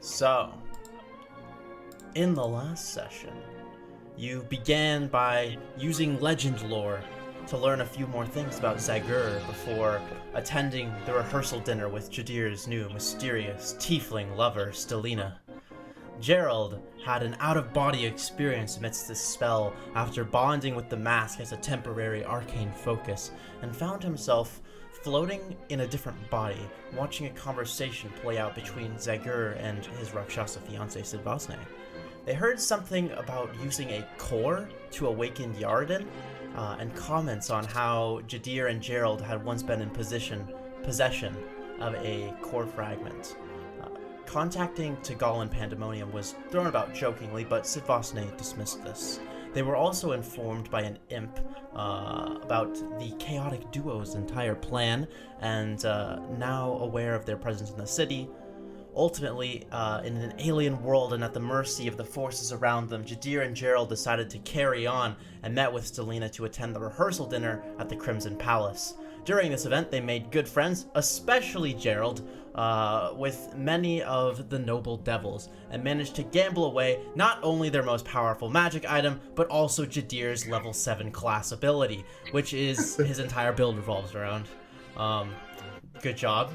So, in the last session, you began by using legend lore to learn a few more things about Zagur before attending the rehearsal dinner with Jadir's new mysterious tiefling lover, Stelina. Gerald had an out-of-body experience amidst this spell after bonding with the mask as a temporary arcane focus, and found himself floating in a different body, watching a conversation play out between Zagur and his Rakshasa fiancé Sidvasne. They heard something about using a core to awaken Yarden, and comments on how Jadir and Gerald had once been in possession of a core fragment. Contacting Tagal and Pandemonium was thrown about jokingly, but Sidvasne dismissed this. They were also informed by an imp about the chaotic duo's entire plan, and now aware of their presence in the city. Ultimately, in an alien world and at the mercy of the forces around them, Jadir and Gerald decided to carry on and met with Stelina to attend the rehearsal dinner at the Crimson Palace. During this event, they made good friends, especially Gerald, with many of the noble devils, and managed to gamble away not only their most powerful magic item, but also Jadir's level 7 class ability, which is his entire build revolves around. Good job.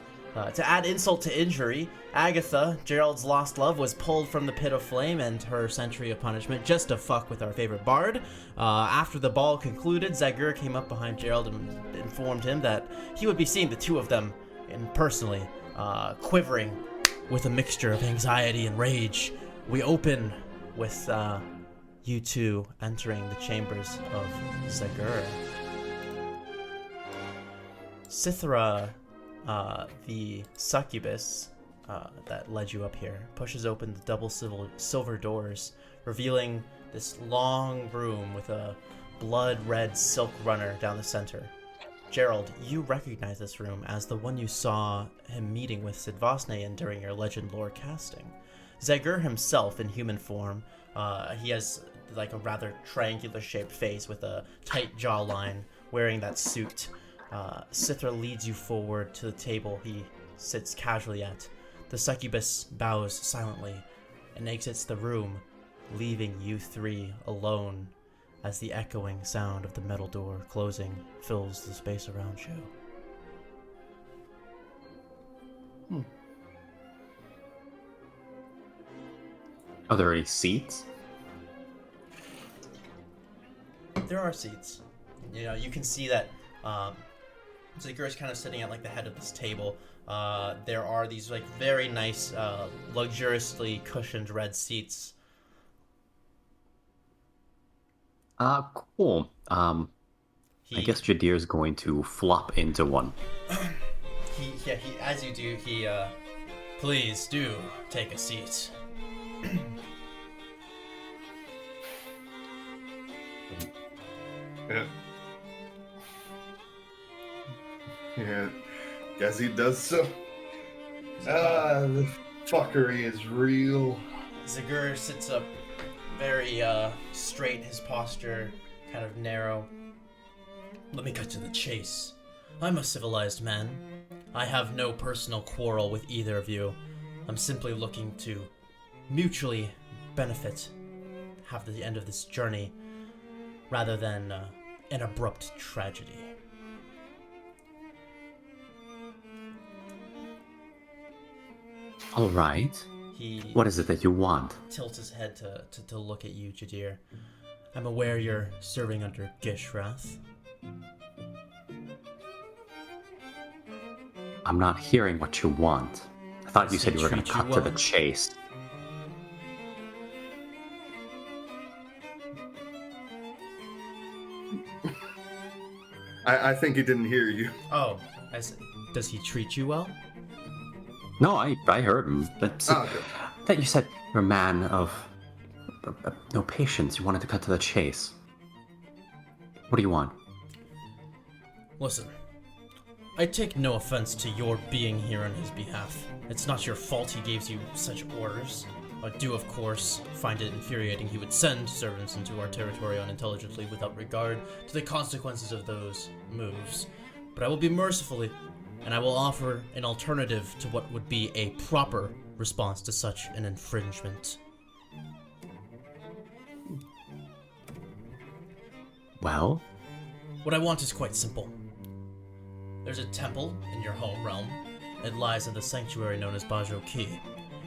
To add insult to injury, Agatha, Gerald's lost love, was pulled from the pit of flame and her century of punishment just to fuck with our favorite bard. After the ball concluded, Zagur came up behind Gerald and informed him that he would be seeing the two of them personally, quivering with a mixture of anxiety and rage. We open with you two entering the chambers of Zagur. Sithra, the succubus that led you up here, pushes open the double silver doors, revealing this long room with a blood-red silk runner down the center. Gerald, you recognize this room as the one you saw him meeting with Sidvasne in during your legend lore casting. Zagur himself in human form, he has like a rather triangular-shaped face with a tight jawline, wearing that suit. Sithra leads you forward to the table he sits casually at. The succubus bows silently and exits the room, leaving you three alone as the echoing sound of the metal door closing fills the space around you. Are there any seats? There are seats. You know, you can see that Zagur is kind of sitting at like the head of this table. There are these like very nice, luxuriously cushioned red seats. Cool. I guess Jadir's going to flop into one. As you do, please do take a seat. Yeah, guess he does so. The fuckery is real. Zagur sits up very straight, his posture kind of narrow. Let me cut to the chase. I'm a civilized man. I have no personal quarrel with either of you. I'm simply looking to mutually benefit, have the end of this journey, rather than an abrupt tragedy. All right. What is it that you want? Tilts his head to look at you, Jadir. I'm aware you're serving under Gishrath. I'm not hearing what you want. I thought you said you were going to cut to the chase. I think he didn't hear you. Oh, does he treat you well? No, I heard him. That you said you're a man of no patience. You wanted to cut to the chase. What do you want? Listen, I take no offense to your being here on his behalf. It's not your fault he gave you such orders. I do, of course, find it infuriating he would send servants into our territory unintelligently without regard to the consequences of those moves. But I will be mercifully and I will offer an alternative to what would be a proper response to such an infringement. Well? What I want is quite simple. There's a temple in your home realm. It lies in the sanctuary known as Bajo Ki.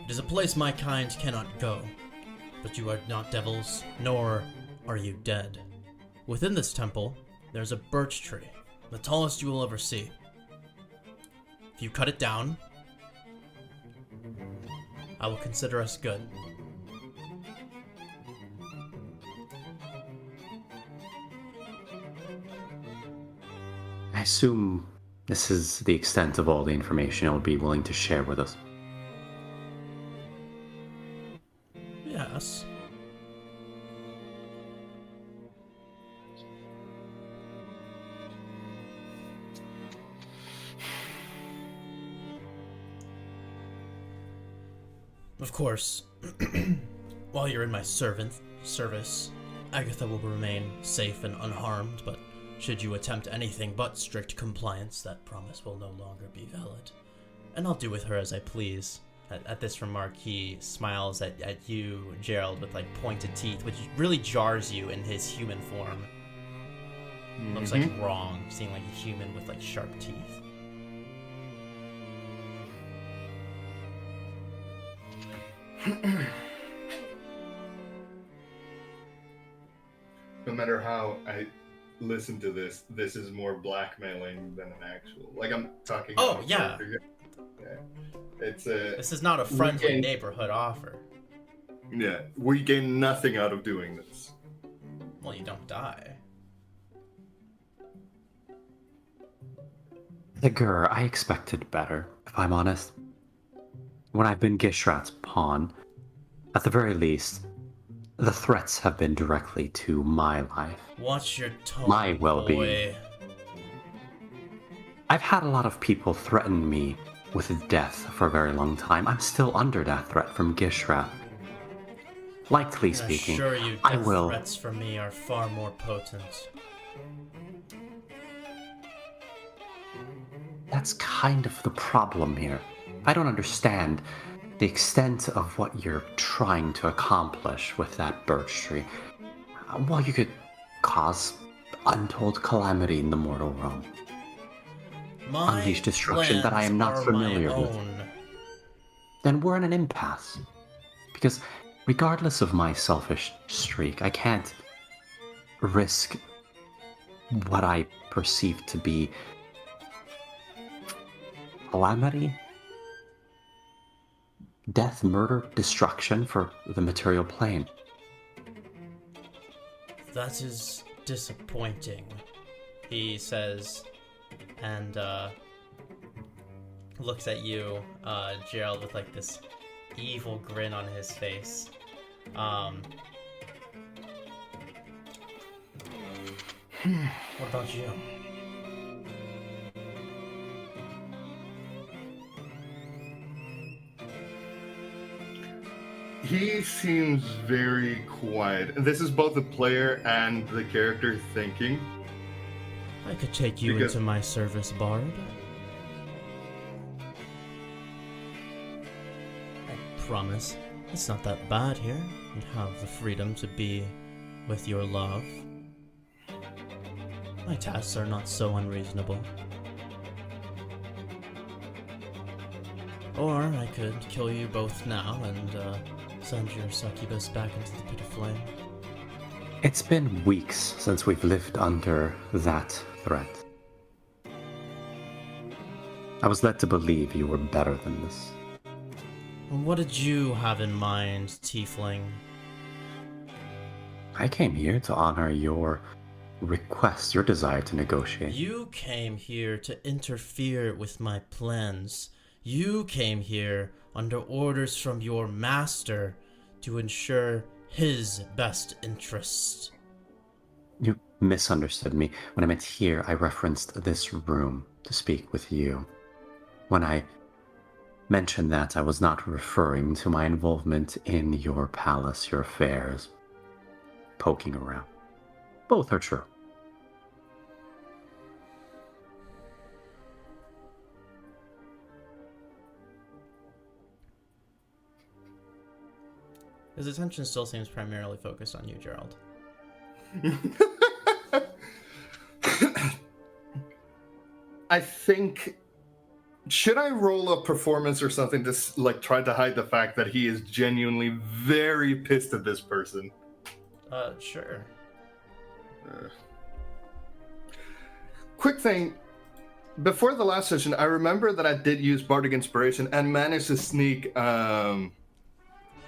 It is a place my kind cannot go. But you are not devils, nor are you dead. Within this temple, there's a birch tree, the tallest you will ever see. If you cut it down, I will consider us good. I assume this is the extent of all the information you'll be willing to share with us. Yes. Of course, while you're in my service, Agatha will remain safe and unharmed, but should you attempt anything but strict compliance, that promise will no longer be valid. And I'll do with her as I please. At this remark, he smiles at you, Gerald, with like pointed teeth, which really jars you in his human form. Looks like wrong, seeing like a human with like sharp teeth. No matter how I listen to this, this is more blackmailing than an actual. Like I'm talking. Oh yeah. It's a. This is not a friendly neighborhood offer. Yeah, we gain nothing out of doing this. Well, you don't die. Zagur, I expected better, if I'm honest. When I've been Gishrat's pawn, at the very least, the threats have been directly to my life. Watch your tone, my well-being. boy. I've had a lot of people threaten me with death for a very long time. I'm still under that threat from Gishrat. Likely speaking, I assure you, I death will. threats from me are far more potent. That's kind of the problem here. I don't understand the extent of what you're trying to accomplish with that birch tree. Well, you could cause untold calamity in the mortal realm. Unleash destruction that I am not familiar with. Then we're in an impasse. Because regardless of my selfish streak, I can't risk what I perceive to be calamity, death, murder, destruction for the material plane. That is disappointing, he says, and looks at you, Gerald, with like this evil grin on his face. What about you? He seems very quiet. And this is both the player and the character thinking. I could take you into my service, Bard. I promise, it's not that bad here. You'd have the freedom to be with your love. My tasks are not so unreasonable. Or I could kill you both now and send your succubus back into the pit of flame. It's been weeks since we've lived under that threat. I was led to believe you were better than this. What did you have in mind, Tiefling? I came here to honor your request, your desire to negotiate. You came here to interfere with my plans. You came here under orders from your master to ensure his best interests. You misunderstood me. When I meant here, I referenced this room to speak with you. When I mentioned that, I was not referring to my involvement in your palace, your affairs, poking around. Both are true. His attention still seems primarily focused on you, Gerald. I think. Should I roll a performance or something to like try to hide the fact that he is genuinely very pissed at this person? Sure. Quick thing. Before the last session, I remember that I did use Bardic Inspiration and managed to sneak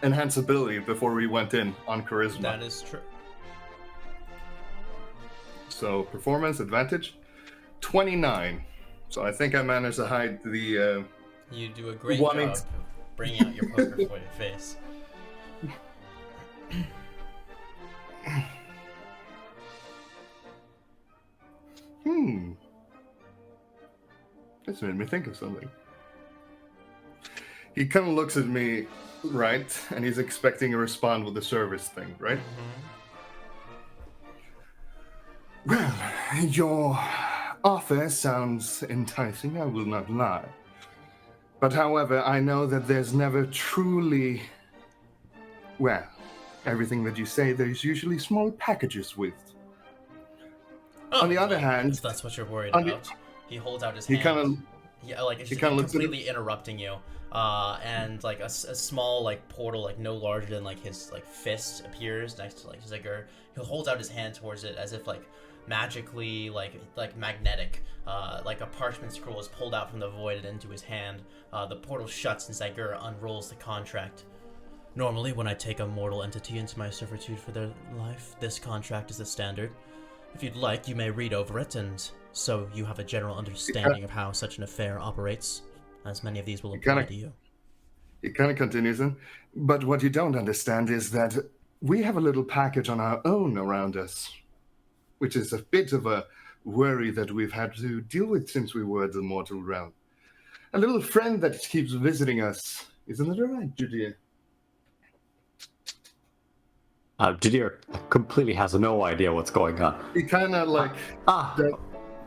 Enhance ability before we went in on Charisma. That is true. So, performance advantage, 29. So I think I managed to hide the... You do a great wanting job of bringing out your poker face. This made me think of something. He kind of looks at me, right? And he's expecting to respond with the service thing, right? Well, your offer sounds enticing, I will not lie. But however, I know that there's never truly... Well, everything that you say, there's usually small packages with. Oh, on the other hand... If that's what you're worried on about. He holds out his He hand. kind of... Yeah, like it's he just kinda looks at completely interrupting you. And like a small like portal, like no larger than like his like fist, appears next to like Ziggur. He holds out his hand towards it as if like magically like magnetic. Like a parchment scroll is pulled out from the void and into his hand. The portal shuts and Ziggur unrolls the contract. Normally, when I take a mortal entity into my servitude for their life, this contract is the standard. If you'd like, you may read over it, and so you have a general understanding of how such an affair operates, as many of these will apply to you. He kind of continues in, but what you don't understand is that we have a little package on our own around us, which is a bit of a worry that we've had to deal with since we were the mortal realm. A little friend that keeps visiting us. Isn't it right, Judea? Jadir completely has no idea what's going on. He kind of like...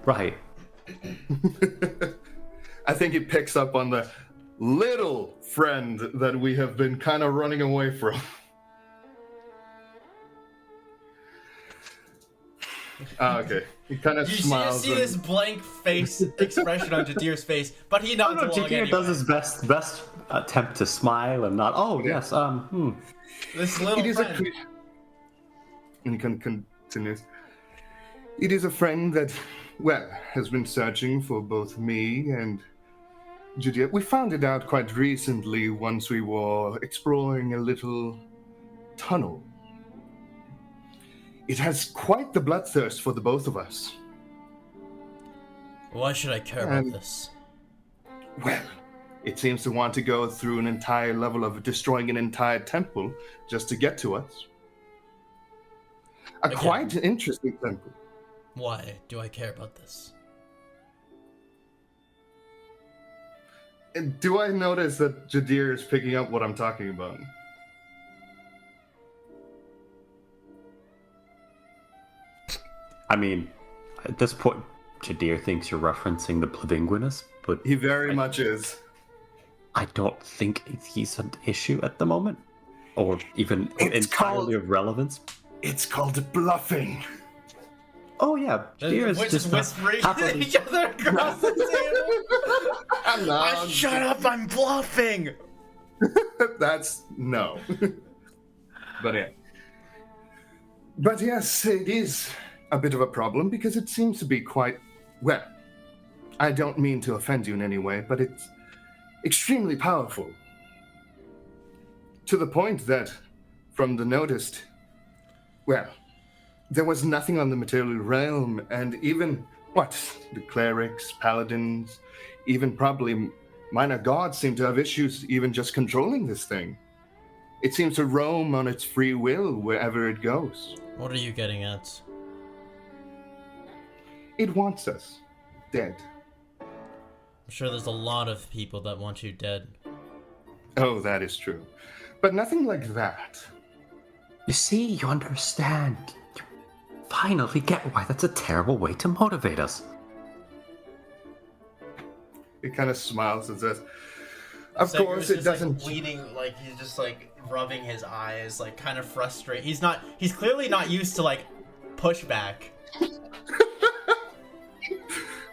Right. I think he picks up on the little friend that we have been kind of running away from. Okay. He kind of smiles. You see this blank face expression on Jadir's face, but he nods along Jadir anyway. does his best attempt to smile and not. Oh yes. This little friend. And he continues. It is a friend that, well, has been searching for both me and Judea. We found it out quite recently once we were exploring a little tunnel. It has quite the bloodthirst for the both of us. Why should I care about this? Well, it seems to want to go through an entire level of destroying an entire temple just to get to us. A quite interesting temple. Why do I care about this? And do I notice that Jadir is picking up what I'm talking about? I mean, at this point, Jadir thinks you're referencing the Blavinguinus, but He very much is. I don't think he's an issue at the moment, or even It's entirely of relevance. It's called bluffing. Oh yeah, Jadir is We're just whispering happily- at each other across the table. Shut up! I'm bluffing. That's no. But yeah. But yes, it is a bit of a problem because it seems to be quite, well, I don't mean to offend you in any way, but it's extremely powerful. To the point that, from the noticed, well, there was nothing on the material realm, and even, the clerics, paladins, even probably minor gods seem to have issues even just controlling this thing. It seems to roam on its free will wherever it goes. What are you getting at? It wants us dead. I'm sure there's a lot of people that want you dead. Oh, that is true. But nothing like that. You see, you understand. You finally get why that's a terrible way to motivate us. It kind of smiles and says, Of Segur course, is it just, doesn't. Like, leaning, like he's just like rubbing his eyes, like kind of frustrated. He's clearly not used to like pushback.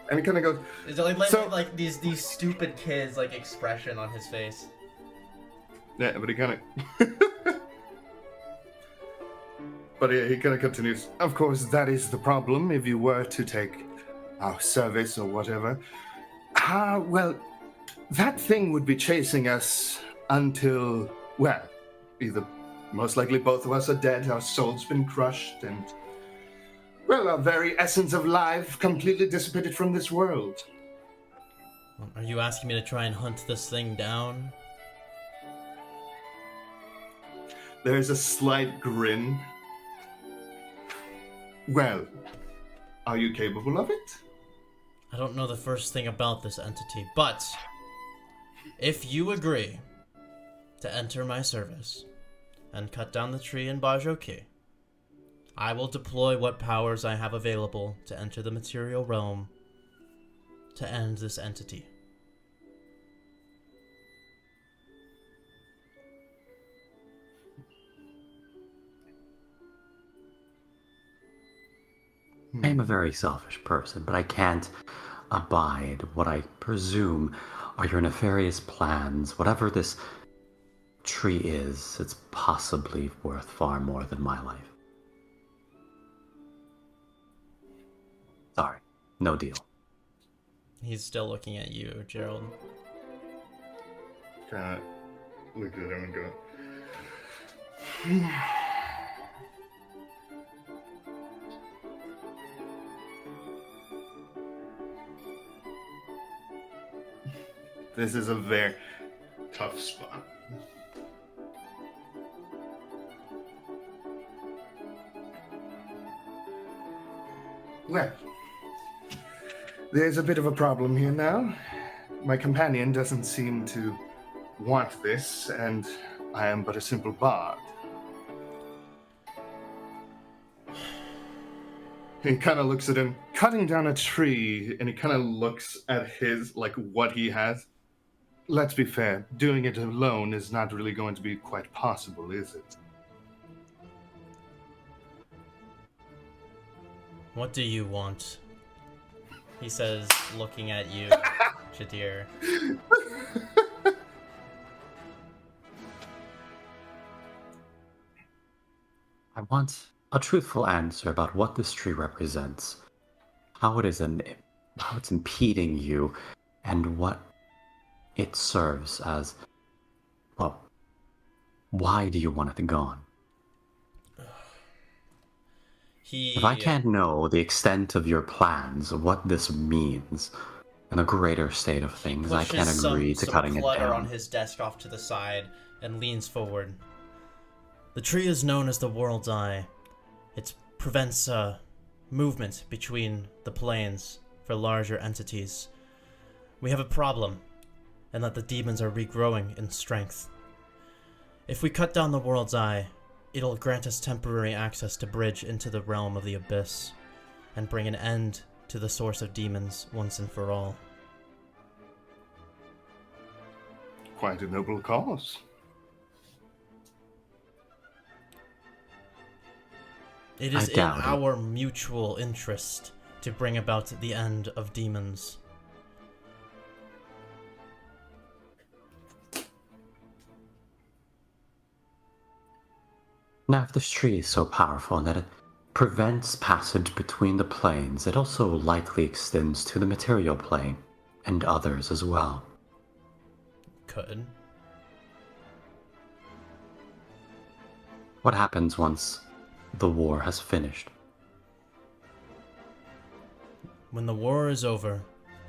And he kind of goes. It's like, So- like these stupid kids like expression on his face. Yeah, but he kind of. But he kind of continues. Of course, that is the problem. If you were to take our service or whatever, well, that thing would be chasing us until, well, either most likely both of us are dead, our souls been crushed, and, well, our very essence of life completely dissipated from this world. Are you asking me to try and hunt this thing down? There's a slight grin. Well, are you capable of it? I don't know the first thing about this entity, but if you agree to enter my service and cut down the tree in Bajoki, I will deploy what powers I have available to enter the material realm to end this entity. I am a very selfish person, but I can't abide what I presume are your nefarious plans. Whatever this tree is, it's possibly worth far more than my life. Sorry, no deal. He's still looking at you, Gerald. Kind of look at him and go. This is a very tough spot. Well, there's a bit of a problem here now. My companion doesn't seem to want this, and I am but a simple bard. He kind of looks at him, cutting down a tree, and he kind of looks at his, like, what he has. Let's be fair, doing it alone is not really going to be quite possible, is it? What do you want? He says, looking at you, Jadir. I want a truthful answer about what this tree represents, how it's impeding you, and what it serves as. Well, why do you want it gone? If I can't know the extent of your plans, what this means, in a greater state of things, I can't agree to cutting it clutter down. on his desk off to the side and leans forward. The tree is known as the World's Eye. It prevents movement between the planes for larger entities. We have a problem, and that the demons are regrowing in strength. If we cut down the World's Eye, it'll grant us temporary access to bridge into the realm of the Abyss, and bring an end to the source of demons once and for all. Quite a noble cause. It is in doubt it. our mutual interest to bring about the end of demons. Now, if this tree is so powerful that it prevents passage between the planes, it also likely extends to the material plane, and others as well. Could. What happens once the war has finished? When the war is over,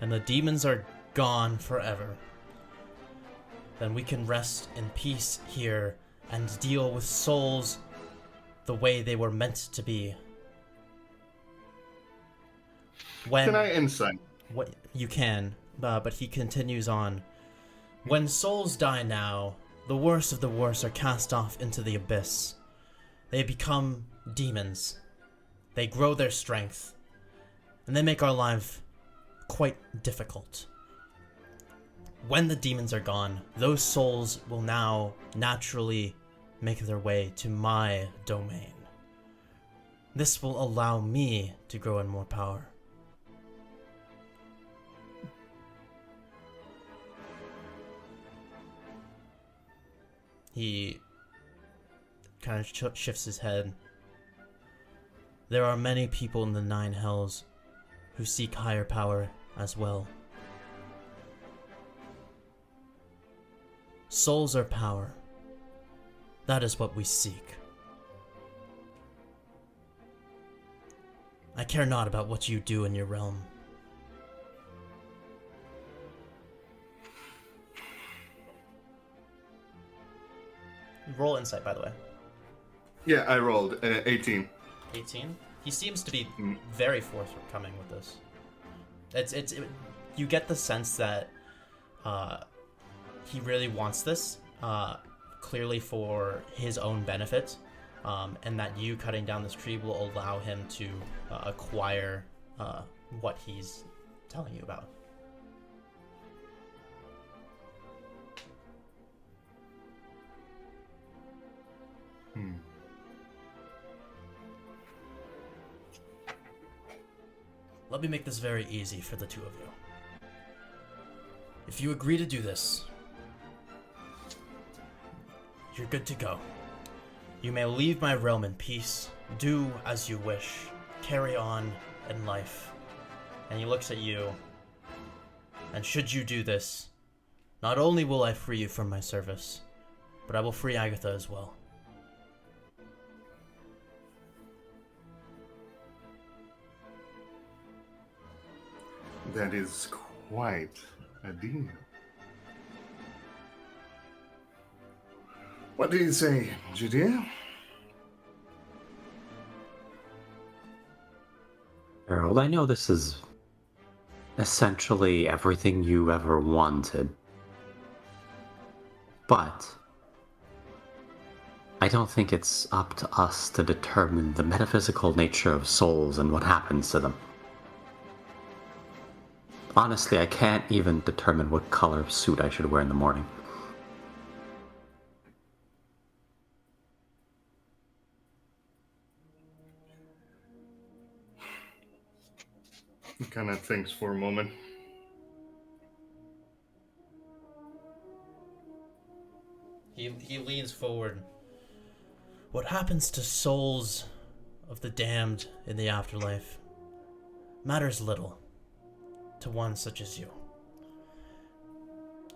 and the demons are gone forever, then we can rest in peace here and deal with souls the way they were meant to be. Can I insight? What you can, but he continues on. When souls die now, the worst of the worst are cast off into the abyss. They become demons. They grow their strength, and they make our life quite difficult. when the demons are gone, those souls will now naturally make their way to my domain. This will allow me to grow in more power. He kind of shifts his head. There are many people in the Nine Hells who seek higher power as well. Souls are power. That is what we seek. I care not about what you do in your realm. Roll insight, by the way. Yeah, I rolled 18. 18? He seems to be very forthcoming with this. You get the sense that he really wants this, clearly for his own benefit, and that you cutting down this tree will allow him to acquire what he's telling you about. Let me make this very easy for the two of you. If you agree to do this, you're good to go. You may leave my realm in peace, do as you wish, carry on in life. And he looks at you, and should you do this, not only will I free you from my service, but I will free Agatha as well. That is quite a deal. What do you say, Judea? Harold, I know this is essentially everything you ever wanted. But I don't think it's up to us to determine the metaphysical nature of souls and what happens to them. Honestly, I can't even determine what color of suit I should wear in the morning. He kind of thinks for a moment. He leans forward. What happens to souls of the damned in the afterlife matters little to one such as you.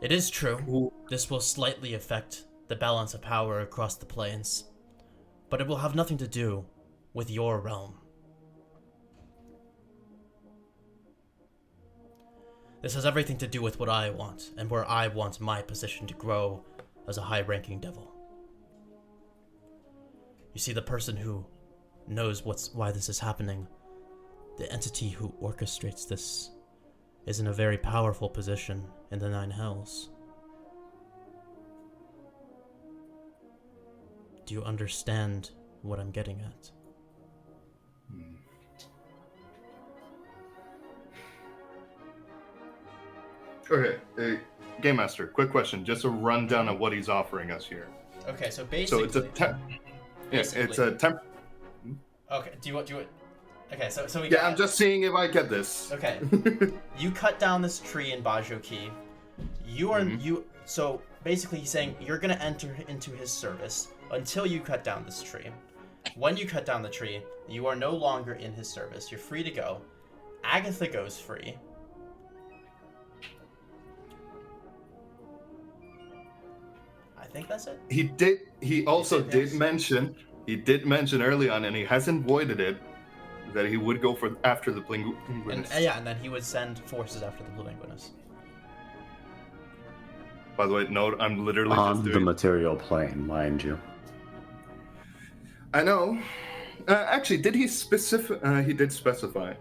It is true, this will slightly affect the balance of power across the planes, but it will have nothing to do with your realm. This has everything to do with what I want, and where I want my position to grow as a high-ranking devil. You see, the person who knows why this is happening, the entity who orchestrates this, is in a very powerful position in the Nine Hells. Do you understand what I'm getting at? Okay, Game Master, quick question. Just a rundown of what he's offering us here. Okay, so basically... So it's a Yes, it's a temp. Okay, do you want... Okay, so we Yeah, I'm just seeing if I get this. Okay. You cut down this tree in Bajoki. You are... So, basically he's saying you're gonna enter into his service until you cut down this tree. When you cut down the tree, you are no longer in his service. You're free to go. Agatha goes free. I think that's it. He also did mention early on, and he hasn't voided it, that he would go after the Blinguinus. And then he would send forces after the Blinguinus. By the way, note, I'm literally on the material plane, mind you. I know. Actually, did he specify? He did specify.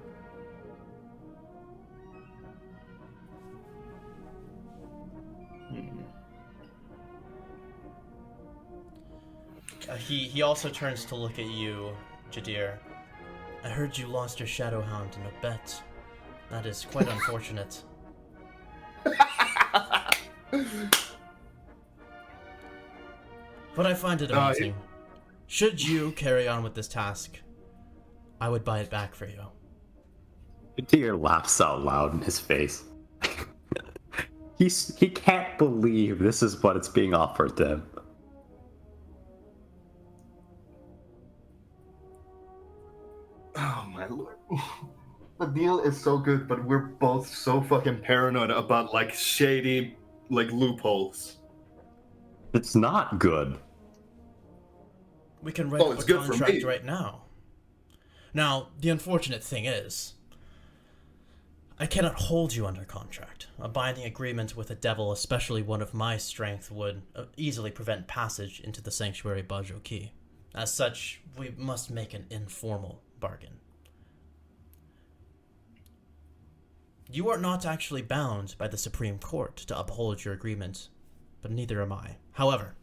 He also turns to look at you, Jadir. I heard you lost your Shadowhound in a bet. That is quite unfortunate. But I find it amusing. Should you carry on with this task, I would buy it back for you. Deer laughs out loud in his face. He can't believe this is what it's being offered to him. Oh my lord. The deal is so good, but we're both so fucking paranoid about like shady like loopholes. It's not good. We can write Oh, up it's a good for contract me. right now. Now, the unfortunate thing is, I cannot hold you under contract. A binding agreement with a devil, especially one of my strength, would easily prevent passage into the sanctuary Bajoki. As such, we must make an informal bargain. You are not actually bound by the Supreme Court to uphold your agreement, but neither am I. However,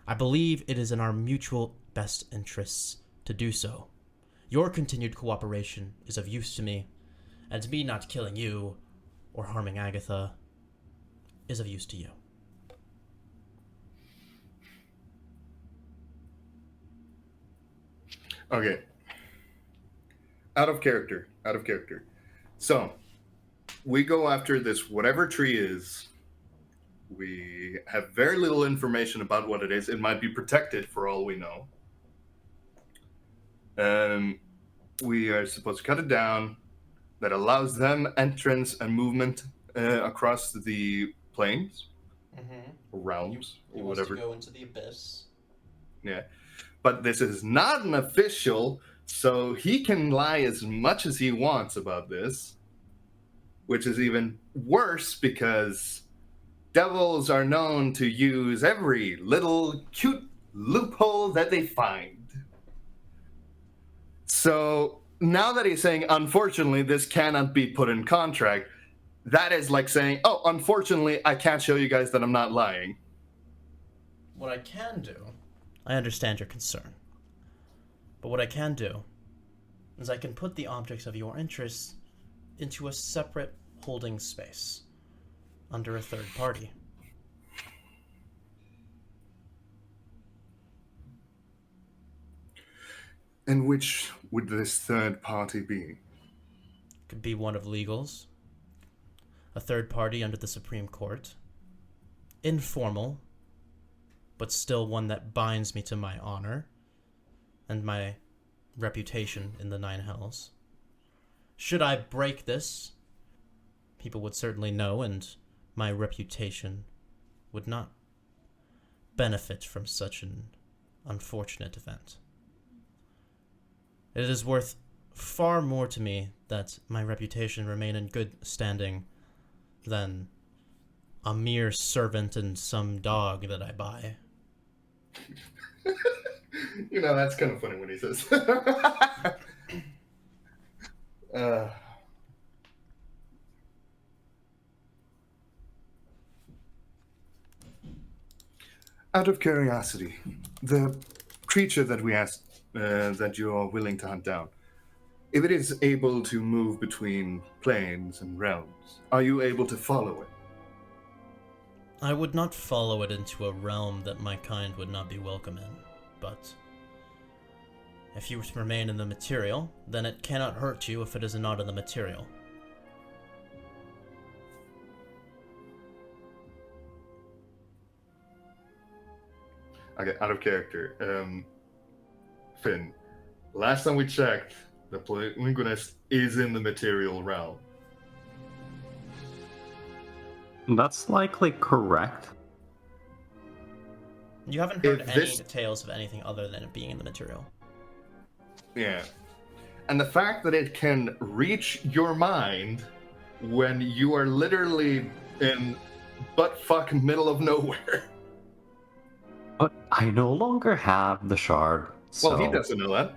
I believe it is in our mutual best interests to do so. Your continued cooperation is of use to me, and me not killing you or harming Agatha is of use to you. Okay. Out of character. So, we go after this whatever tree is. We have very little information about what it is. It might be protected for all we know. We are supposed to cut it down. That allows them entrance and movement across the plains, or realms, or whatever. Go into the abyss. Yeah. But this is not an official, so he can lie as much as he wants about this, which is even worse because devils are known to use every little cute loophole that they find. So now that he's saying, unfortunately, this cannot be put in contract, that is like saying, oh, unfortunately, I can't show you guys that I'm not lying. What I can do, I understand your concern, but what I can do is I can put the objects of your interests into a separate holding space under a third party. And which would this third party be? Could be one of legals, a third party under the Supreme Court, informal, but still one that binds me to my honor and my reputation in the Nine Hells. Should I break this, people would certainly know, and my reputation would not benefit from such an unfortunate event. It is worth far more to me that my reputation remain in good standing than a mere servant and some dog that I buy. You know, that's kind of funny when he says. Out of curiosity, the creature that we asked that you are willing to hunt down, if it is able to move between planes and realms, are you able to follow it? I would not follow it into a realm that my kind would not be welcome in, but if you remain in the material, then it cannot hurt you if it is not in the material. Okay, out of character. Finn, last time we checked, the Linguinist is in the material realm. That's likely correct. You haven't heard If any this- details of anything other than it being in the material. Yeah. And the fact that it can reach your mind when you are literally in butt-fuck middle of nowhere. But I no longer have the shard, so... Well, he doesn't know that.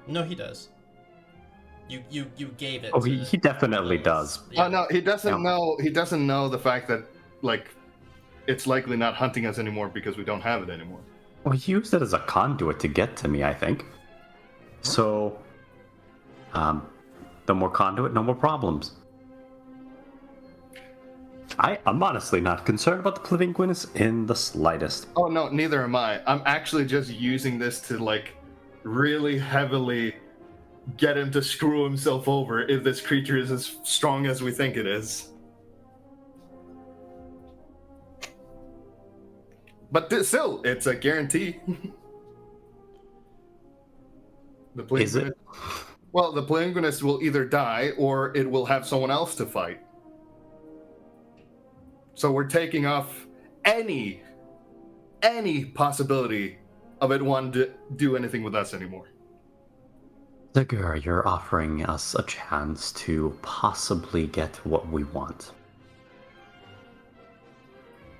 No, he does. You gave it. Oh, to he definitely does. Oh no, he doesn't No. know. He doesn't know the fact that, like, it's likely not hunting us anymore because we don't have it anymore. Well, he used it as a conduit to get to me, I think. So, the more conduit, no more problems. I'm honestly not concerned about the Plavinquinus in the slightest. Oh no, neither am I. I'm actually just using this to like really heavily get him to screw himself over if this creature is as strong as we think it is. But still, it's a guarantee. Is it? Well, the Plagueis will either die or it will have someone else to fight. So we're taking off any possibility of it wanting to do anything with us anymore. Zagur, you're offering us a chance to possibly get what we want.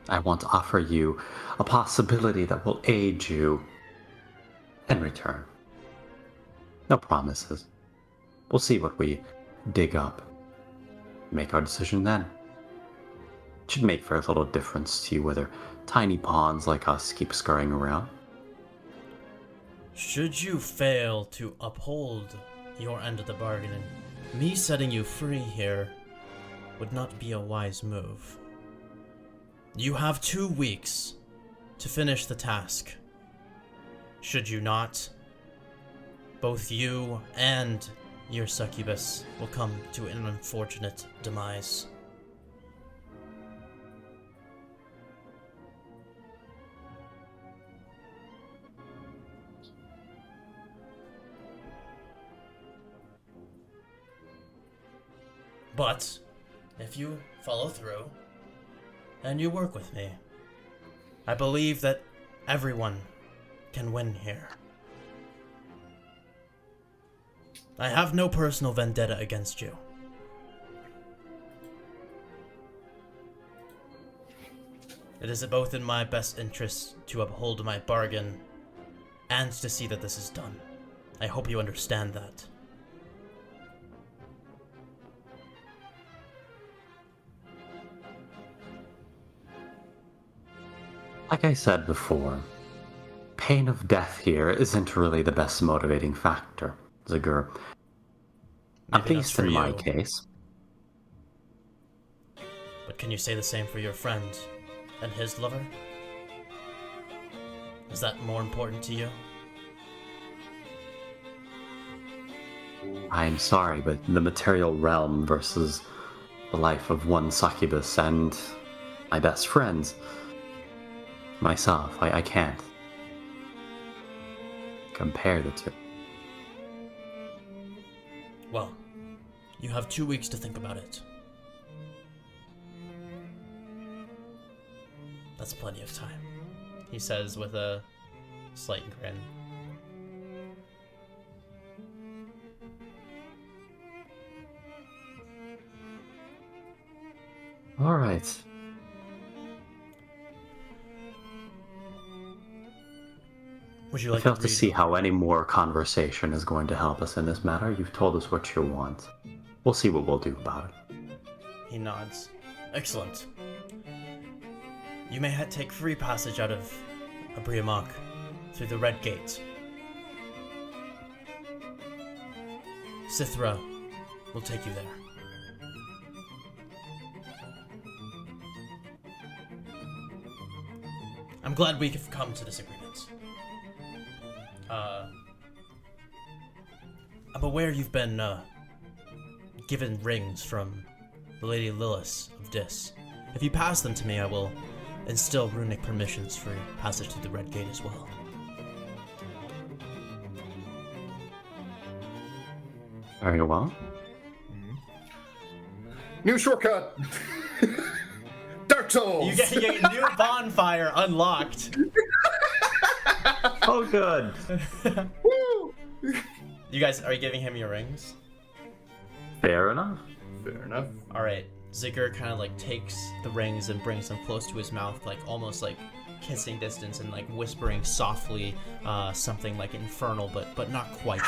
I want to offer you a possibility that will aid you in return. No promises. We'll see what we dig up. Make our decision then. It should make very little difference to you whether tiny pawns like us keep scurrying around. Should you fail to uphold your end of the bargain, me setting you free here would not be a wise move. You have 2 weeks to finish the task. Should you not, both you and your succubus will come to an unfortunate demise. But if you follow through and you work with me, I believe that everyone can win here. I have no personal vendetta against you. It is both in my best interest to uphold my bargain and to see that this is done. I hope you understand that. Like I said before, pain of death here isn't really the best motivating factor, Zagur. At Maybe least not in for my you. case. But can you say the same for your friend and his lover? Is that more important to you? I'm sorry, but the material realm versus the life of one succubus and my best friends, myself, I can't compare the two. Well, you have 2 weeks to think about it. That's plenty of time, he says with a slight grin. All right. Would you I like fail to to read? see how any more conversation is going to help us in this matter. You've told us what you want. We'll see what we'll do about it. He nods. Excellent. You may take free passage out of Abriamak through the Red Gate. Sithra will take you there. I'm glad we have come to this agreement. I'm aware you've been given rings from the Lady Lilith of Dis. If you pass them to me, I will instill runic permissions for passage through the Red Gate as well. Very well. New shortcut! Dark Souls! You get a new bonfire unlocked. Oh, good. Woo! You guys, are you giving him your rings? Fair enough. Fair enough. All right. Ziggur kind of like takes the rings and brings them close to his mouth, like almost like kissing distance and like whispering softly something like infernal, but not quite.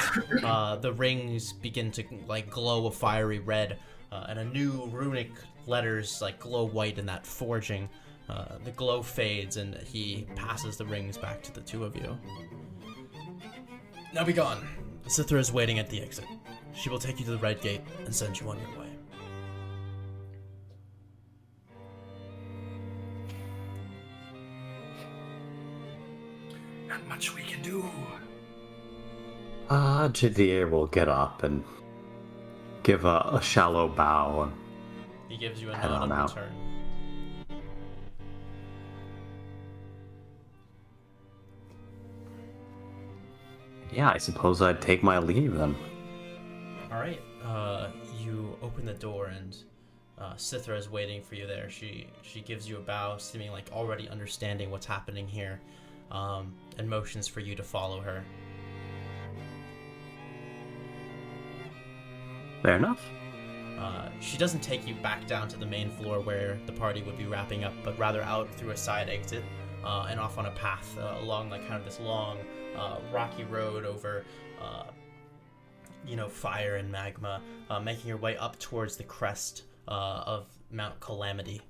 The rings begin to like glow a fiery red, and a new runic letters like glow white in that forging. The glow fades and he passes the rings back to the two of you. Now be gone. Sithra is waiting at the exit. She will take you to the Red Gate and send you on your way. Not much we can do. Jadir will get up and give a shallow bow and He gives you a head nod on in out. return. Yeah, I suppose I'd take my leave then. All right. You open the door and Sithra is waiting for you there. She gives you a bow, seeming like already understanding what's happening here, and motions for you to follow her. Fair enough. She doesn't take you back down to the main floor where the party would be wrapping up, but rather out through a side exit and off on a path along like kind of this long rocky road over fire and magma, making your way up towards the crest of Mount Calamity.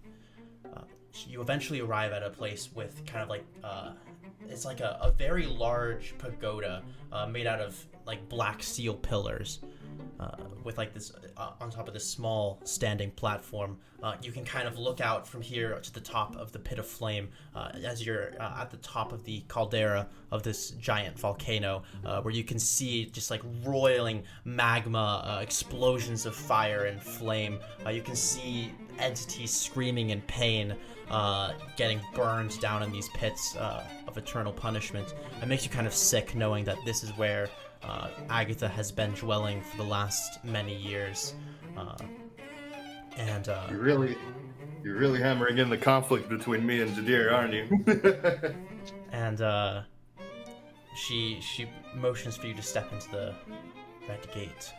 You eventually arrive at a place with kind of like it's like a very large pagoda made out of like black steel pillars. With like this on top of this small standing platform. You can kind of look out from here to the top of the pit of flame as you're at the top of the caldera of this giant volcano, where you can see just like roiling magma, explosions of fire and flame. You can see entities screaming in pain, getting burned down in these pits of eternal punishment. It makes you kind of sick knowing that this is where Agatha has been dwelling for the last many years, and You're really hammering in the conflict between me and Jadir, aren't you? and she motions for you to step into the red gate.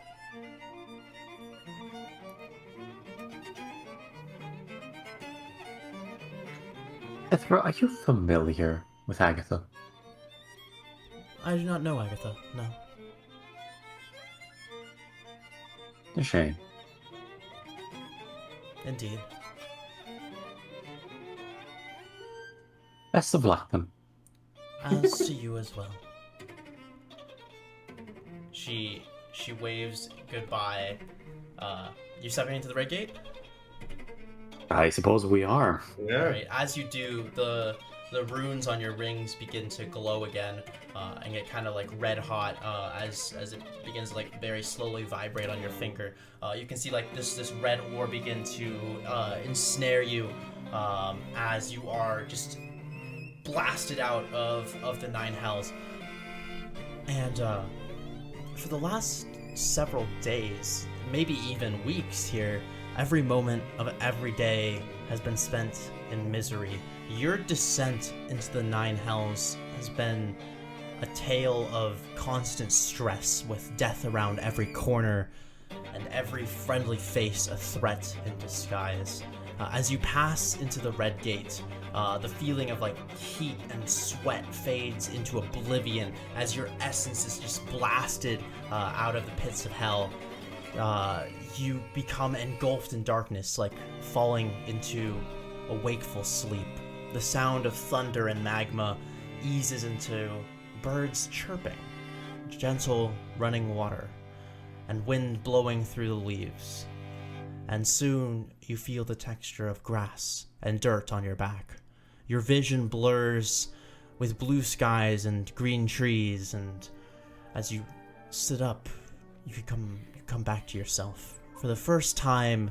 Ithra, are you familiar with Agatha? I do not know Agatha. No. A shame. Indeed. Best of luck then. As to you as well. She waves goodbye. You stepping into the red gate? I suppose we are. Yeah. Right. As you do, the runes on your rings begin to glow again, and get kind of like red hot as it begins to like very slowly vibrate on your finger. You can see like this red ore begin to ensnare you as you are just blasted out of the nine hells. And for the last several days, maybe even weeks here, every moment of every day has been spent in misery. Your descent into the nine hells has been a tale of constant stress, with death around every corner and every friendly face a threat in disguise. As you pass into the red gate, the feeling of like heat and sweat fades into oblivion as your essence is just blasted out of the pits of hell. You become engulfed in darkness, like falling into a wakeful sleep. The sound of thunder and magma eases into birds chirping, gentle running water, and wind blowing through the leaves. And soon you feel the texture of grass and dirt on your back. Your vision blurs with blue skies and green trees, and as you sit up, you come back to yourself. For the first time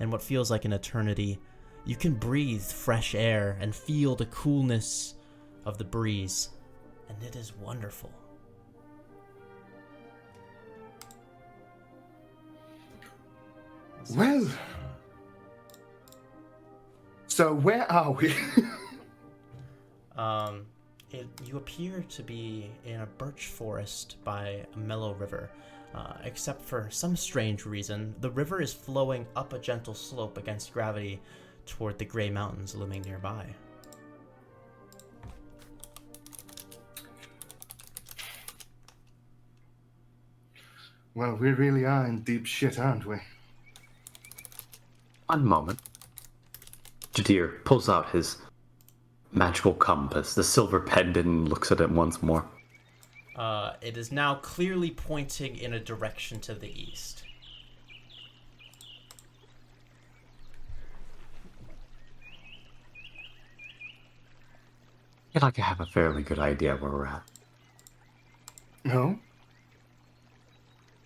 in what feels like an eternity, you can breathe fresh air and feel the coolness of the breeze, and it is wonderful. Well, so where are we? You appear to be in a birch forest by a mellow river. Except for some strange reason, the river is flowing up a gentle slope against gravity toward the gray mountains looming nearby. Well, we really are in deep shit, aren't we? One moment. Jadir pulls out his magical compass, the silver pendant, and looks at it once more. It is now clearly pointing in a direction to the east. feel like I have a fairly good idea where we're at. No?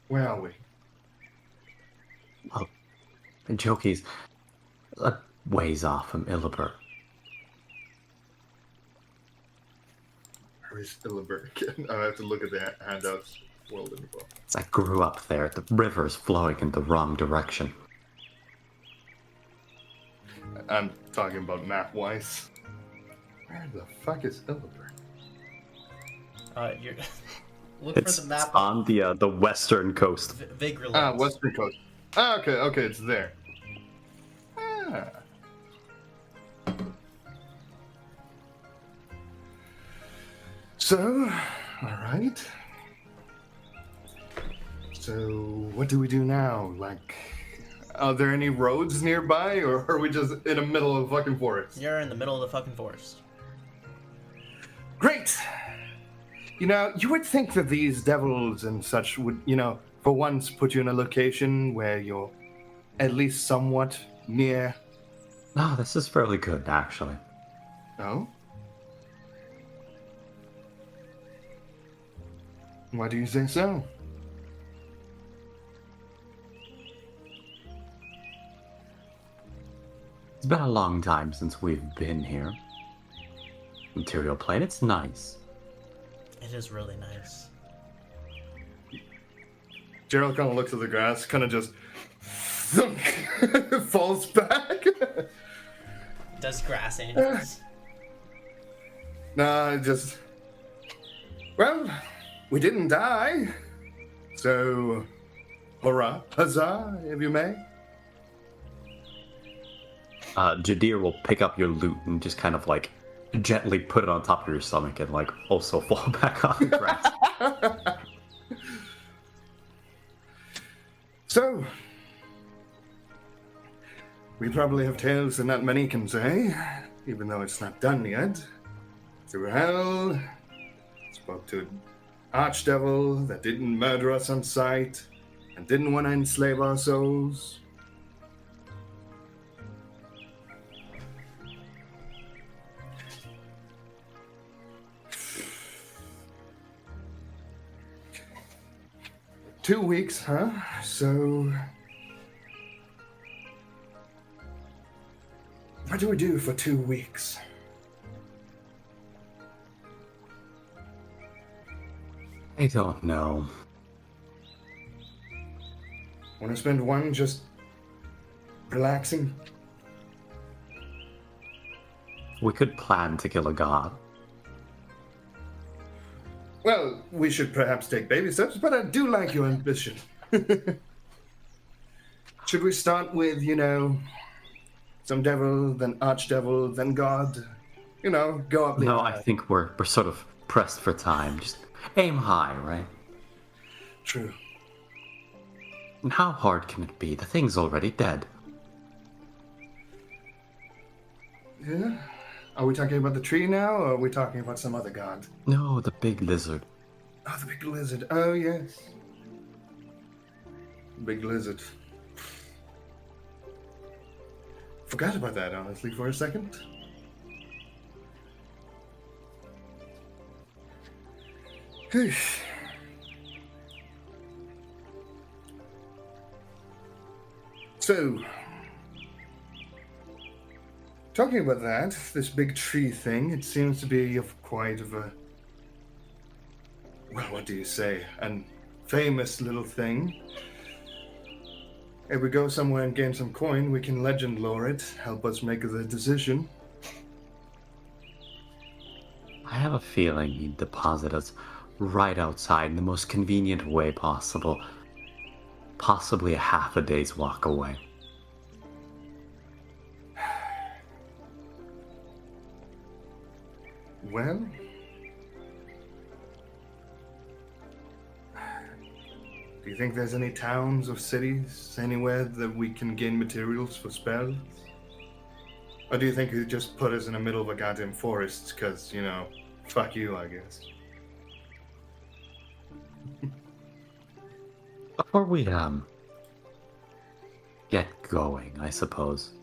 Where are we? Well, Joki's a ways off from Illibert. Where is Illiburg? I have to look at the handouts. World info. I grew up there. The river's flowing in the wrong direction. I'm talking about map-wise. Where the fuck is Illiburg? You're look It's for the map. on the western coast. Vigrilance. Ah, Western Coast. Ah, okay, it's there. Ah. So, alright. So, what do we do now? Like, are there any roads nearby, or are we just in the middle of the fucking forest? You're in the middle of the fucking forest. Great! You know, you would think that these devils and such would, for once put you in a location where you're at least somewhat near. No, this is fairly good, actually. Oh? Why do you say so? It's been a long time since we've been here. Material plane, it's nice. It is really nice. Gerald kind of looks at the grass, kind of just falls back. Does grass anything? Nah, just. Well, we didn't die. So, hurrah, huzzah, if you may. Jadir will pick up your loot and just kind of like gently put it on top of your stomach and like also fall back on the grass. So, we probably have tales that not many can say, even though it's not done yet. Through hell, spoke to an archdevil that didn't murder us on sight and didn't want to enslave our souls. Two weeks, huh? So, what do we do for 2 weeks? I don't know. Want to spend one just relaxing? We could plan to kill a god. Well, we should perhaps take baby steps, but I do like your ambition. Should we start with, some devil, then archdevil, then god? Go up the No, ladder. I think we're sort of pressed for time. Just aim high, right? True. And how hard can it be? The thing's already dead. Yeah? Are we talking about the tree now, or are we talking about some other god? No, the big lizard. Oh, the big lizard. Oh, yes. Big lizard. Forgot about that, honestly, for a second. So, talking about that, this big tree thing, it seems to be of quite of a, well, what do you say, an famous little thing. If we go somewhere and gain some coin, we can legend lore it, help us make the decision. I have a feeling he'd deposit us right outside in the most convenient way possible. Possibly a half a day's walk away. Well, do you think there's any towns or cities anywhere that we can gain materials for spells? Or do you think you just put us in the middle of a goddamn forest because, fuck you, I guess? Before we, get going, I suppose.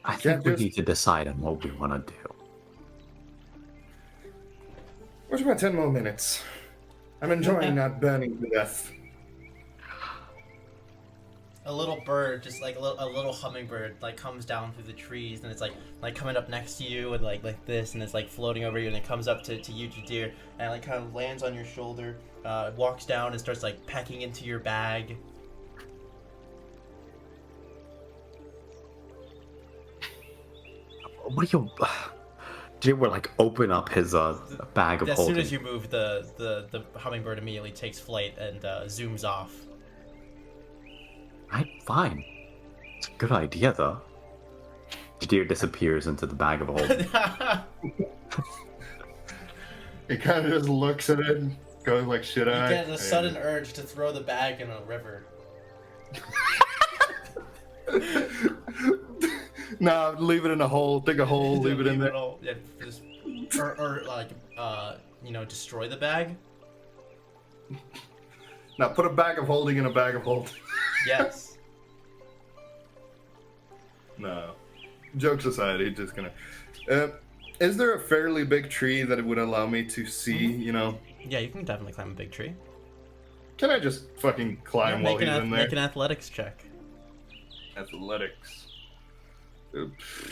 I think we just- need to decide on what we want to do. What about 10 more minutes? I'm enjoying not burning to death. A little bird, just like a little hummingbird, like comes down through the trees, and it's like coming up next to you, and like this, and it's like floating over you, and it comes up to you, Jadir, and like kind of lands on your shoulder, walks down and starts like pecking into your bag. What do you? Jadir would like open up his bag of As holding. soon as you move, the hummingbird immediately takes flight and zooms off. I'm fine. It's a good idea, though. Jadir disappears into the bag of holding. He kind of just looks at it, goes like, should I? You get a sudden urge to throw the bag in a river. Nah, leave it in a hole. Dig a hole, leave it in there. Yeah, or like destroy the bag. Now put a bag of holding in a bag of holding. Yes. No. Jokes aside, he's just gonna. Is there a fairly big tree that it would allow me to see? You know. Yeah, you can definitely climb a big tree. Can I just fucking climb while he's in there? Make an athletics check. Athletics. Oops.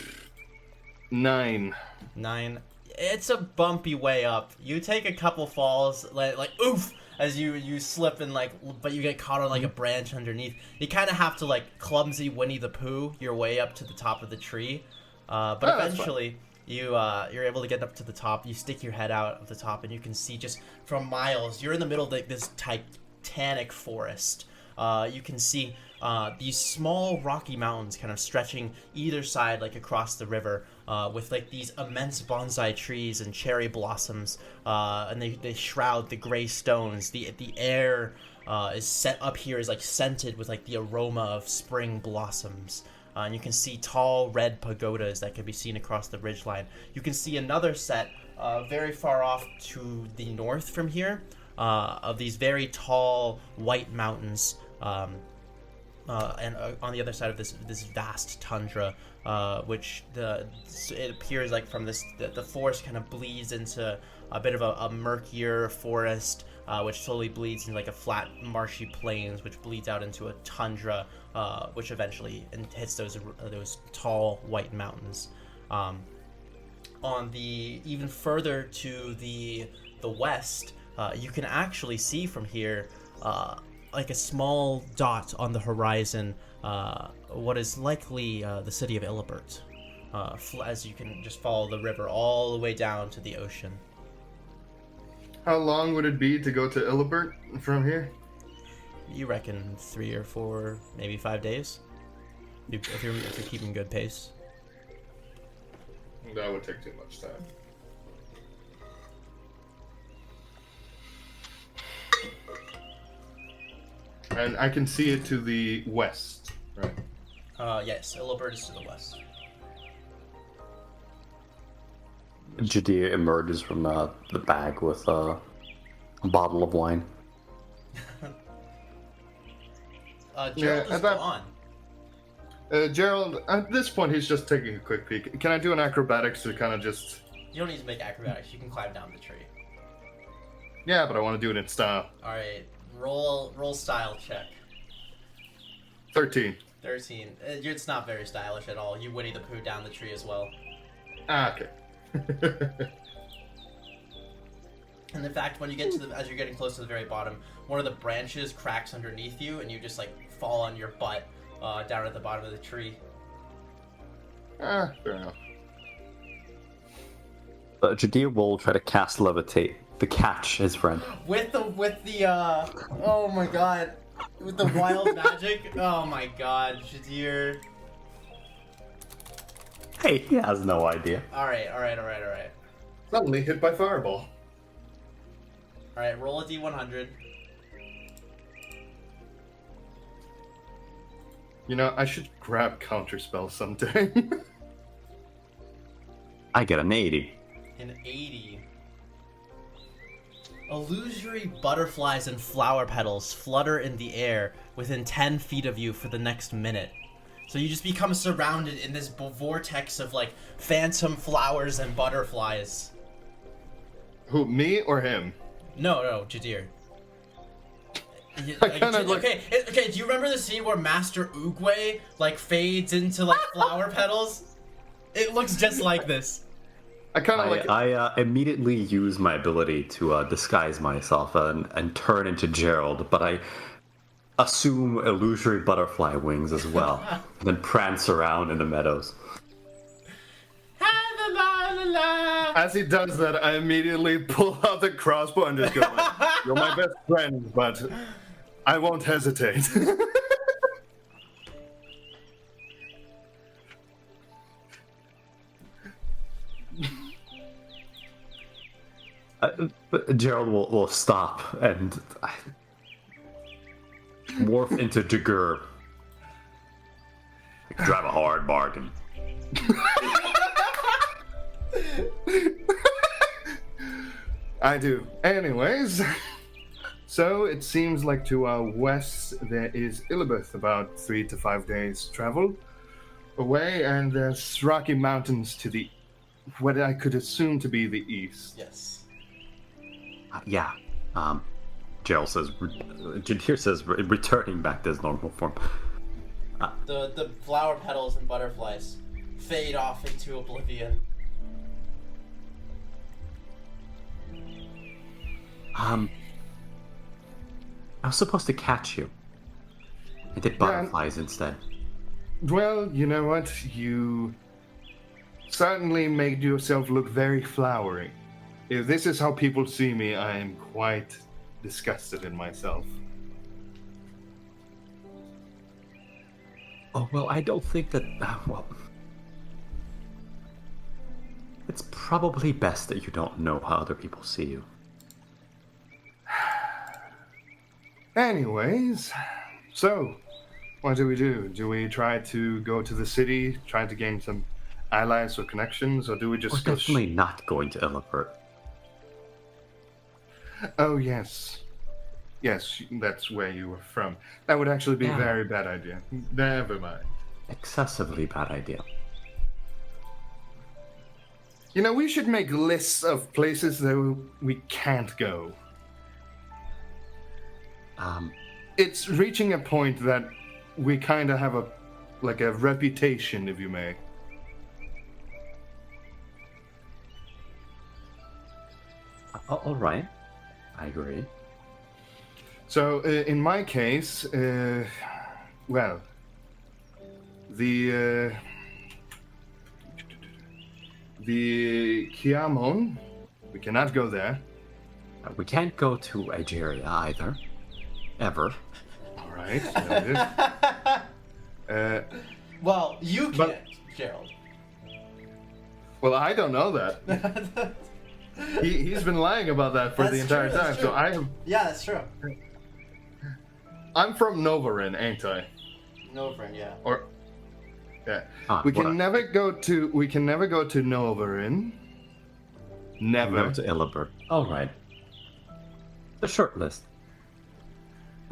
9. 9. It's a bumpy way up. You take a couple falls, like oof, as you slip and but you get caught on like a branch underneath. You kind of have to like clumsy Winnie the Pooh your way up to the top of the tree, but eventually you're able to get up to the top. You stick your head out of the top and you can see just from miles. You're in the middle of this titanic forest. You can see these small rocky mountains kind of stretching either side like across the river, with like these immense bonsai trees and cherry blossoms, and they shroud the gray stones. The air is set up here is like scented with like the aroma of spring blossoms. And you can see tall red pagodas that can be seen across the ridgeline. You can see another set very far off to the north from here, of these very tall white mountains, and on the other side of this vast tundra, which it appears like from this the forest kind of bleeds into a bit of a murkier forest, which slowly bleeds into like a flat marshy plains, which bleeds out into a tundra, which eventually hits those tall white mountains. On the even further to the west, you can actually see from here like a small dot on the horizon, what is likely the city of Illibert, as you can just follow the river all the way down to the ocean. How long would it be to go to Illibert from here? You reckon 3 or 4, maybe 5 days, if you're keeping good pace. That would take too much time. And I can see it to the west, right? Yes, Illibert is to the west. Jadir emerges from the bag with a bottle of wine. Gerald is gone. Gerald, at this point, he's just taking a quick peek. Can I do an acrobatics to kind of just... You don't need to make acrobatics. You can climb down the tree. Yeah, but I want to do it in style. Alright, roll style check. 13. 13. It's not very stylish at all. You Winnie the Pooh down the tree as well. Ah, okay. And in fact, when you get as you're getting close to the very bottom, one of the branches cracks underneath you, and you just like fall on your butt down at the bottom of the tree. Ah, fair enough. Jadir will try to cast levitate to catch his friend. With the oh my god, with the wild magic. Oh my god, Jadir. Hey, he has no idea. All right. Suddenly hit by fireball. All right, roll a d100. You know, I should grab counterspell someday. I get an 80. An 80. Illusory butterflies and flower petals flutter in the air within 10 feet of you for the next minute. So you just become surrounded in this vortex of like phantom flowers and butterflies. Who, me or him? No, Jadir. I kinda look- Okay. Do you remember the scene where Master Oogway like fades into like flower petals? It looks just like this. I kind of like. I immediately use my ability to disguise myself and turn into Gerald, but I assume illusory butterfly wings as well, and then prance around in the meadows. As he does that, I immediately pull out the crossbow and just go, like, "You're my best friend, but I won't hesitate." But Gerald will stop and morph into Jagur. Drive a hard bargain. I do. Anyways, so it seems like to our west there is Illibeth, about 3 to 5 days travel away, and there's Rocky Mountains to the what I could assume to be the east. Yes. Yeah. Gerald says, Jadir says, returning back to his normal form. The flower petals and butterflies fade off into oblivion. I was supposed to catch you. I did butterflies instead. Well, you know what? You certainly made yourself look very flowery. If this is how people see me, I am quite disgusted in myself. Oh, well, I don't think that... well... It's probably best that you don't know how other people see you. Anyways, so, what do we do? Do we try to go to the city, try to gain some allies or connections, or do we just We're go... definitely not going to Illibert. Oh, yes. Yes, that's where you were from. That would actually be a very bad idea. Never mind. Excessively bad idea. You know, we should make lists of places that we can't go. It's reaching a point that we kind of have a reputation, if you may. All right. I agree. So, in my case, well, the Kiamon, we cannot go there. We can't go to Ageria either. Ever. All right. Well, you can't, Gerald. Well, I don't know that. He's been lying about that for the entire time. So I have. Yeah, that's true. I'm from Novarin, ain't I? Novarin, yeah. Or yeah. We can never go to Novarin. Never. Go to Illibert. All right. The short list.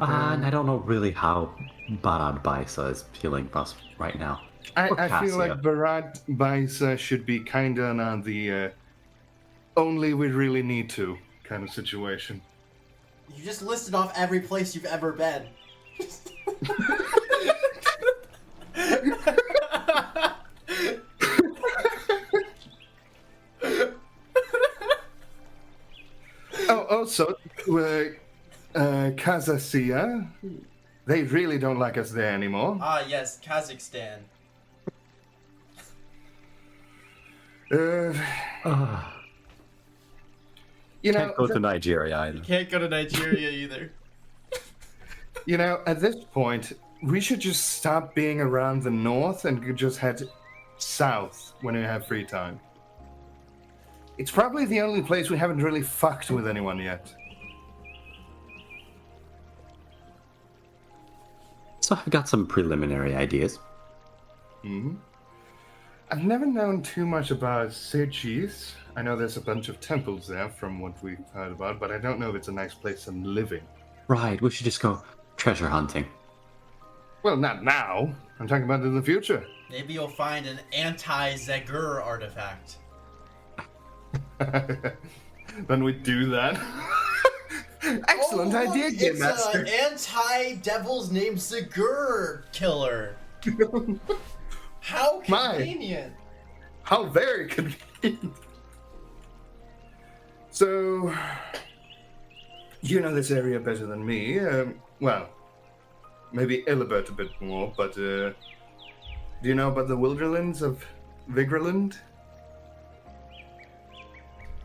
And I don't know really how Barad Baisa is feeling us right now. I feel like Barad Baisa should be kind of on the only we really need to kind of situation. You just listed off every place you've ever been. Oh, also, Kazasia, they really don't like us there anymore. Ah, yes, Kazakhstan. You know, can't go to Nigeria either. Can't go to Nigeria either. You know, at this point, we should just stop being around the north and just head south when we have free time. It's probably the only place we haven't really fucked with anyone yet. So I've got some preliminary ideas. Mm-hmm. I've never known too much about Sechis. I know there's a bunch of temples there from what we've heard about, but I don't know if it's a nice place to live in. Right, we should just go treasure hunting. Well, not now. I'm talking about in the future. Maybe you'll find an anti-Zagur artifact. then we do that. Excellent idea, Game Master. It's an anti-devils named Zagur killer. How convenient. How very convenient. So, you know this area better than me. Well, maybe Illibert a bit more, but do you know about the Wilderlands of Vigraland?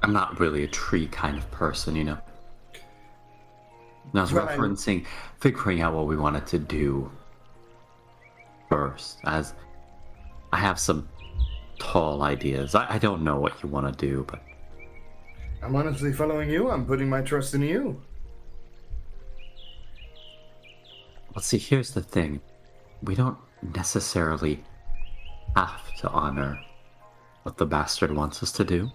I'm not really a tree kind of person, you know. I was referencing figuring out what we wanted to do first, as I have some tall ideas. I don't know what you want to do, but... I'm honestly following you. I'm putting my trust in you. Well, see, here's the thing. We don't necessarily have to honor what the bastard wants us to do.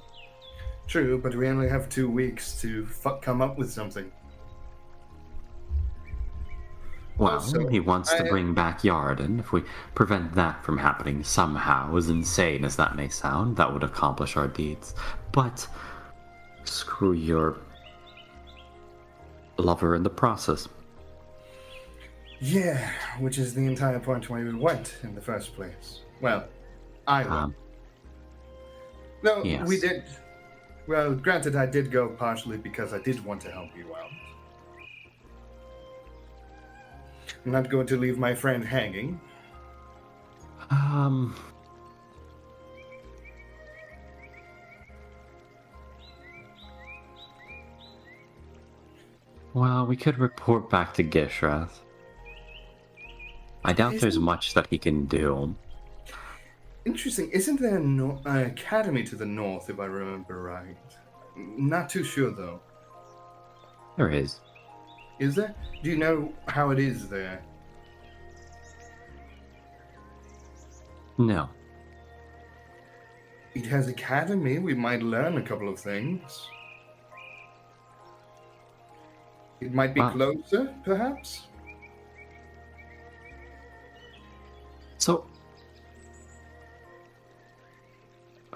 True, but we only have 2 weeks to come up with something. Well, Also, he wants to bring back Yarden. If we prevent that from happening somehow, as insane as that may sound, that would accomplish our deeds. But screw your lover in the process. Yeah, which is the entire point why we went in the first place. Well, I went. No, yes. We did. Well, granted, I did go partially because I did want to help you out. I'm not going to leave my friend hanging. Well, we could report back to Gishrath. I doubt there's much that he can do. Interesting. Isn't there an academy to the north, if I remember right? Not too sure, though. There is. Is there? Do you know how it is there? No. It has academy. We might learn a couple of things. It might be closer, perhaps? So,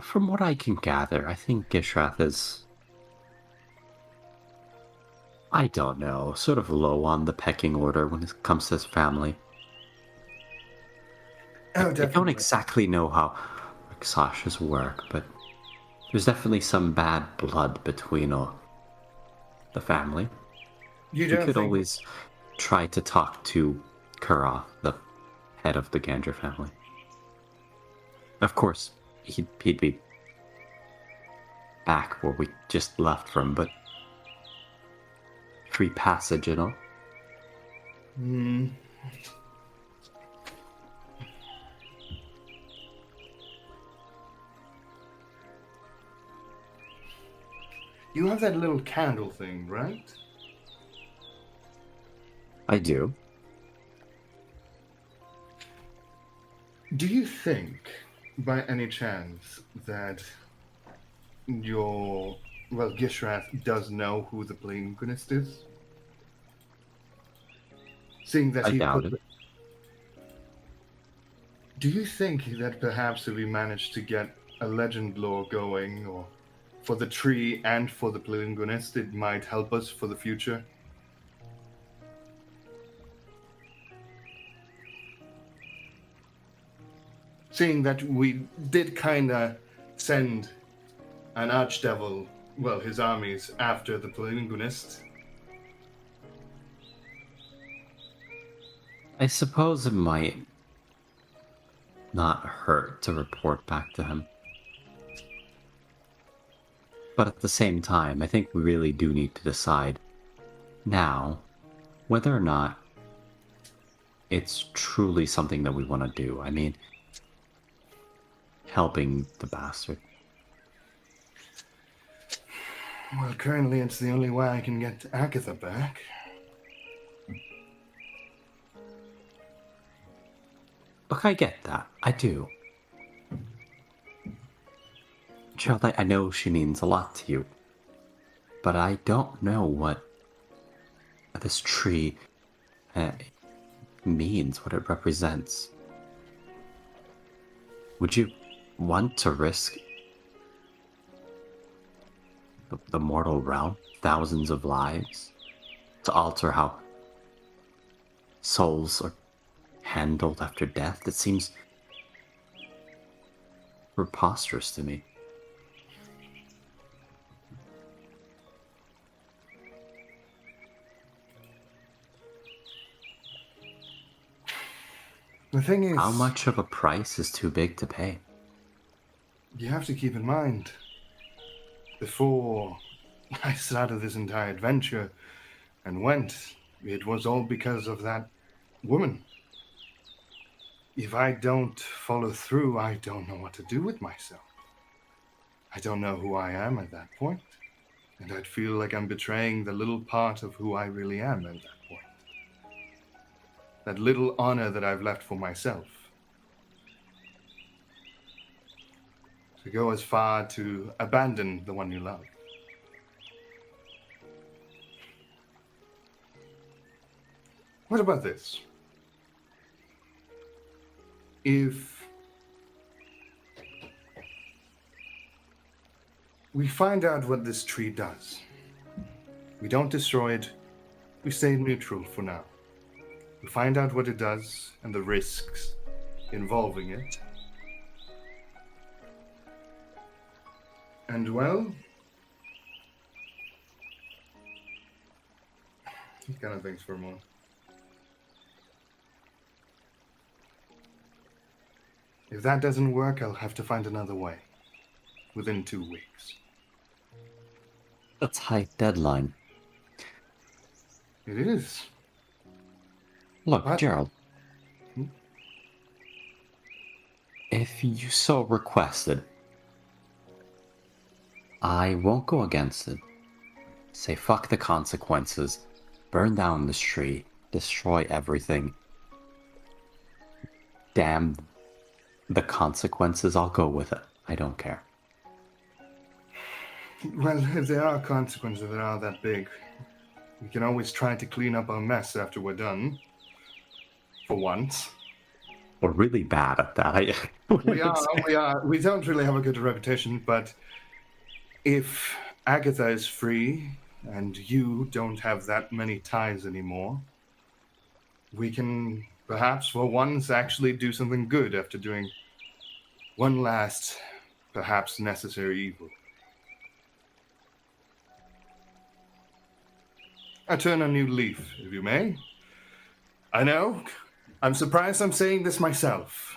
from what I can gather, I think Gishrath is, I don't know, sort of low on the pecking order when it comes to his family. Oh, I don't exactly know how Sasha's work, but there's definitely some bad blood between the family. You We could always try to talk to Kuroth, the head of the Gandra family. Of course, he'd be back where we just left from, but free passage and all. You have that little candle thing, right? I do. Do you think, by any chance, that Gishrath does know who the Plaingunist is? Seeing that I doubt it. Do you think that perhaps if we manage to get a legend lore going, or for the tree and for the Plaingunist, it might help us for the future? Seeing that we did kind of send an archdevil, well, his armies, after the Plaingunist. I suppose it might not hurt to report back to him. But at the same time, I think we really do need to decide now whether or not it's truly something that we want to do. I mean, helping the bastard. Well, currently it's the only way I can get Agatha back. Look, I get that. I do. Child, I know she means a lot to you. But I don't know what this tree means, what it represents. Would you want to risk the mortal realm, thousands of lives, to alter how souls are handled after death. It seems preposterous to me. The thing is, How much of a price is too big to pay? you have to keep in mind, before I started this entire adventure and went, it was all because of that woman. If I don't follow through, I don't know what to do with myself. I don't know who I am at that point, and I'd feel like I'm betraying the little part of who I really am at that point. That little honor that I've left for myself. To go as far to abandon the one you love. What about this? If we find out what this tree does, we don't destroy it, we stay neutral for now. We find out what it does and the risks involving it. And well, he kind of thinks for a moment. If that doesn't work, I'll have to find another way. Within 2 weeks. A tight deadline. It is. Look, What? Gerald. Hmm? If you so requested, I won't go against it. Say fuck the consequences, burn down this tree, destroy everything. Damn the consequences, I'll go with it. I don't care. Well, if there are consequences that are that big, we can always try to clean up our mess after we're done. For once. We're really bad at that. We are. We don't really have a good reputation, but if Agatha is free and you don't have that many ties anymore, we can perhaps for once actually do something good after doing one last, perhaps necessary evil. I turn a new leaf, if you may. I know. I'm surprised I'm saying this myself.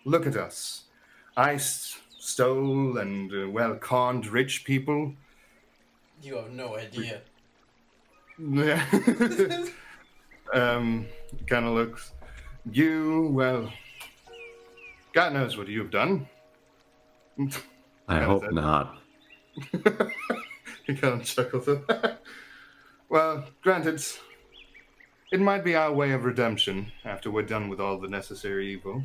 Look at us. I stole and, conned rich people. You have no idea. Yeah. Kind of looks. You, well, God knows what you've done. I hope not. He kind of chuckles at that. Well, granted, it might be our way of redemption after we're done with all the necessary evil.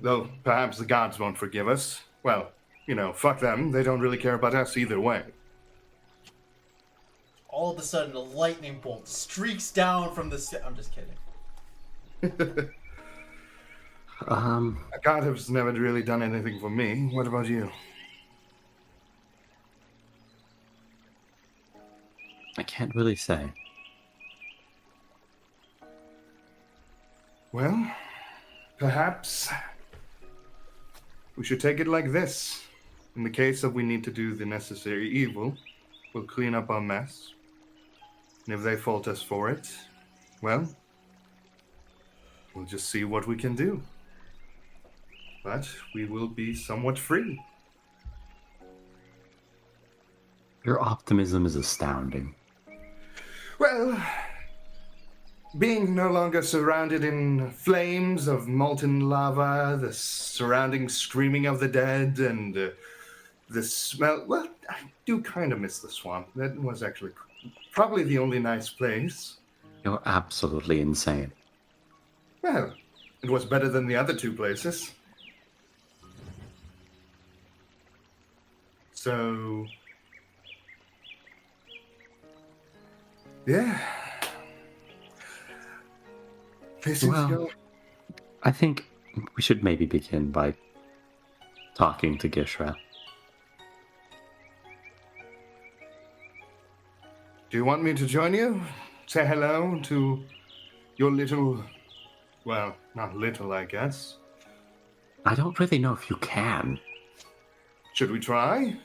Though perhaps the gods won't forgive us. Well, fuck them. They don't really care about us either way. All of a sudden, a lightning bolt streaks down from the sky. I'm just kidding. A god has never really done anything for me. What about you? I can't really say. Well, perhaps we should take it like this. In the case of we need to do the necessary evil, we'll clean up our mess. And if they fault us for it, well, we'll just see what we can do. But we will be somewhat free. Your optimism is astounding. Well, being no longer surrounded in flames of molten lava, the surrounding screaming of the dead, and the smell. Well, I do kind of miss the swamp. That was actually probably the only nice place. You're absolutely insane. Well, it was better than the other two places. So, yeah. Well, I think we should maybe begin by talking to Gishra. Do you want me to join you? Say hello to your little... Well, not little, I guess. I don't really know if you can. Should we try?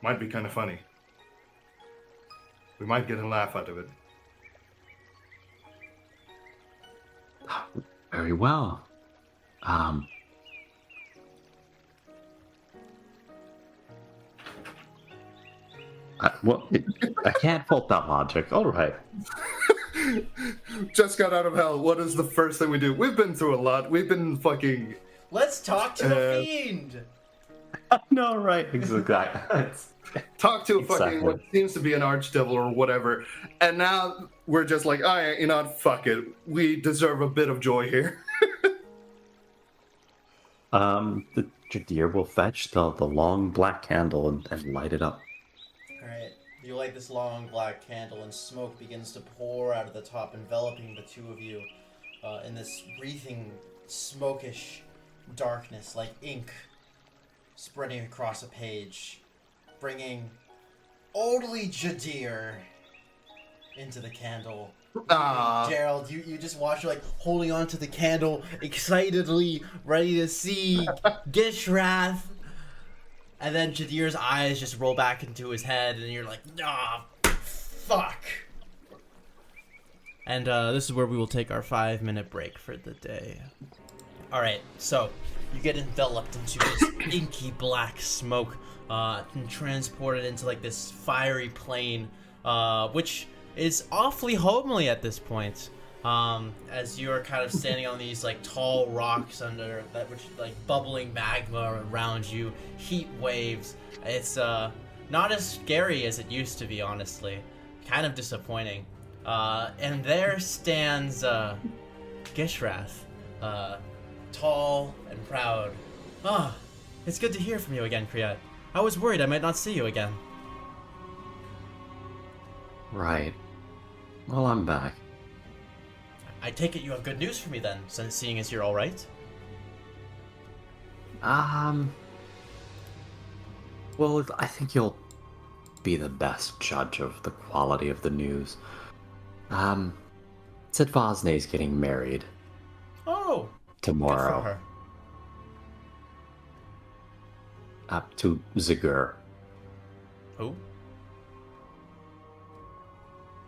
Might be kind of funny. We might get a laugh out of it. Very well. I can't fault that logic. All right. Just got out of hell. What is the first thing we do? We've been through a lot. We've been fucking... Let's talk to the fiend! No, right. Exactly. Talk to a Exactly. fucking what seems to be an archdevil or whatever. And now we're just like, oh, yeah, you know what? Fuck it. We deserve a bit of joy here. The Jadir will fetch the long black candle and light it up. Alright, you light this long black candle and smoke begins to pour out of the top, enveloping the two of you in this breathing, smokish darkness like ink spreading across a page, bringing only Jadir into the candle. Gerald, you just watch her like holding on to the candle, excitedly ready to see Gishrath. And then Jadir's eyes just roll back into his head, and you're like, ah, fuck. And this is where we will take our 5-minute break for the day. Alright, so you get enveloped into this inky black smoke and transported into like this fiery plane, which is awfully homely at this point. As you're kind of standing on these like tall rocks under that, which like bubbling magma around you, heat waves. It's not as scary as it used to be, honestly. Kind of disappointing. And there stands Gishrath, tall and proud. Ah, it's good to hear from you again, Kriyat. I was worried I might not see you again. Right. Well, I'm back. I take it you have good news for me then, since seeing as you're alright? Well, I think you'll be the best judge of the quality of the news. Sidvasne's getting married Oh, tomorrow. good for her. To Zagur. Who?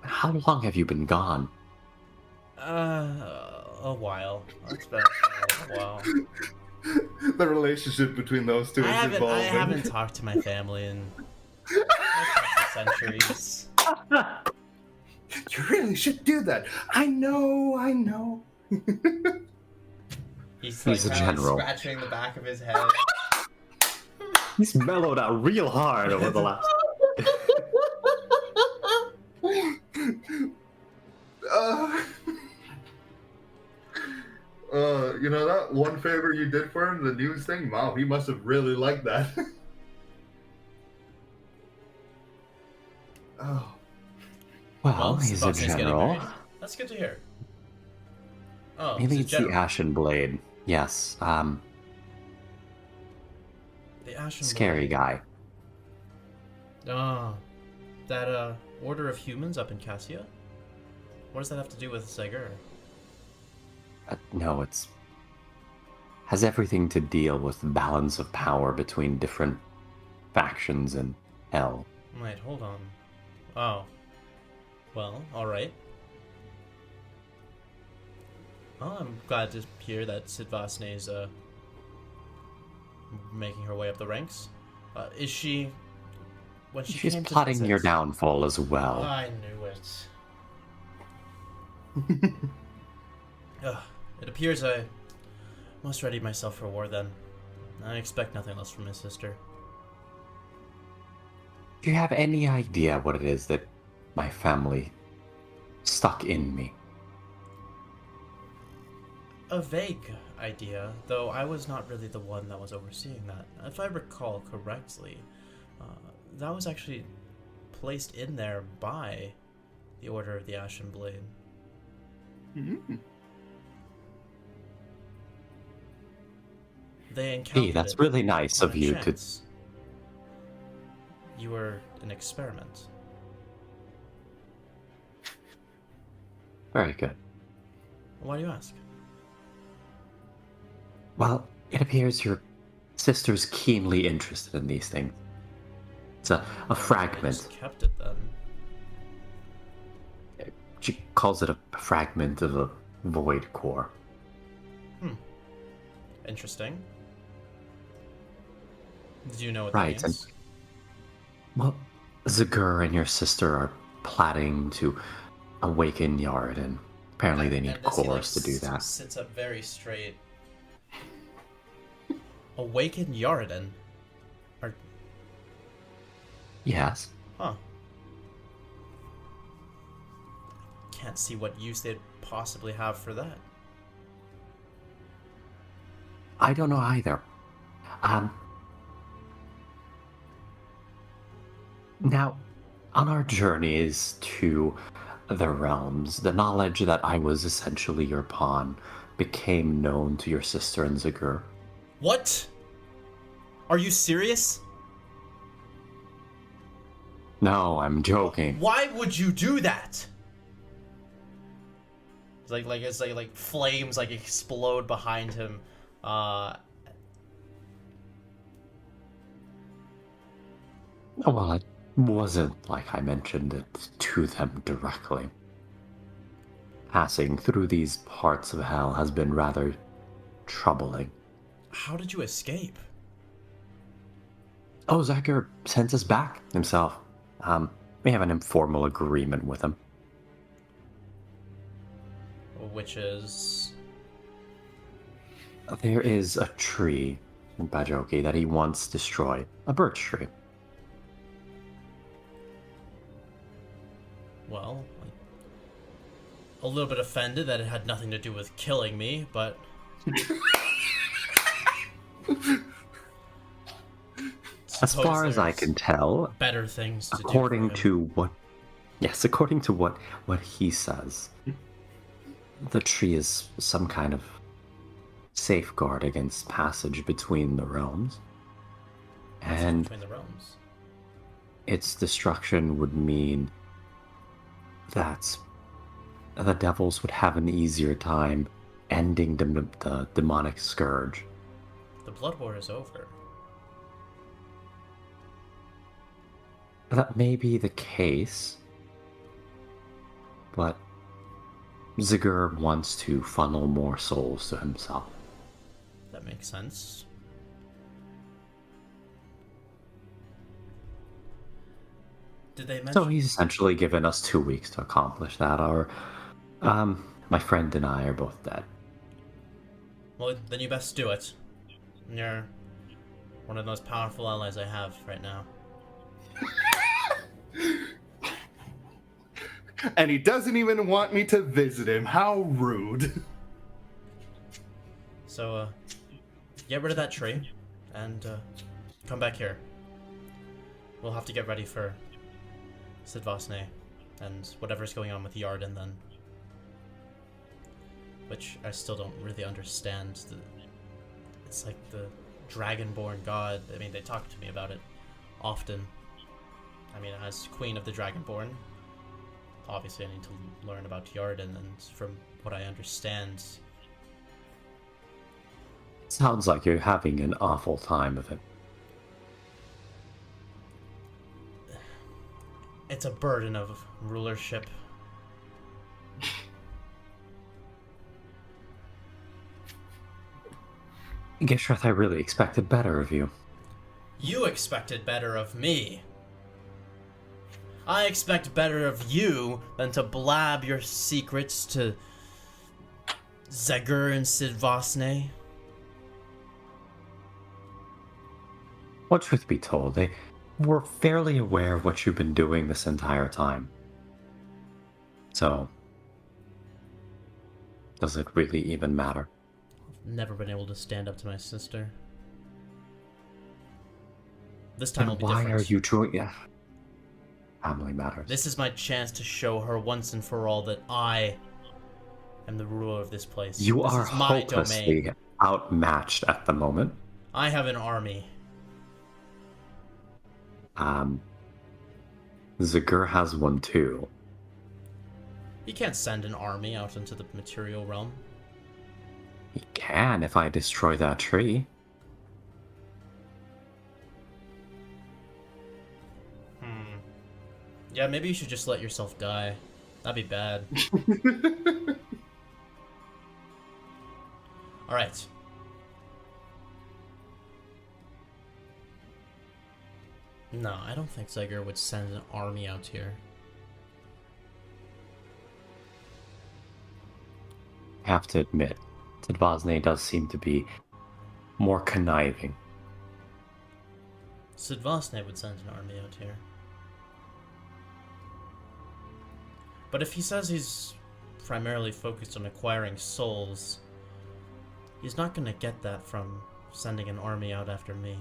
How long have you been gone? A while. It's been a while. The relationship between those two is evolving. I haven't talked to my family in a couple centuries. You really should do that. I know. He's a general. Scratching the back of his head. He's mellowed out real hard over the last... You know that one favor you did for him, the news thing? Wow, he must have really liked that. Oh. Well, he's a Sebastian's getting general. married. That's good to hear. Oh, He he's a leads the general. Ashen Blade. Yes, The Ashen scary guy. Blade. Oh, that Order of Humans up in Cassia? What does that have to do with Zagur? No, has everything to deal with the balance of power between different factions in Hell. Wait, hold on. Oh. Well, alright. Well, I'm glad to hear that Sidvasne is making her way up the ranks. Is she... When she She's came to plotting visit- your downfall as well. I knew it. Ugh, it appears I must ready myself for war then. I expect nothing less from my sister. Do you have any idea what it is that my family stuck in me? A vague idea, though I was not really the one that was overseeing that. If I recall correctly, that was actually placed in there by the Order of the Ashen Blade. Mm-hmm. They encountered Hey, that's it really nice on of a you to... chance. You were an experiment. Very good. Why do you ask? Well, it appears your sister's keenly interested in these things. It's a I fragment. just kept it then. She calls it a fragment of a void core. Interesting. Do you know what Right, that means? Well, Zagur and your sister are plotting to awaken Yaradin. Apparently they need And as he, cores to do that. Sits up very straight. Awaken Yaradin? Or, Yes. huh. Can't see what use they'd possibly have for that. I don't know either. Now, on our journeys to the realms, the knowledge that I was essentially your pawn became known to your sister and Zagur. What? Are you serious? No, I'm joking. Why would you do that? It's like flames like explode behind him. Well, it wasn't like I mentioned it to them directly. Passing through these parts of hell has been rather troubling. How did you escape? Oh, Zacher sent us back himself. We have an informal agreement with him. Which is... There is a tree in Bajoki that he once destroyed. A birch tree. Well, a little bit offended that it had nothing to do with killing me, but... As far as I can tell, better things to according do for him. to what... Yes, according to what he says, the tree is some kind of safeguard against passage between the realms. And Between the realms. its destruction would mean that the devils would have an easier time ending the demonic scourge. The Blood War is over. That may be the case, but Zagur wants to funnel more souls to himself. That makes sense. Did they mention... So he's essentially given us 2 weeks to accomplish that, or my friend and I are both dead. Well, then you best do it. You're one of the most powerful allies I have right now. And he doesn't even want me to visit him. How rude. So, get rid of that tree, and come back here. We'll have to get ready for Sidvasne, and whatever's going on with Yarden then. Which I still don't really understand. It's like the Dragonborn god. I mean, they talk to me about it often. I mean, as Queen of the Dragonborn, obviously I need to learn about Yarden, and from what I understand... Sounds like you're having an awful time of it. It's a burden of rulership. Gishreth, I really expected better of you. You expected better of me. I expect better of you than to blab your secrets to Zagur and Sidvasne. Well, truth be told, they were fairly aware of what you've been doing this entire time. So, does it really even matter? I've never been able to stand up to my sister. This time will Then be why different. are you doing it? Family matters. This is my chance to show her once and for all that I am the ruler of this place. You This are is my hopelessly domain. outmatched at the moment. I have an army. Zagur has one too. You can't send an army out into the material realm. He can if I destroy that tree. Yeah, maybe you should just let yourself die. That'd be bad. Alright. No, I don't think Zygor would send an army out here. I have to admit, Sidvasne does seem to be more conniving. Sidvasne would send an army out here. But if he says he's primarily focused on acquiring souls, he's not gonna get that from sending an army out after me.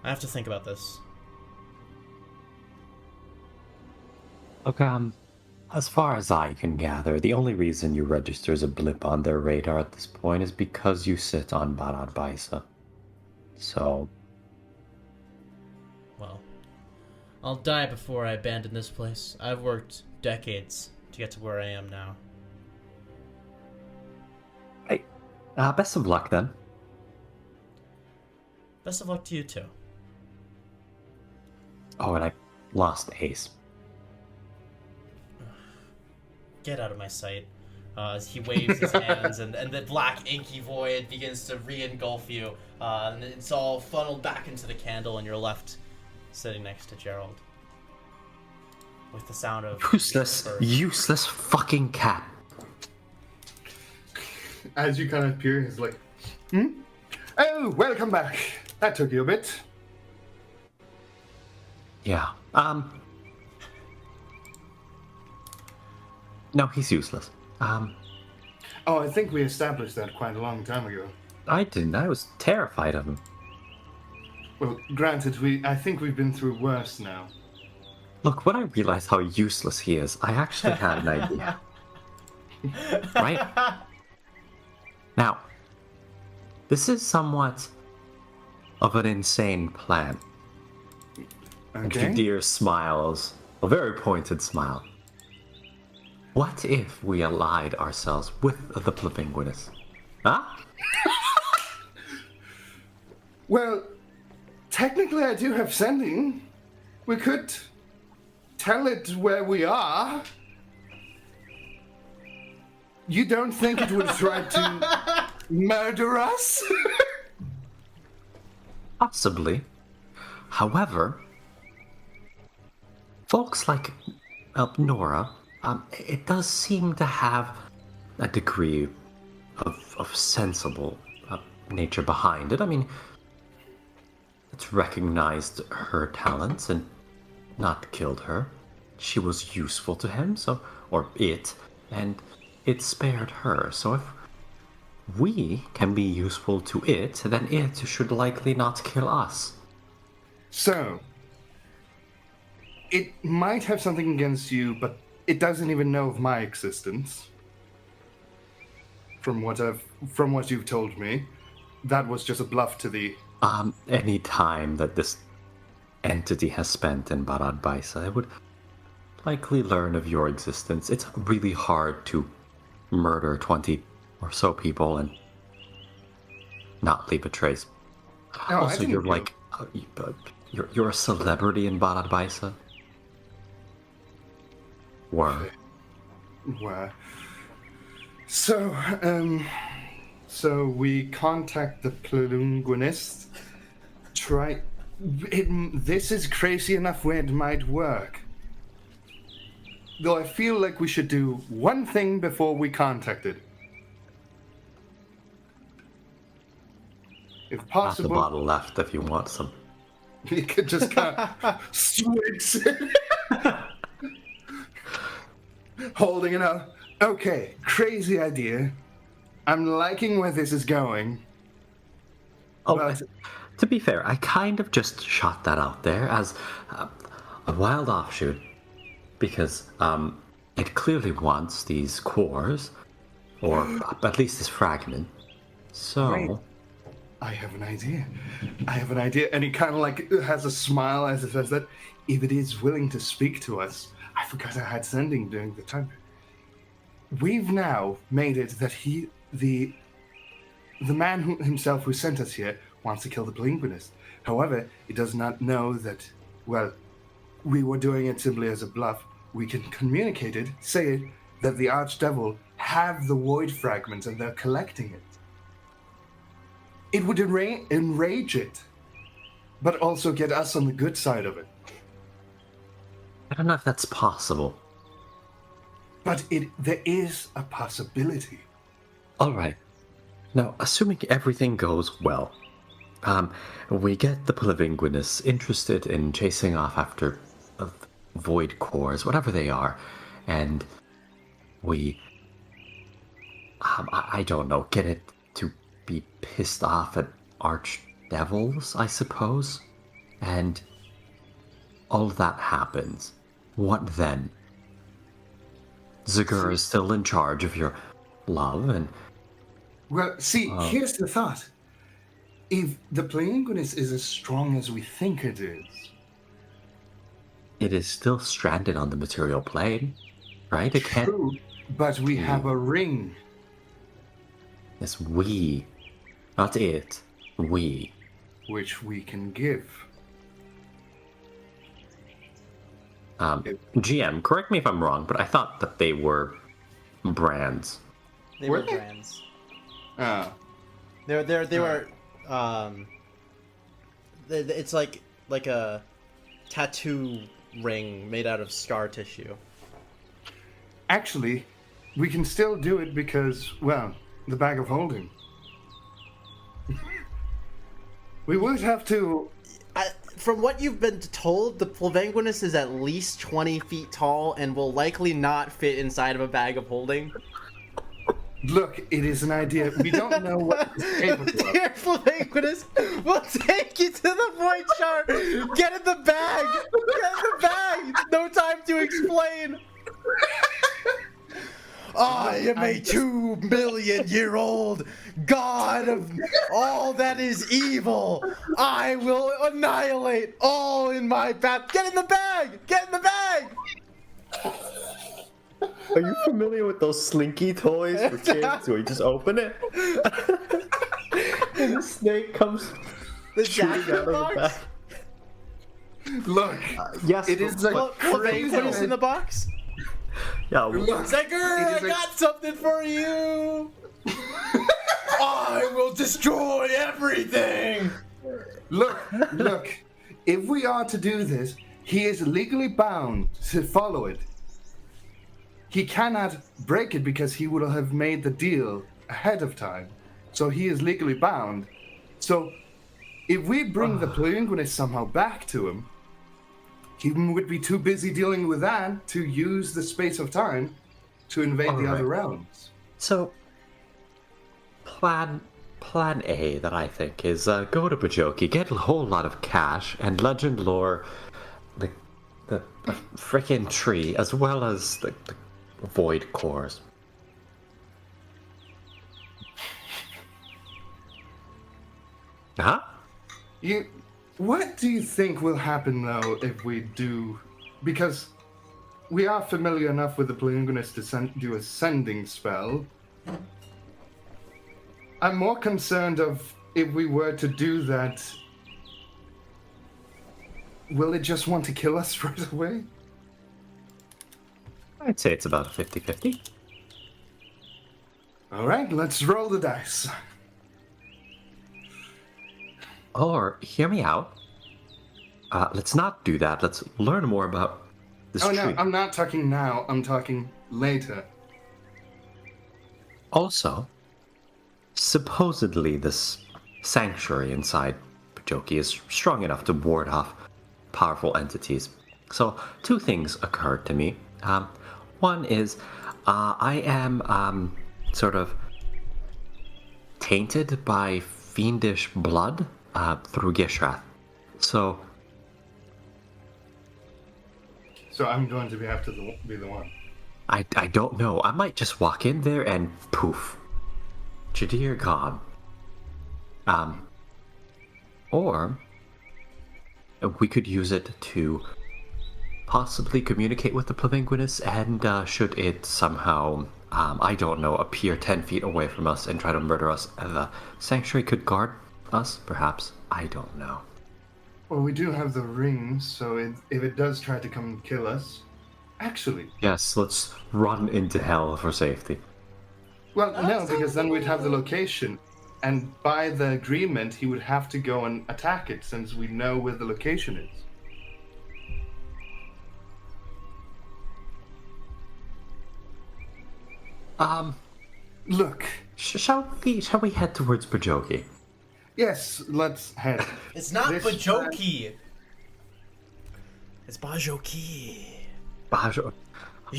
I have to think about this. Look, as far as I can gather, the only reason you register as a blip on their radar at this point is because you sit on Barad Baisa. So... Well, I'll die before I abandon this place. I've worked decades to get to where I am now. Hey, best of luck then. Best of luck to you too. Oh, and I lost Ace. Get out of my sight. As he waves his hands and the black inky void begins to re-engulf you. And it's all funneled back into the candle and you're left sitting next to Gerald. With the sound of... Useless fucking cat. As you kind of appear, he's like, Oh, welcome back. That took you a bit. Yeah, no, he's useless. Oh, I think we established that quite a long time ago. I didn't. I was terrified of him. Well, granted, I think we've been through worse now. Look, when I realized how useless he is, I actually had an idea. Right? Now, this is somewhat of an insane plan. And Okay. Kadir smiles, a very pointed smile. What if we allied ourselves with the Plavinguinus? Huh? Well, technically I do have sending. We could tell it where we are. You don't think it would try to murder us? Possibly. However, folks like Nora, it does seem to have a degree of sensible nature behind it. I mean, it's recognized her talents and not killed her. She was useful to him, and it spared her. So if we can be useful to it, then it should likely not kill us. So, it might have something against you, but it doesn't even know of my existence. From what you've told me, that was just a bluff to the... Any time that this entity has spent in Barad Baisa, it would likely learn of your existence. It's really hard to murder 20 or so people and not leave a trace. No, Also, you're like... You're a celebrity in Barad Baisa. Were. So we contact the Plavinguinist. This is crazy enough where it might work. Though I feel like we should do one thing before we contact it. If Half the possible, bottle left if you want some. you could just kind of switch it. Holding it up. Okay, crazy idea. I'm liking where this is going. Oh, But- to be fair, I kind of just shot that out there as a wild offshoot because it clearly wants these cores, or at least this fragment. So, Right. I have an idea. I have an idea. And he kind of like has a smile as it says that. If it is willing to speak to us, I forgot I had sending during the time. We've now made it that the man himself who sent us here wants to kill the Blinquinist. However, he does not know that, well, we were doing it simply as a bluff. We can communicate it, say it, that the Archdevil have the Void Fragment and they're collecting it. It would enrage it, but also get us on the good side of it. I don't know if that's possible. But there is a possibility. All right. Now, assuming everything goes well, we get the Polyvinguinus interested in chasing off after void cores, whatever they are, and we, I don't know, get it to be pissed off at archdevils, I suppose, and all of that happens. What then? Zagur is still in charge of your love, and... Well, see, here's the thought. If the Polyvinguinus is as strong as we think it is... It is still stranded on the material plane, right? It can't... True, but we have a ring. Yes, we. Not it. We. Which we can give. GM, correct me if I'm wrong, but I thought that they were brands. They were brands. Oh. They were it's like a tattoo ring made out of scar tissue. Actually, we can still do it because, well, the bag of holding. We would have to... From what you've been told, the Polyvinguinus is at least 20 feet tall and will likely not fit inside of a bag of holding. Look, it is an idea. We don't know what it's capable of. Dear Polyvinguinus, we'll take you to the Void Shard. Get in the bag. Get in the bag. No time to explain. I am a 2-million-year-old god of all that is evil. I will annihilate all in my path. Get in the bag. Get in the bag. Are you familiar with those slinky toys for kids where you just open it and the snake comes The shooting jacket out of the box. back? Look, Yes, it is a crazy... Polyvinguinus in the box. Yeah, Look, Zagur, it I is a- got something for you. I will destroy everything. Look, if we are to do this, he is legally bound to follow it. He cannot break it because he would have made the deal ahead of time. So he is legally bound. So if we bring the Polyvinguinus somehow back to him, he would be too busy dealing with that to use the space of time to invade the other realms. So, plan A that I think is go to Bajoki, get a whole lot of cash, and legend lore the frickin' tree, as well as the void cores. Huh? What do you think will happen, though, if we do... Because we are familiar enough with the Polyvinguinus to do a sending spell. I'm more concerned of if we were to do that, will it just want to kill us right away? I'd say it's about a 50-50. All right, let's roll the dice. Or, hear me out. Let's not do that. Let's learn more about this Oh, tree. no, I'm not talking now. I'm talking later. Also, supposedly this sanctuary inside Bajoki is strong enough to ward off powerful entities. So, two things occurred to me. One is, I am sort of tainted by fiendish blood through Gishrath. So I'm going to have to be the one. I don't know. I might just walk in there and poof. Jadir gone. Or we could use it to possibly communicate with the Plavinguinus, and should it somehow, I don't know, appear 10 feet away from us and try to murder us, the Sanctuary could guard us, perhaps. I don't know. Well, we do have the ring, so if it does try to come and kill us... Actually... Yes, let's run into hell for safety. Well, no, because then we'd have the location. And by the agreement, he would have to go and attack it, since we know where the location is. Look. Shall we head towards Bajoki? Yes, let's head. It's not This Bajoki. It's Bajoki. Bajo.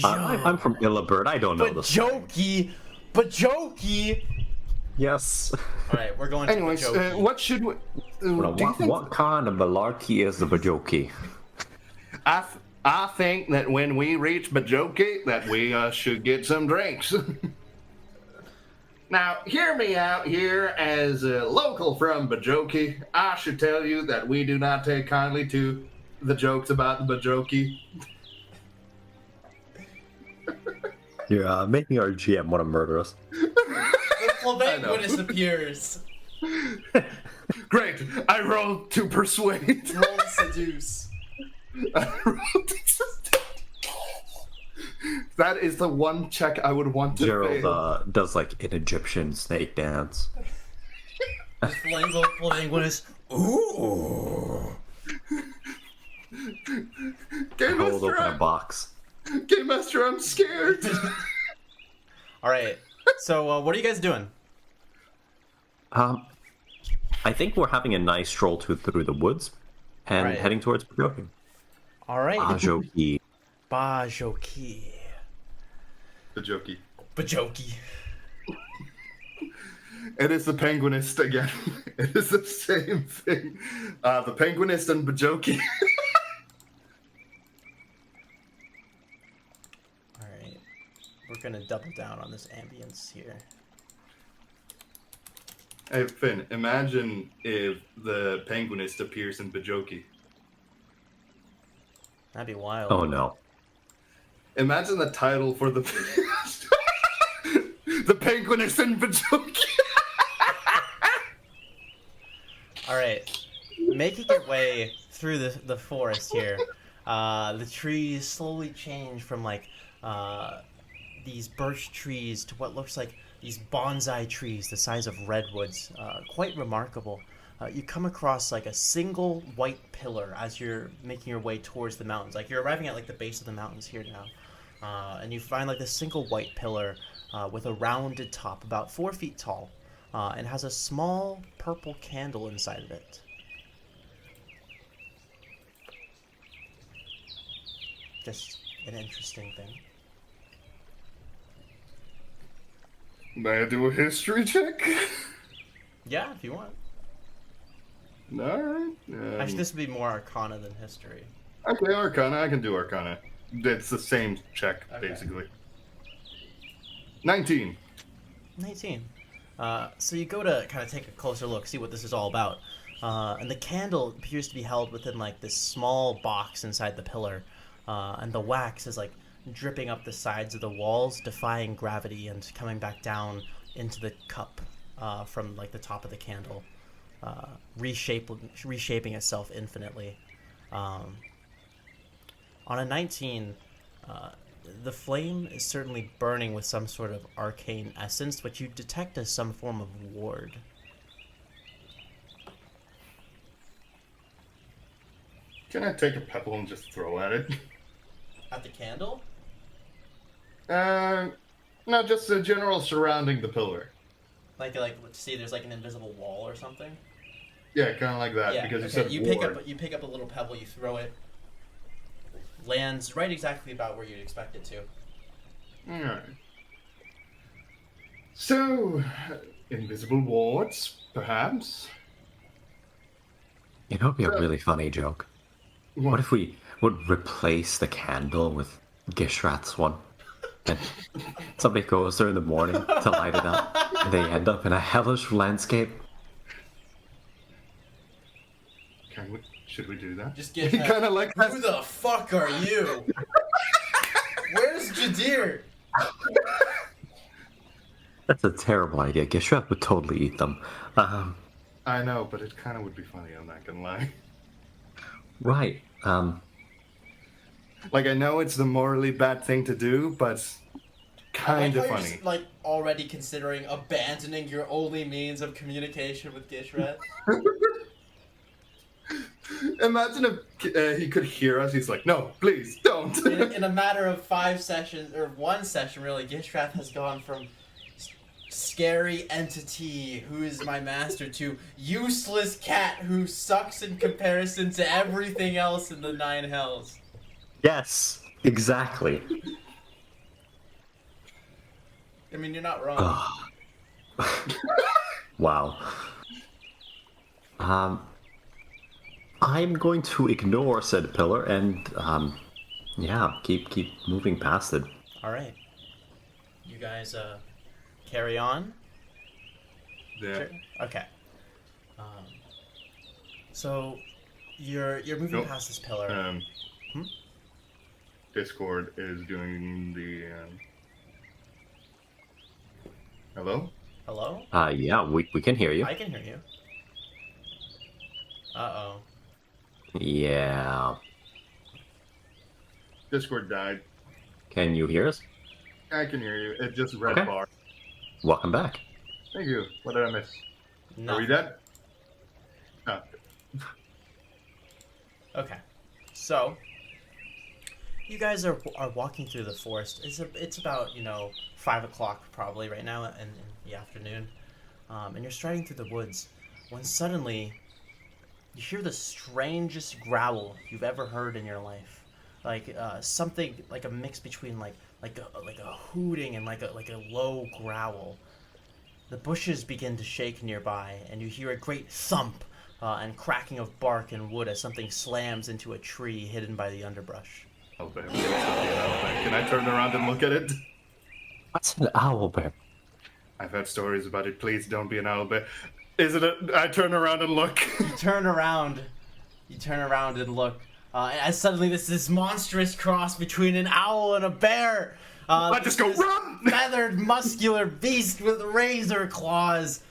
I'm from Illibird. I don't know this. Bajoki. Bajoki. Yes. All right, we're going to Anyways, Bajoki. what should we... do you think... What kind of malarkey is the Bajoki? I think that when we reach Bajoki, that we should get some drinks. Now, hear me out here. As a local from Bajoki, I should tell you that we do not take kindly to the jokes about the Bajoki. You're making our GM want to murder us. The Plavinguinus appears. Great, I rolled to persuade. Roll seduce. That is the one check I would want to Gerald fail. does like an Egyptian snake dance. Plavinguinus. Ooh. Game Hold open a Master, box. Game Master, I'm scared. All right. So, what are you guys doing? I think we're having a nice stroll through the woods and Right. heading towards Bajoki. All right. Bajoki. Bajoki. Bajoki. Bajoki. It is the Penguinist again. It is the same thing. The Penguinist and Bajoki. All right. We're gonna double down on this ambience here. Hey, Finn, imagine if the Penguinist appears in Bajoki. That'd be wild. Oh no. Imagine the title for the The Penguinist in Bajoki. All right. Making your way through the forest here, the trees slowly change from like these birch trees to what looks like these bonsai trees the size of redwoods. Quite remarkable. You come across like a single white pillar as you're making your way towards the mountains. Like you're arriving at like the base of the mountains here now, and you find like this single white pillar with a rounded top, about 4 feet tall, and has a small purple candle inside of it. Just an interesting thing. May I do a history check? Yeah, if you want. Alright. Actually, this would be more Arcana than History. Okay, Arcana. I can do Arcana. It's the same check, Okay. basically. 19. 19. So you go to kind of take a closer look, see what this is all about. And the candle appears to be held within like this small box inside the pillar. And the wax is like dripping up the sides of the walls, defying gravity and coming back down into the cup from like the top of the candle, reshaping itself infinitely. On a 19, the flame is certainly burning with some sort of arcane essence, which you detect as some form of ward. Can I take a pebble and just throw at it? At the candle? No, just the general surrounding the pillar. Like, see, there's like an invisible wall or something. Yeah, kind of like that. Yeah. Because Okay. you said ward. You pick up a little pebble, you throw it, lands right exactly about where you'd expect it to. Alright. So, invisible wards, perhaps? You know, it'd be a really funny joke. What if we would replace the candle with Gishrat's one? And somebody goes there in the morning to light it up, and they end up in a hellish landscape. Should we do that? Just get He kind of like Who the fuck are you? Where's Jadir? That's a terrible idea. Gishret would totally eat them. I know, but it kind of would be funny. I'm not gonna lie. Right. Like, I know it's the morally bad thing to do, but kind of You're funny. just, like already considering abandoning your only means of communication with Gishret. Imagine if he could hear us. He's like, no, please, don't. In a matter of 5 sessions, or 1 session really, Gishrath has gone from scary entity who is my master to useless cat who sucks in comparison to everything else in the 9 hells. Yes, exactly. I mean, you're not wrong. Wow. I'm going to ignore said pillar and, yeah, keep moving past it. All right. You guys, carry on? Yeah. Sure. Okay. So, you're moving Nope. past this pillar. Discord is doing the. Hello? Hello? Yeah, we can hear you. I can hear you. Uh-oh. Yeah. Discord died. Can you hear us? I can hear you. It just red Okay. bar. Welcome back. Thank you. What did I miss? Are we Nothing. dead? No. Okay. So, you guys are walking through the forest. It's about 5 o'clock probably right now in the afternoon, and you're striding through the woods when suddenly you hear the strangest growl you've ever heard in your life, like something like a mix between like a hooting and like a low growl. The bushes begin to shake nearby, and you hear a great thump and cracking of bark and wood as something slams into a tree hidden by the underbrush. Oh, babe. Can I turn around and look at it? What's an owlbear? I've heard stories about it. Please don't be an owlbear. Is it I turn around and look. You turn around and look, as suddenly this monstrous cross between an owl and a bear. I just go, this run! Feathered, muscular beast with razor claws.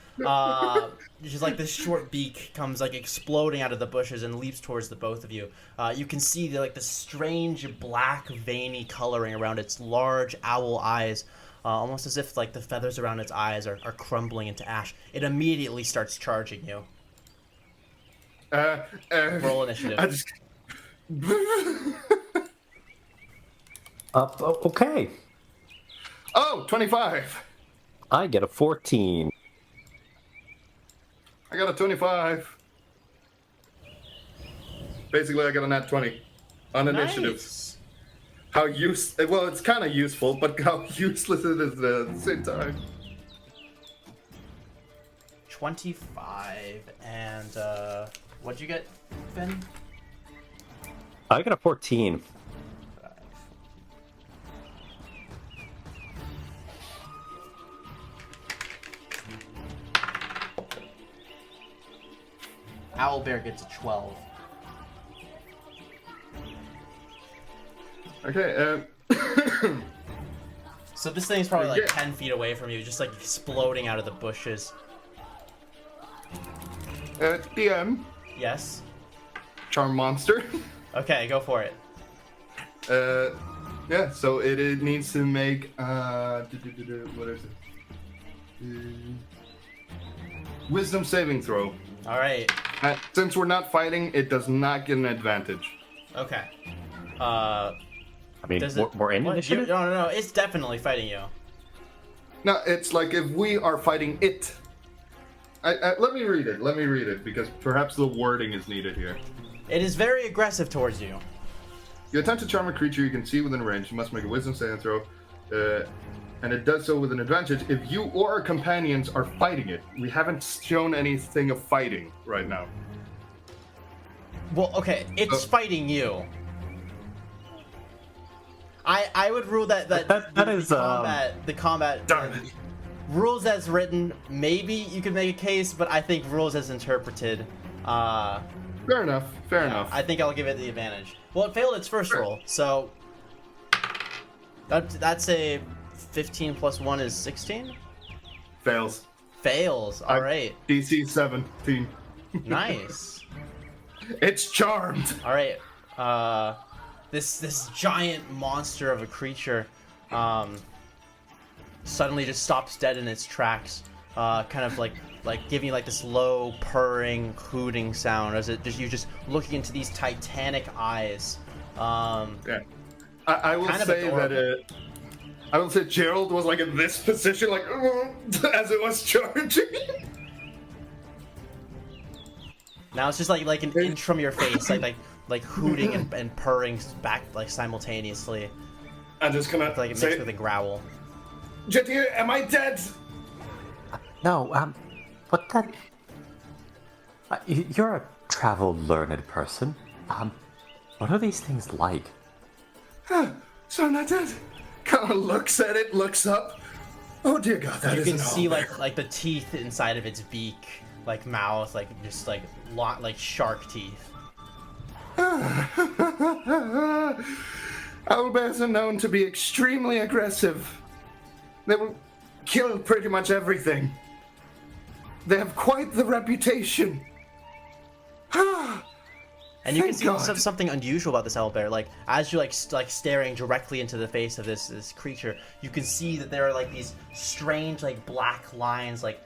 Just like this short beak comes like exploding out of the bushes and leaps towards the both of you. You can see the strange black veiny coloring around its large owl eyes, almost as if like the feathers around its eyes are crumbling into ash. It immediately starts charging you. Roll initiative. I just. Okay. Oh, 25. I get a 14. I got a 25. Basically, I got a nat 20 on initiative. Nice. Well, it's kind of useful, but how useless it is at the same time. 25, and what'd you get, Finn? I got a 14. Owlbear gets a 12. Okay, So this thing's probably like Yeah. 10 feet away from you, just like exploding out of the bushes. DM, Yes? Charm Monster. Okay, go for it. Yeah, so it needs to make, what is it? Wisdom saving throw. Alright, Since we're not fighting, it does not get an advantage. okay. I mean, Does we're in what? initiative? No, it's definitely fighting you. No, it's like if we are fighting it. Let me read it, because perhaps the wording is needed here. It is very aggressive towards you. You attempt to charm a creature you can see within range. You must make a wisdom saving throw, and it does so with an advantage if you or our companions are fighting it. We haven't shown anything of fighting right now. Well, okay, it's fighting you. I would rule that the combat Darn it. rules as written. Maybe you could make a case, but I think rules as interpreted. Fair enough. Fair enough. I think I'll give it the advantage. Well, it failed its first roll, so that's a 15 plus 1 is 16? Fails. Fails. All right. DC 17. Nice. It's charmed. All right. This giant monster of a creature suddenly just stops dead in its tracks, kind of like giving you like this low purring hooting sound as you just looking into these titanic eyes. Yeah. I will kind of say adorable. that I will say Gerald was like in this position, like as it was charging. Now it's just like an inch from your face, like hooting and purring back like simultaneously. I'm just gonna Like it say, mixed with a growl. Jadir, am I dead? No, what that? You're a travel-learned person. What are these things like? So I'm not dead. Kind of looks at it, looks up. Oh dear God, that You is can an see owlbear. like the teeth inside of its beak, like mouth, like just like like shark teeth. Owlbears are known to be extremely aggressive. They will kill pretty much everything. They have quite the reputation. And you can Thank see God. something unusual about this owlbear. Like as you're like staring directly into the face of this creature, you can see that there are like these strange like black lines, like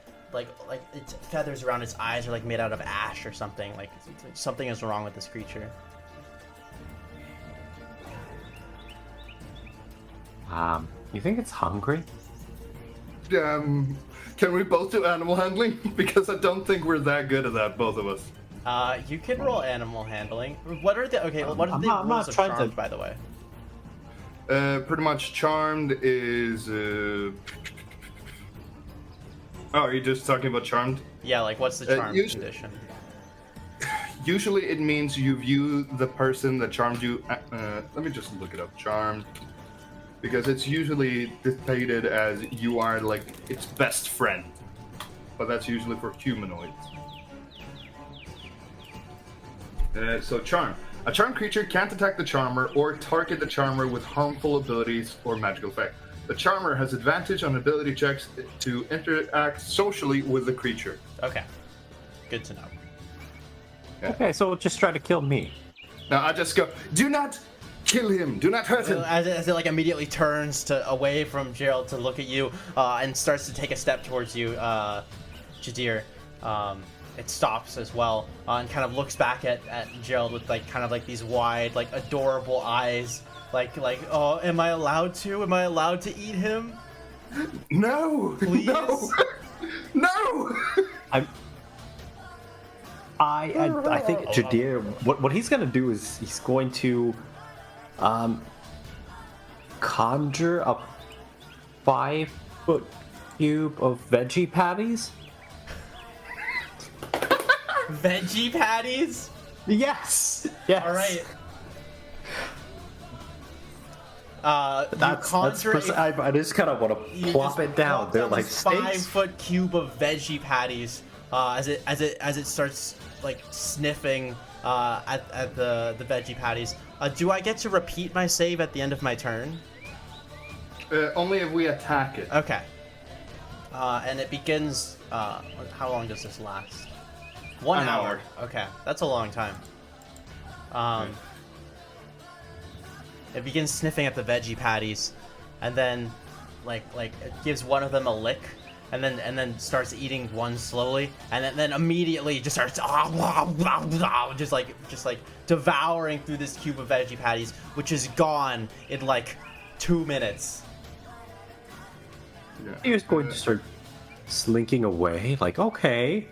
its feathers around its eyes are like made out of ash or something. Like something is wrong with this creature. You think it's hungry? Can we both do animal handling? Because I don't think we're that good at that, both of us. You can roll animal handling. What are the what are I'm the not rules of trying to- charmed, by the way? Pretty much charmed is. Oh, are you just talking about charmed? Yeah, like what's the charm usually- condition? Usually it means you view the person that charmed you. Let me just look it up. Charmed. Because it's usually dictated as you are like its best friend. But that's usually for humanoids. So charm. A charmed creature can't attack the charmer or target the charmer with harmful abilities or magical effect. The charmer has advantage on ability checks to interact socially with the creature. Okay, good to know. Okay, so just try to kill me. Now I just go, do not kill him, do not hurt him. As it like immediately turns away from Gerald to look at you and starts to take a step towards you, Jadir, it stops as well and kind of looks back at Gerald with like kind of like these wide, like adorable eyes, like oh, am I allowed to? Am I allowed to eat him? No, Please? no, no. I think Jadir, what he's gonna do is he's going to conjure a 5-foot cube of veggie patties. Veggie patties? Yes. Yes. All right. I just kind of want to plop it down. They're like steaks. 5-foot cube of veggie patties as it starts like sniffing at the veggie patties. Do I get to repeat my save at the end of my turn? Only if we attack it. Okay. And it begins. How long does this last? 1 An hour. hour. Okay, that's a long time. It begins sniffing at the veggie patties, and then, like it gives one of them a lick, and then starts eating one slowly, and then immediately just starts just like devouring through this cube of veggie patties, which is gone in like 2 minutes. Yeah. He was going to start slinking away. Like, okay,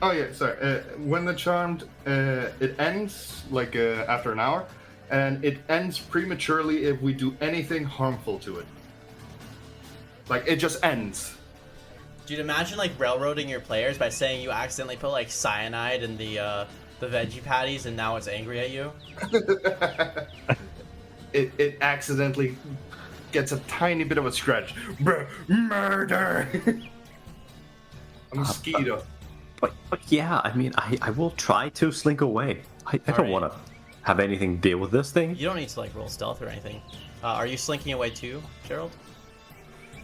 Oh yeah, sorry. When the charmed, it ends like after an hour, and it ends prematurely if we do anything harmful to it. Like it just ends. Dude, imagine like railroading your players by saying you accidentally put like cyanide in the veggie patties, and now it's angry at you. It accidentally gets a tiny bit of a scratch. Murder. A mosquito. But yeah, I mean, I will try to slink away. I don't Alright. want to have anything deal with this thing. You don't need to like roll stealth or anything. Are you slinking away too, Gerald?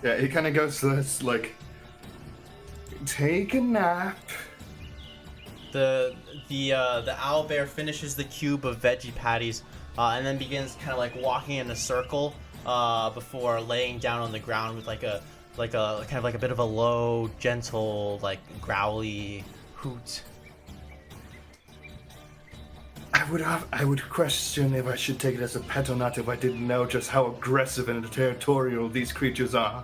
Yeah, he kind of goes to this, like, take a nap. The owlbear finishes the cube of veggie patties and then begins kind of like walking in a circle before laying down on the ground with like a kind of like a bit of a low, gentle, like growly hoot. I would question if I should take it as a pet or not if I didn't know just how aggressive and territorial these creatures are.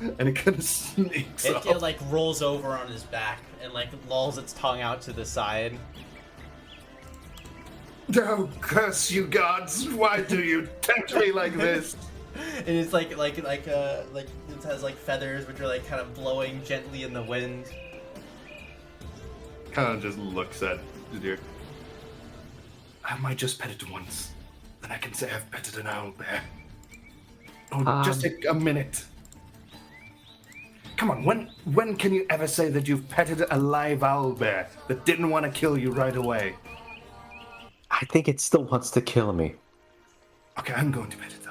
And it kind of sneaks It up. like rolls over on his back and like lolls its tongue out to the side. Oh, curse you gods! Why do you tempt me like this? And it's like it has like feathers which are like kind of blowing gently in the wind. Kind of just looks at the deer. I might just pet it once. Then I can say I've petted an owl bear. Oh, just take a minute. Come on, when can you ever say that you've petted a live owl bear that didn't want to kill you right away? I think it still wants to kill me. Okay, I'm going to pet it though.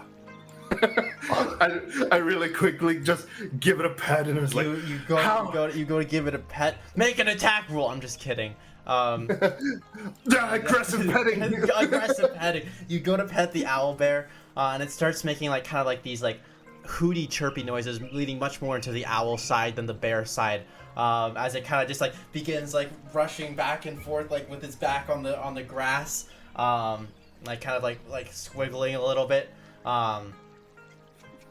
I really quickly just give it a pet and it's like, You go to give it a pet. Make an attack roll. I'm just kidding. aggressive petting. Aggressive petting. You go to pet the owl bear, and it starts making like kind of like these like hooty chirpy noises, leading much more into the owl side than the bear side. As it kind of just like begins like rushing back and forth like with its back on the grass, like kind of like squiggling a little bit,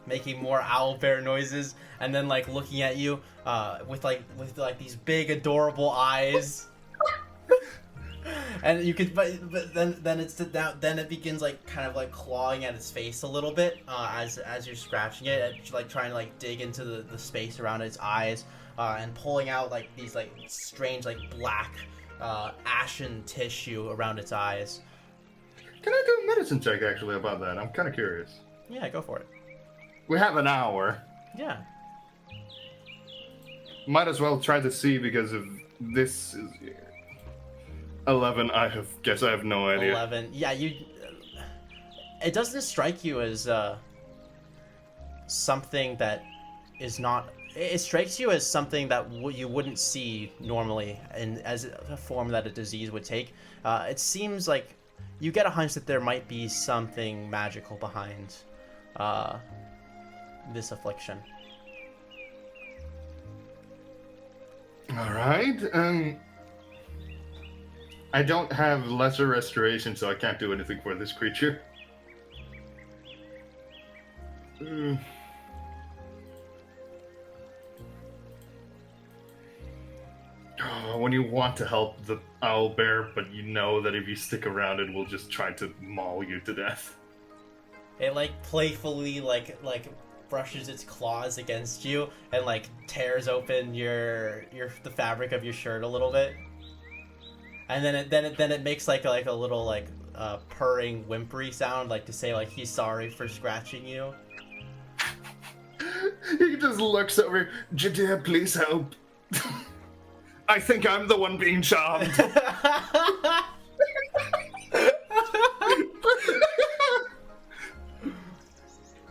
making more owl bear noises, and then like looking at you with these big adorable eyes. And you could, but then it begins like kind of like clawing at its face a little bit as you're scratching it, and, like trying to like dig into the space around its eyes, and pulling out like these like strange like black ashen tissue around its eyes. Can I do a medicine check actually about that? I'm kind of curious. Yeah, go for it. We have an hour. Yeah. Might as well try to see because of this is 11. I have no idea. 11. Yeah, it doesn't strike you as something that is not. It strikes you as something that you wouldn't see normally, and as a form that a disease would take. It seems like you get a hunch that there might be something magical behind this affliction. All right. I don't have lesser restoration, so I can't do anything for this creature. Oh, when you want to help the owl bear, but you know that if you stick around, it will just try to maul you to death. It like playfully like brushes its claws against you and like tears open the fabric of your shirt a little bit. And then it makes like a little like purring whimpery sound, like to say like he's sorry for scratching you. He just looks over. Jadea, please help. I think I'm the one being charmed.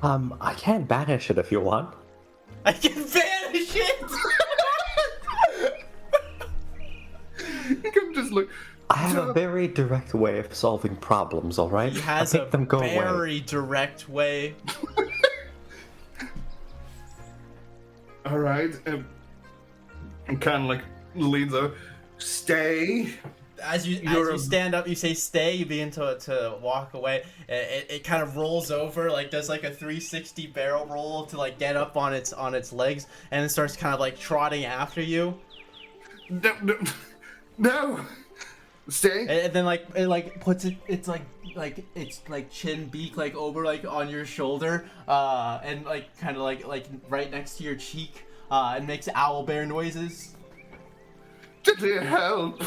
I can banish it if you want. I can banish it. You can just look. I have a very direct way of solving problems, alright? He has I'll make them go away. very direct way. All right. And kind of like leads over. Stay. As you stand up, you say stay, you begin to walk away. It kind of rolls over, like does like a 360 barrel roll to like get up on its legs, and it starts kind of like trotting after you. No. Stay. And then like it like puts it's chin beak like over like on your shoulder, and like kind of like right next to your cheek, and makes owl bear noises. Jadea, help.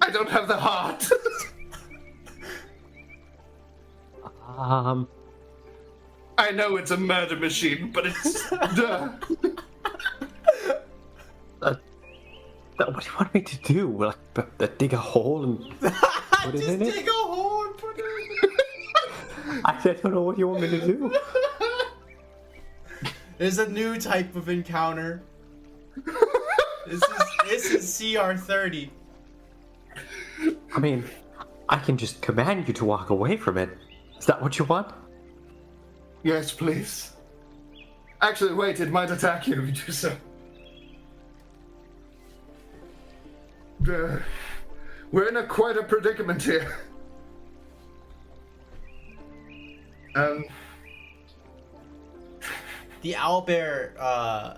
I don't have the heart. I know it's a murder machine, but it's... What do you want me to do? Like, dig a hole and put it Just in it? dig a hole and put it in. I don't know what you want me to do. There's a new type of encounter. This is CR30. I mean, I can just command you to walk away from it. Is that what you want? Yes, please. Actually, wait, it might attack you if you do so. We're in quite a predicament here. The owlbear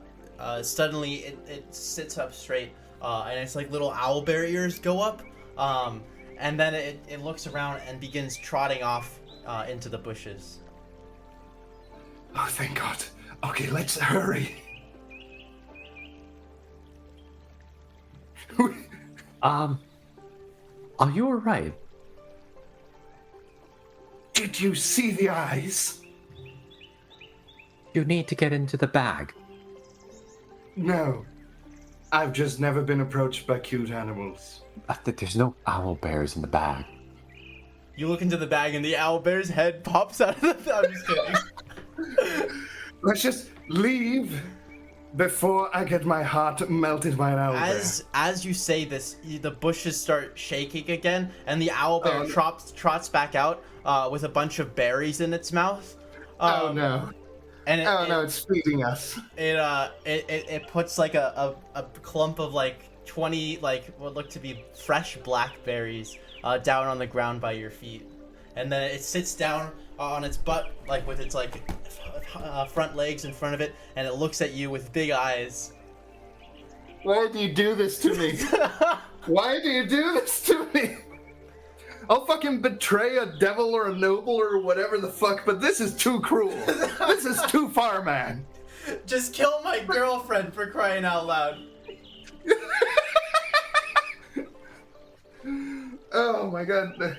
suddenly it sits up straight, and it's like little owlbear ears go up, and then it looks around and begins trotting off into the bushes. Oh, thank God. Okay, let's hurry. Are you alright? Did you see the eyes? You need to get into the bag. No. I've just never been approached by cute animals. There's no owl bears in the bag. You look into the bag and the owlbear's head pops out of the. I'm just kidding. Let's just leave before I get my heart melted by an owlbear. As you say this, the bushes start shaking again, and the owlbear trots back out with a bunch of berries in its mouth. Oh no! And it's feeding us. It puts like a clump of like 20 like what look to be fresh blackberries down on the ground by your feet, and then it sits down on its butt like with its like front legs in front of it, and it looks at you with big eyes. Why do you do this to me? Why do you do this to me? I'll fucking betray a devil or a noble or whatever the fuck, but this is too cruel. This is too far, man. Just kill my girlfriend, for crying out loud. Oh my God.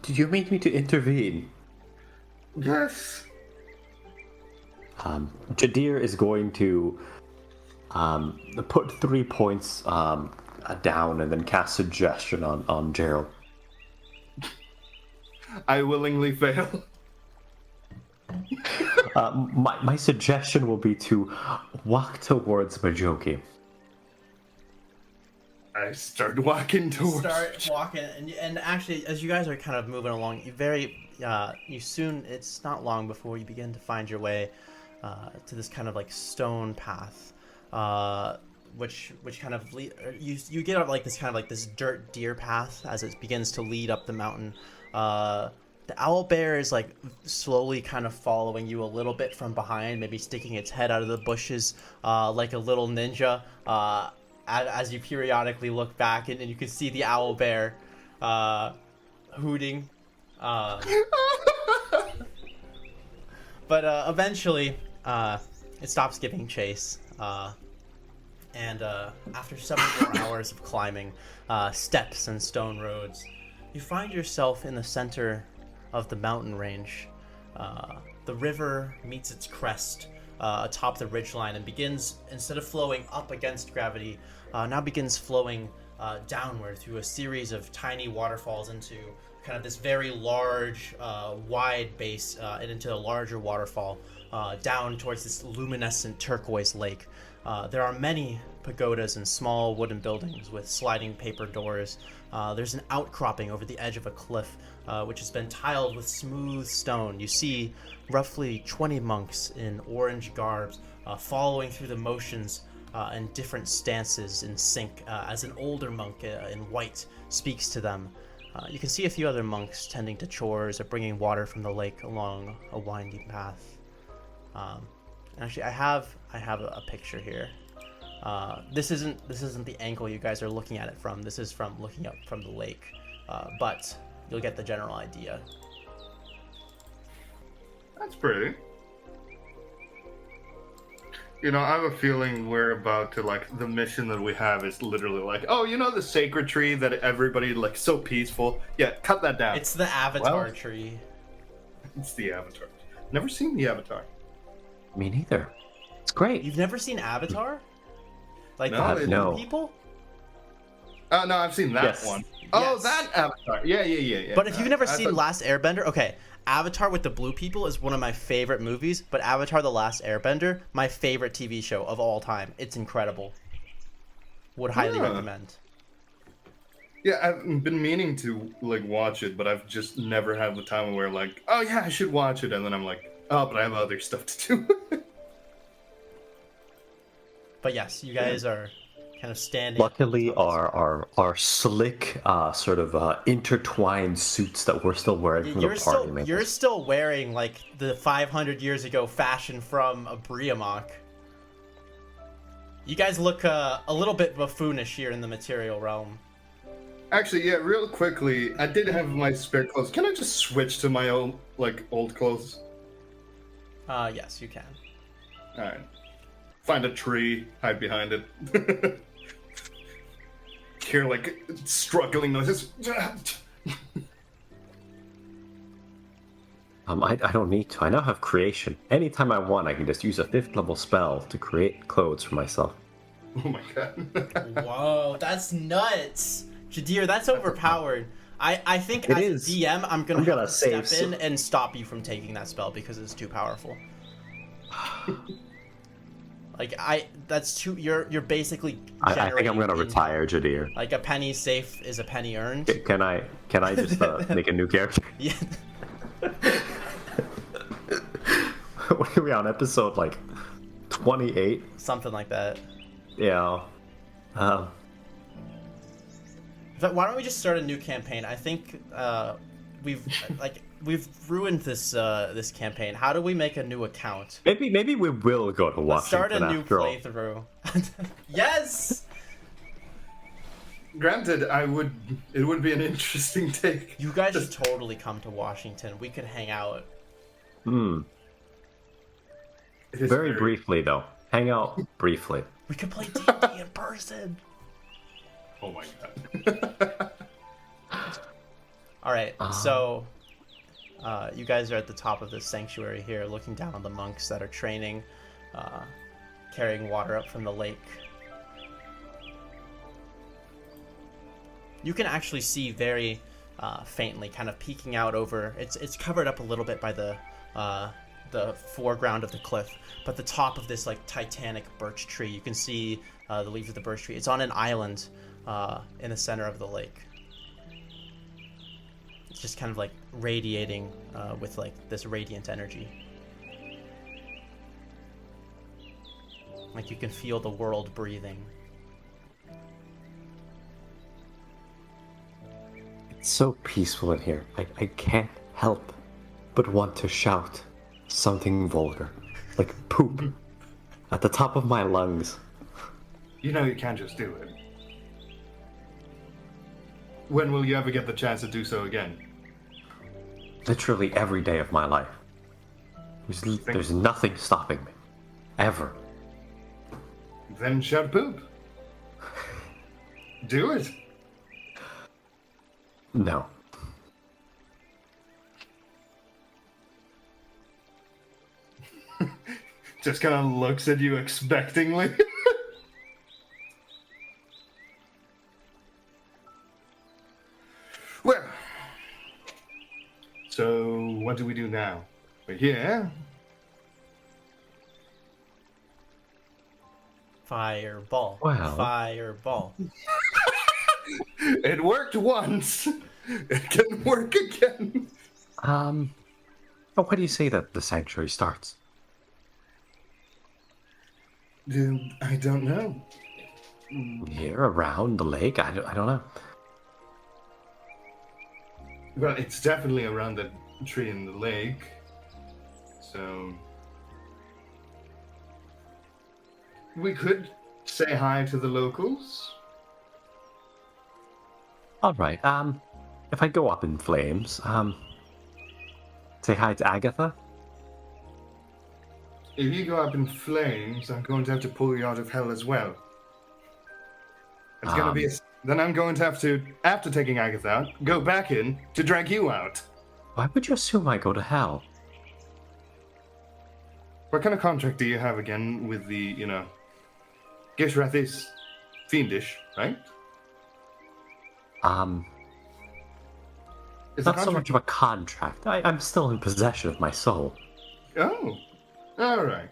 Do you need me to intervene? Yes. Jadir is going to put 3 points down and then cast suggestion on Gerald. I willingly fail. My suggestion will be to walk towards Majoki. I start walking towards. Start walking, and actually, as you guys are kind of moving along, it's not long before you begin to find your way to this kind of like stone path, which kind of you get up like this kind of like this dirt deer path as it begins to lead up the mountain. The owlbear is like slowly kind of following you a little bit from behind, maybe sticking its head out of the bushes like a little ninja. As you periodically look back, and you can see the owlbear hooting. But eventually, it stops giving chase. And after several more hours of climbing steps and stone roads, you find yourself in the center of the mountain range. The river meets its crest atop the ridgeline and begins, instead of flowing up against gravity, now begins flowing downward through a series of tiny waterfalls into kind of this very large, wide base and into a larger waterfall down towards this luminescent turquoise lake. There are many pagodas and small wooden buildings with sliding paper doors. There's an outcropping over the edge of a cliff, which has been tiled with smooth stone. You see roughly 20 monks in orange garbs following through the motions in different stances in sync as an older monk in white speaks to them. You can see a few other monks tending to chores or bringing water from the lake along a winding path. Actually, I have a picture here. This isn't the angle you guys are looking at it from. This is from looking up from the lake, but you'll get the general idea. That's pretty. You know, I have a feeling we're about to, like, the mission that we have is literally like, oh, you know the sacred tree that everybody, like, so peaceful? Yeah, cut that down. It's the Avatar tree. It's the Avatar. Never seen the Avatar. Me neither. It's great. You've never seen Avatar? Like No, the no. people? Oh no, I've seen that Yes. one. Oh, Yes. that Avatar. Yeah. But if you've never I seen thought- Last Airbender, okay, Avatar with the blue people is one of my favorite movies, but Avatar The Last Airbender, my favorite TV show of all time. It's incredible. Would highly Yeah. recommend. Yeah, I've been meaning to like watch it, but I've just never had the time where like, oh yeah, I should watch it, and then I'm like, oh, but I have other stuff to do. But yes, you guys are kind of standing. Luckily, on top of this. our slick, sort of intertwined suits that we're still wearing from You're the party. still make you're us- still wearing like the 500 years ago fashion from a Briamok. You guys look a little bit buffoonish here in the material realm. Actually, yeah, real quickly, I did have my spare clothes. Can I just switch to my own like old clothes? Yes, you can. All right. Find a tree, hide behind it. Hear like struggling noises. I don't need to. I now have creation. Anytime I want, I can just use a 5th level spell to create clothes for myself. Oh my god. Whoa, that's nuts, Jadir. That's overpowered. I think It as is. a DM, I'm gonna I'm gonna have to step save in and stop you from taking that spell because it's too powerful. Like that's too. You're basically. I think I'm generating gonna income. retire, Jadir. Like a penny safe is a penny earned. Can I just make a new character? Yeah. What are we on, episode like 28? Something like that. Yeah. In fact, why don't we just start a new campaign? I think we've ruined this campaign. How do we make a new account? Maybe we will go to Let's start Washington a new after all. playthrough. Yes. Granted, it would be an interesting take. You guys should totally come to Washington. We could hang out. Hmm. It is Very briefly though. Hang out briefly. We could play D&D in person. Oh my god. All right, so you guys are at the top of this sanctuary here, looking down on the monks that are training, carrying water up from the lake. You can actually see very faintly, kind of peeking out over. It's covered up a little bit by the foreground of the cliff, but the top of this like titanic birch tree, you can see the leaves of the birch tree. It's on an island in the center of the lake. It's just kind of like radiating with like this radiant energy. Like you can feel the world breathing. It's so peaceful in here. I can't help but want to shout something vulgar. Like poop. At the top of my lungs. You know you can't just do it. When will you ever get the chance to do so again? Literally every day of my life. There's nothing stopping me. Ever. Then shout poop. Do it. No. Just kind of looks at you expectingly. Well, so what do we do now? We're here. Fireball. Wow. Fireball. It worked once. It can work again. What do you say that the sanctuary starts? I don't know. Here, around the lake? I don't know. Well, it's definitely around the tree in the lake. So we could say hi to the locals. Alright, if I go up in flames, say hi to Agatha? If you go up in flames, I'm going to have to pull you out of hell as well. It's going to be then I'm going to have to, after taking Agatha out, go back in to drag you out. Why would you assume I go to hell? What kind of contract do you have again with the, Geshrath is fiendish, right? Is the Not so much of a contract. I'm still in possession of my soul. Oh, all right.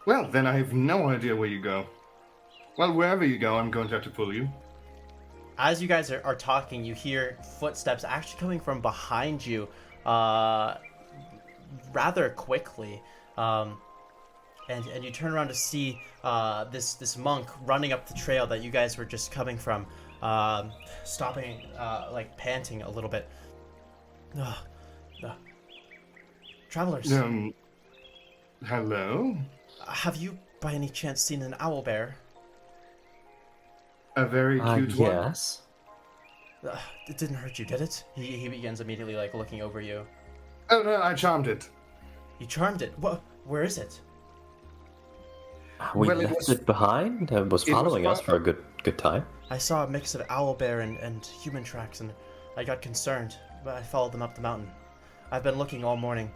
Well, then I have no idea where you go. Well, wherever you go, I'm going to have to pull you. As you guys are talking, you hear footsteps actually coming from behind you rather quickly. And you turn around to see this monk running up the trail that you guys were just coming from, stopping, like panting a little bit. Travelers, Hello? have you by any chance seen an owlbear? A very cute one? Yes. It didn't hurt you, did it? He begins immediately like looking over you. Oh, no, I charmed it. You charmed it. Where is it? We Well, it left was- it behind and was it was following us far- for a good time. I saw a mix of owlbear and human tracks, and I got concerned, but I followed them up the mountain. I've been looking all morning.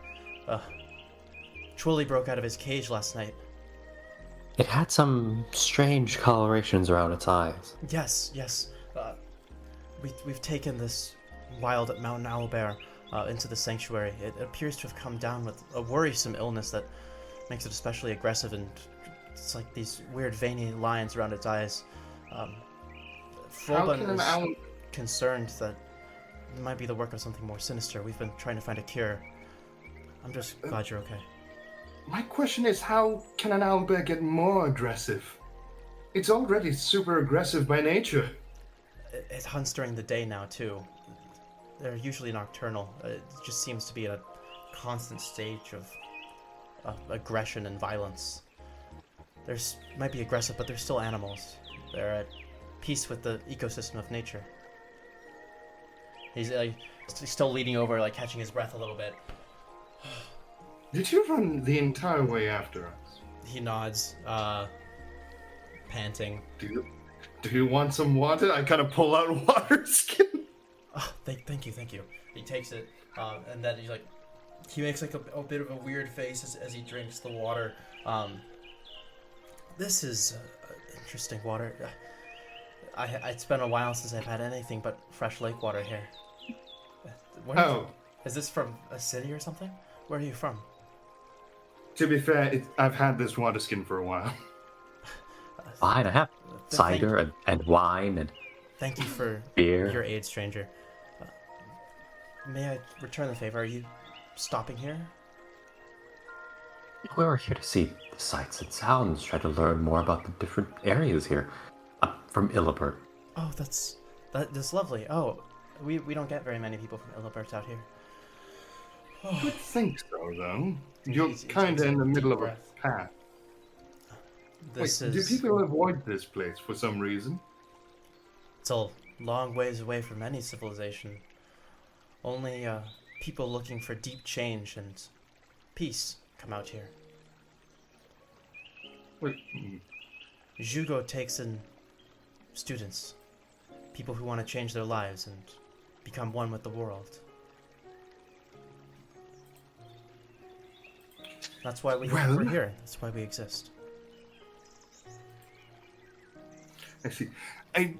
Twilly broke out of his cage last night. It had some strange colorations around its eyes. Yes. We've taken this wild mountain owlbear into the sanctuary. It appears to have come down with a worrisome illness that makes it especially aggressive, and it's like these weird veiny lines around its eyes. How Fulban can an is owl... concerned that it might be the work of something more sinister. We've been trying to find a cure. I'm just glad you're okay. My question is, how can an owlbear get more aggressive? It's already super aggressive by nature. It hunts during the day now, too. They're usually nocturnal. It just seems to be in a constant stage of aggression and violence. Might be aggressive, but they're still animals. They're at peace with the ecosystem of nature. He's still leaning over, like catching his breath a little bit. Did you run the entire way after us? He nods, panting. Do you want some water? I kind of pull out water skin. Oh, thank you. He takes it, and then he makes like a bit of a weird face as he drinks the water. This is interesting water. It's been a while since I've had anything but fresh lake water here. Is this from a city or something? Where are you from? To be fair, I've had this water skin for a while. Fine, I have cider and wine and Thank you for beer. your aid, stranger. May I return the favor? Are you stopping here? We were here to see the sights and sounds, try to learn more about the different areas here. From Illibert. Oh, that's lovely. Oh, we don't get very many people from Illibert out here. I would think so, though. You're He's kind of in the deep middle of a breath. path. This Wait, do people avoid this place for some reason? It's a long ways away from any civilization. Only people looking for deep change and peace come out here. Wait, Jugo takes in students, people who want to change their lives and become one with the world. That's why we're here. That's why we exist. I see. I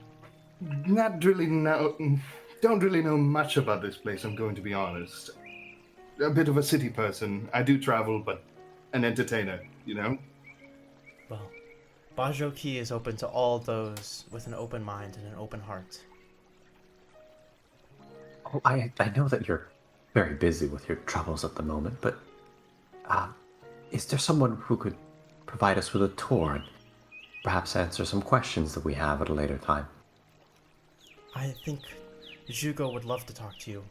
don't really know much about this place, I'm going to be honest. A bit of a city person. I do travel, but an entertainer, you know? Well, Bajo Key is open to all those with an open mind and an open heart. Oh, I know that you're very busy with your troubles at the moment, but is there someone who could provide us with a tour and perhaps answer some questions that we have at a later time? I think Jugo would love to talk to you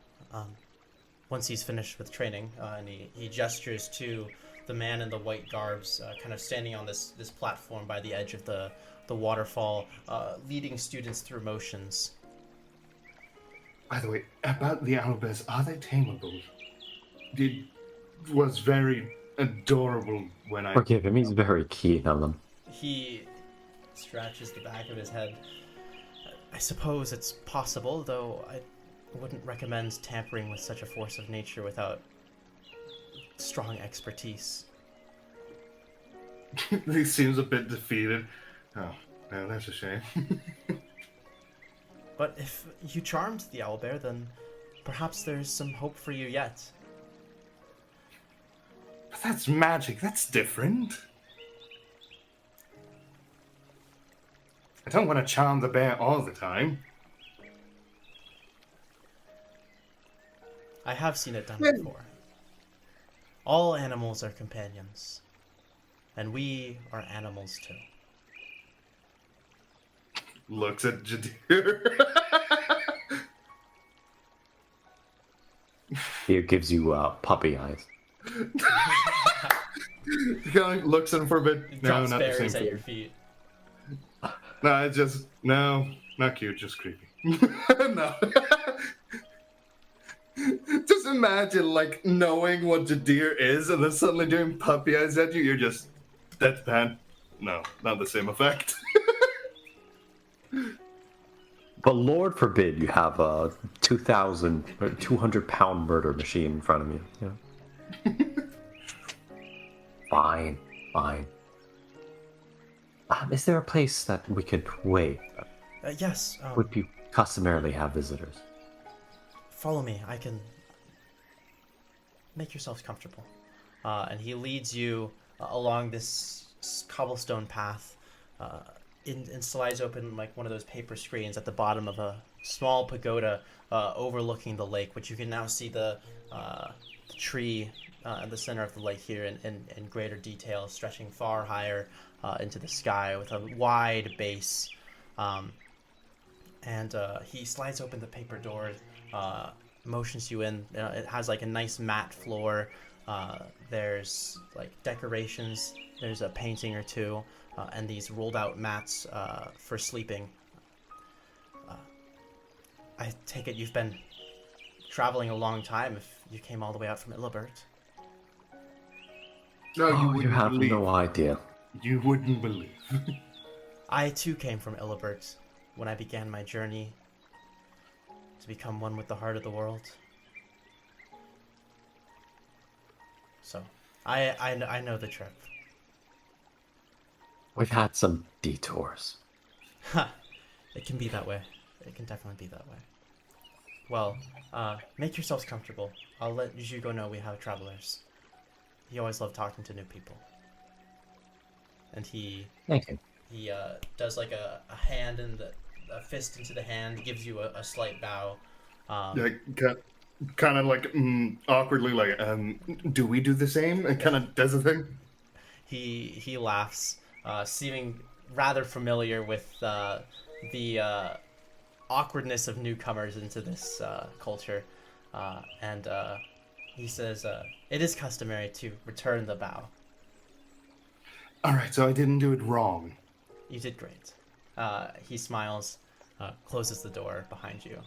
once he's finished with training, and he gestures to the man in the white garbs, kind of standing on this platform by the edge of the waterfall, leading students through motions. By the way, about the owlbears, are they tameable? It was very adorable when I... Forgive him, he's very keen on them. He scratches the back of his head. I suppose it's possible, though I wouldn't recommend tampering with such a force of nature without strong expertise. He seems a bit defeated. Oh, no, that's a shame. But if you charmed the owlbear, then perhaps there's some hope for you yet. But that's magic. That's different. I don't want to charm the bear all the time. I have seen it done before. All animals are companions. And we are animals too. Looks at Jadir. He gives you puppy eyes. He kind of looks at him for a bit. It No, drops not the same berries at thing. your feet. No, it's just no, not cute, just creepy. No. Just imagine like knowing what Jadir is and then suddenly doing puppy eyes at you. You're just deadpan. No, not the same effect. But Lord forbid you have a 2,000 or 200-pound murder machine in front of you. Fine. Is there a place that we could wait? Yes. Would you customarily have visitors? Follow me. I can make yourselves comfortable. And he leads you along this cobblestone path and slides open like one of those paper screens at the bottom of a small pagoda overlooking the lake, which you can now see the tree at the center of the lake here in greater detail, stretching far higher into the sky with a wide base. And he slides open the paper door, motions you in. It has like a nice matte floor. There's like decorations. There's a painting or two, and these rolled out mats for sleeping. I take it you've been traveling a long time if you came all the way out from Illibert. No, You wouldn't have believe. no idea. You wouldn't believe. I too came from Illibert when I began my journey to become one with the heart of the world. So, I know the trip. We've had some detours. Ha! It can be that way. It can definitely be that way. Well, make yourselves comfortable. I'll let Hugo know we have travelers. He always loved talking to new people. And he Thank you. does like a hand and a fist into the hand, gives you a slight bow. Yeah, kind of like awkwardly, like, do we do the same? And kind of does the thing. He laughs, seeming rather familiar with the awkwardness of newcomers into this culture, and he says, "It is customary to return the bow." All right, so I didn't do it wrong. You did great. He smiles, closes the door behind you.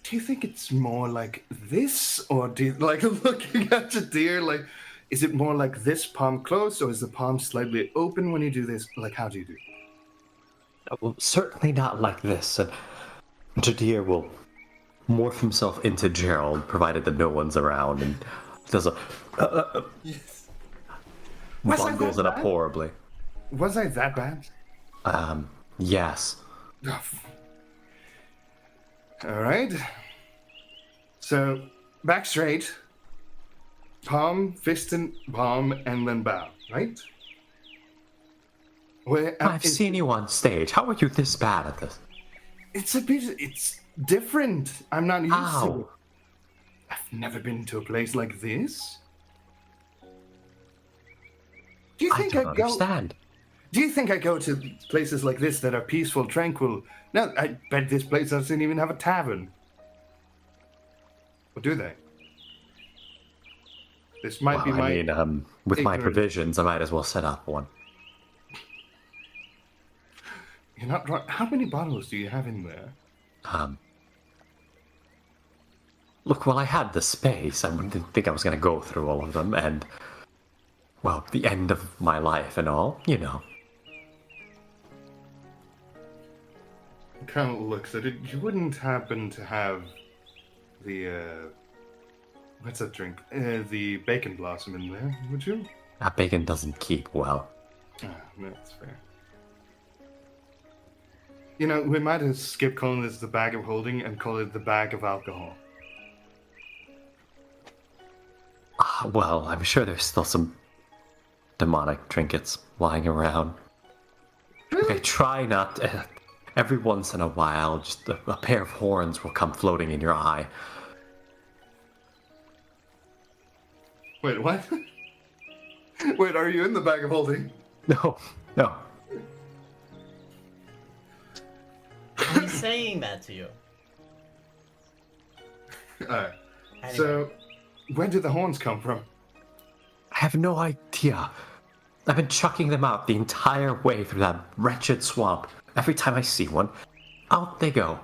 Do you think it's more like this, or do you, like looking at your deer, like, is it more like this palm closed, or is the palm slightly open when you do this? Like, how do you do it? Well, certainly not like this. And Jadir will morph himself into Gerald, provided that no one's around, and does a Yes. Was I bungles that it up bad? horribly. Was I that bad? Yes. All right. So, back straight. Palm, fist, and palm, and then bow, right? Where, I've seen you on stage. How are you this bad at this? It's different. I'm not used to it. How? I've never been to a place like this. Do you I think don't I go? understand. Do you think I go to places like this that are peaceful, tranquil? No, I bet this place doesn't even have a tavern. Or do they? This might be Well, my. I mean, with my ignorance. provisions, I might as well set up one. You're not right. How many bottles do you have in there? Look, well, I had the space. I didn't think I was going to go through all of them, and, well, the end of my life and all, you know. Kind of looks at it. You wouldn't happen to have the what's that drink? The bacon blossom in there, would you? That bacon doesn't keep well. Ah, that's fair. You know, we might have skipped calling this the bag of holding and call it the bag of alcohol. Well, I'm sure there's still some demonic trinkets lying around. Okay, try not. Every once in a while, just a pair of horns will come floating in your eye. Wait, what? Wait, are you in the bag of holding? No. He's saying that to you. Alright. Anyway. So, where did the horns come from? I have no idea. I've been chucking them out the entire way through that wretched swamp. Every time I see one, out they go.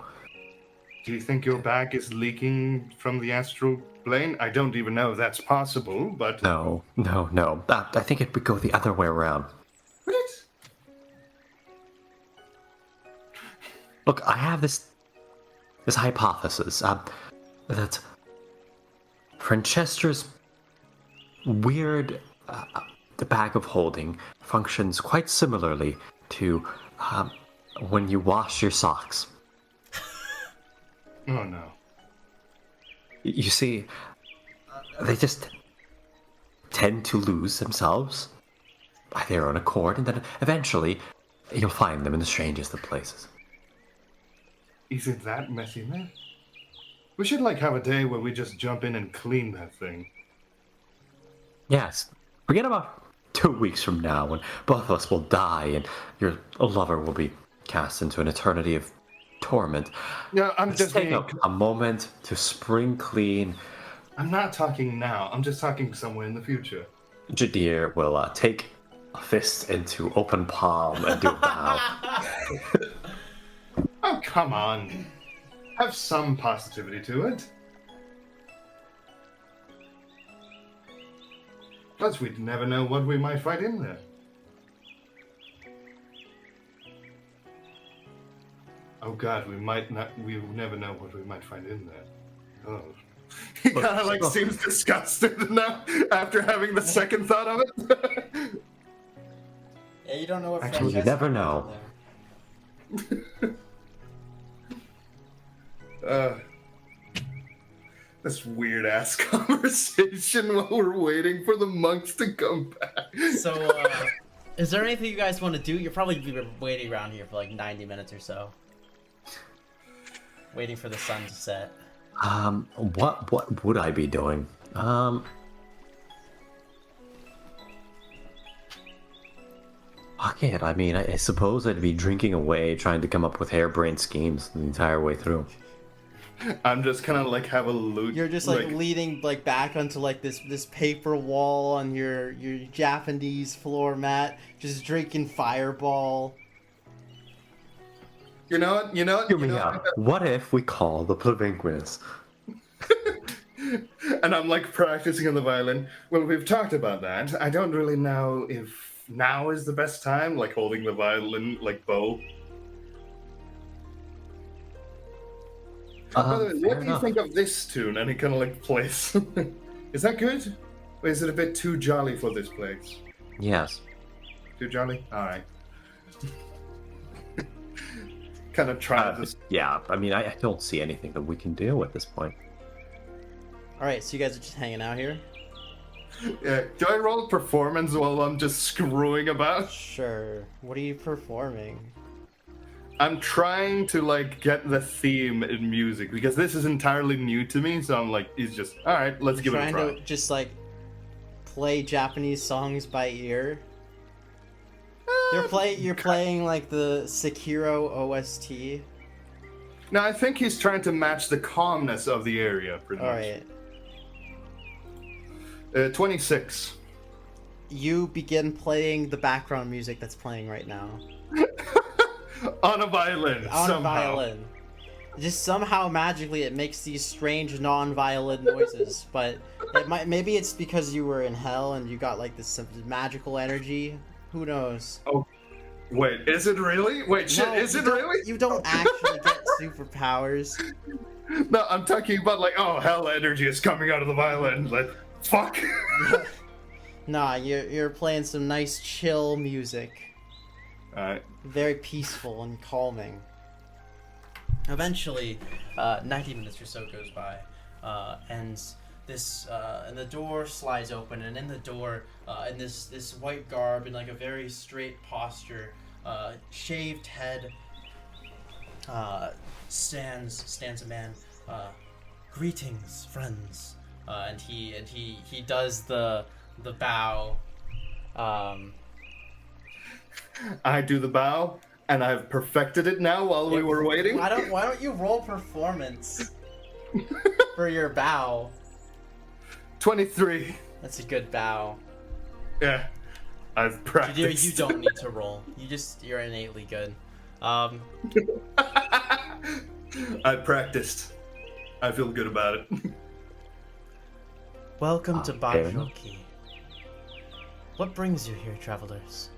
Do you think your bag is leaking from the astral plane? I don't even know if that's possible, but... No. I think it would go the other way around. What? Look, I have this hypothesis that Franchester's weird the bag of holding functions quite similarly to when you wash your socks. Oh no. You see, they just tend to lose themselves by their own accord, and then eventually you'll find them in the strangest of places. Is it that messy, man? We should, like, have a day where we just jump in and clean that thing. Yes, forget about 2 weeks from now when both of us will die and your lover will be cast into an eternity of torment. No, I'm Let's just take being... a moment to spring clean. I'm not talking now. I'm just talking somewhere in the future. Jadir will take a fist into open palm and do a bow. Oh, come on. Have some positivity to it. Plus, we'd never know what we might find in there. Oh god, we'll never know what we might find in there. Oh. He kind of like seems disgusted now after having the second thought of it. Yeah, you don't know what Actually, you Francesca never is know. there. This weird ass conversation while we're waiting for the monks to come back. So, is there anything you guys want to do? You're probably waiting around here for like 90 minutes or so. Waiting for the sun to set. What would I be doing? Fuck it. I mean, I suppose I'd be drinking away, trying to come up with harebrained schemes the entire way through. I'm just kind of like have a loot. You're just like leaning like back onto like this paper wall on your Japanese floor mat, just drinking Fireball. You know what? Hear me out. What if we call the Plavinquins? And I'm like practicing on the violin. Well, we've talked about that. I don't really know if now is the best time, like holding the violin like bow. By the way, what do you think of this tune? And he kind of like plays. Is that good? Or is it a bit too jolly for this place? Yes. Too jolly? Alright. Kind of try this. Yeah, I mean, I don't see anything that we can do at this point. Alright, so you guys are just hanging out here? Yeah. Do I roll performance while I'm just screwing about? Sure. What are you performing? I'm trying to like get the theme in music because this is entirely new to me. So I'm like, it's just all right. Let's give it a try. Trying to just like play Japanese songs by ear. You're playing like the Sekiro OST. No, I think he's trying to match the calmness of the area. Pretty much. All right. 26. You begin playing the background music that's playing right now. On a violin. On somehow. a violin. Just somehow magically it makes these strange non-violin noises, but maybe it's because you were in hell and you got like this magical energy. Who knows? Oh, wait, is it really? Wait, shit, No, is it really? You don't actually get superpowers. No, I'm talking about like, oh, hell energy is coming out of the violin. Like, fuck. Nah, you're playing some nice chill music. Alright. Very peaceful and calming. Eventually, 90 minutes or so goes by, and and the door slides open, and in the door, in this white garb, in like a very straight posture, shaved head, stands a man. Greetings, friends. And he does the bow. I do the bow, and I've perfected it now while we were waiting. Why don't you roll performance for your bow? 23. That's a good bow. Yeah, I've practiced. You don't need to roll. You're innately good. I practiced. I feel good about it. Welcome to fair enough. Baijoki. What brings you here, travelers?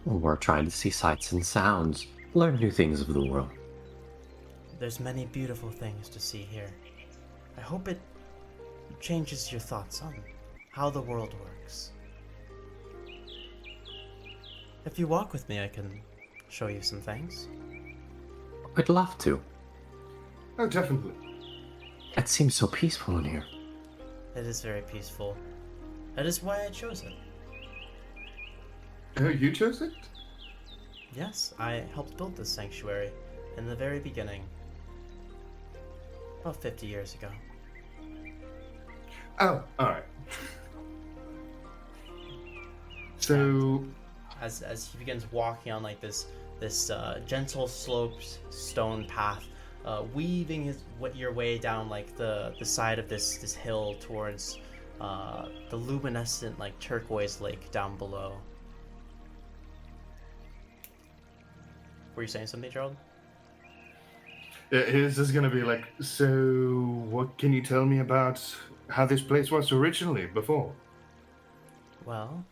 We're trying to see sights and sounds, learn new things of the world. There's many beautiful things to see here. I hope it changes your thoughts on how the world works. If you walk with me, I can show you some things. I'd love to. Oh, definitely. It seems so peaceful in here. It is very peaceful. That is why I chose it. Oh, you chose it? Yes, I helped build this sanctuary in the very beginning. About 50 years ago. Oh, alright. So... As he begins walking on like this gentle sloped stone path, weaving your way down like the side of this hill towards the luminescent like turquoise lake down below. Were you saying something, Gerald? His is gonna be like, so what can you tell me about how this place was originally, before? Well,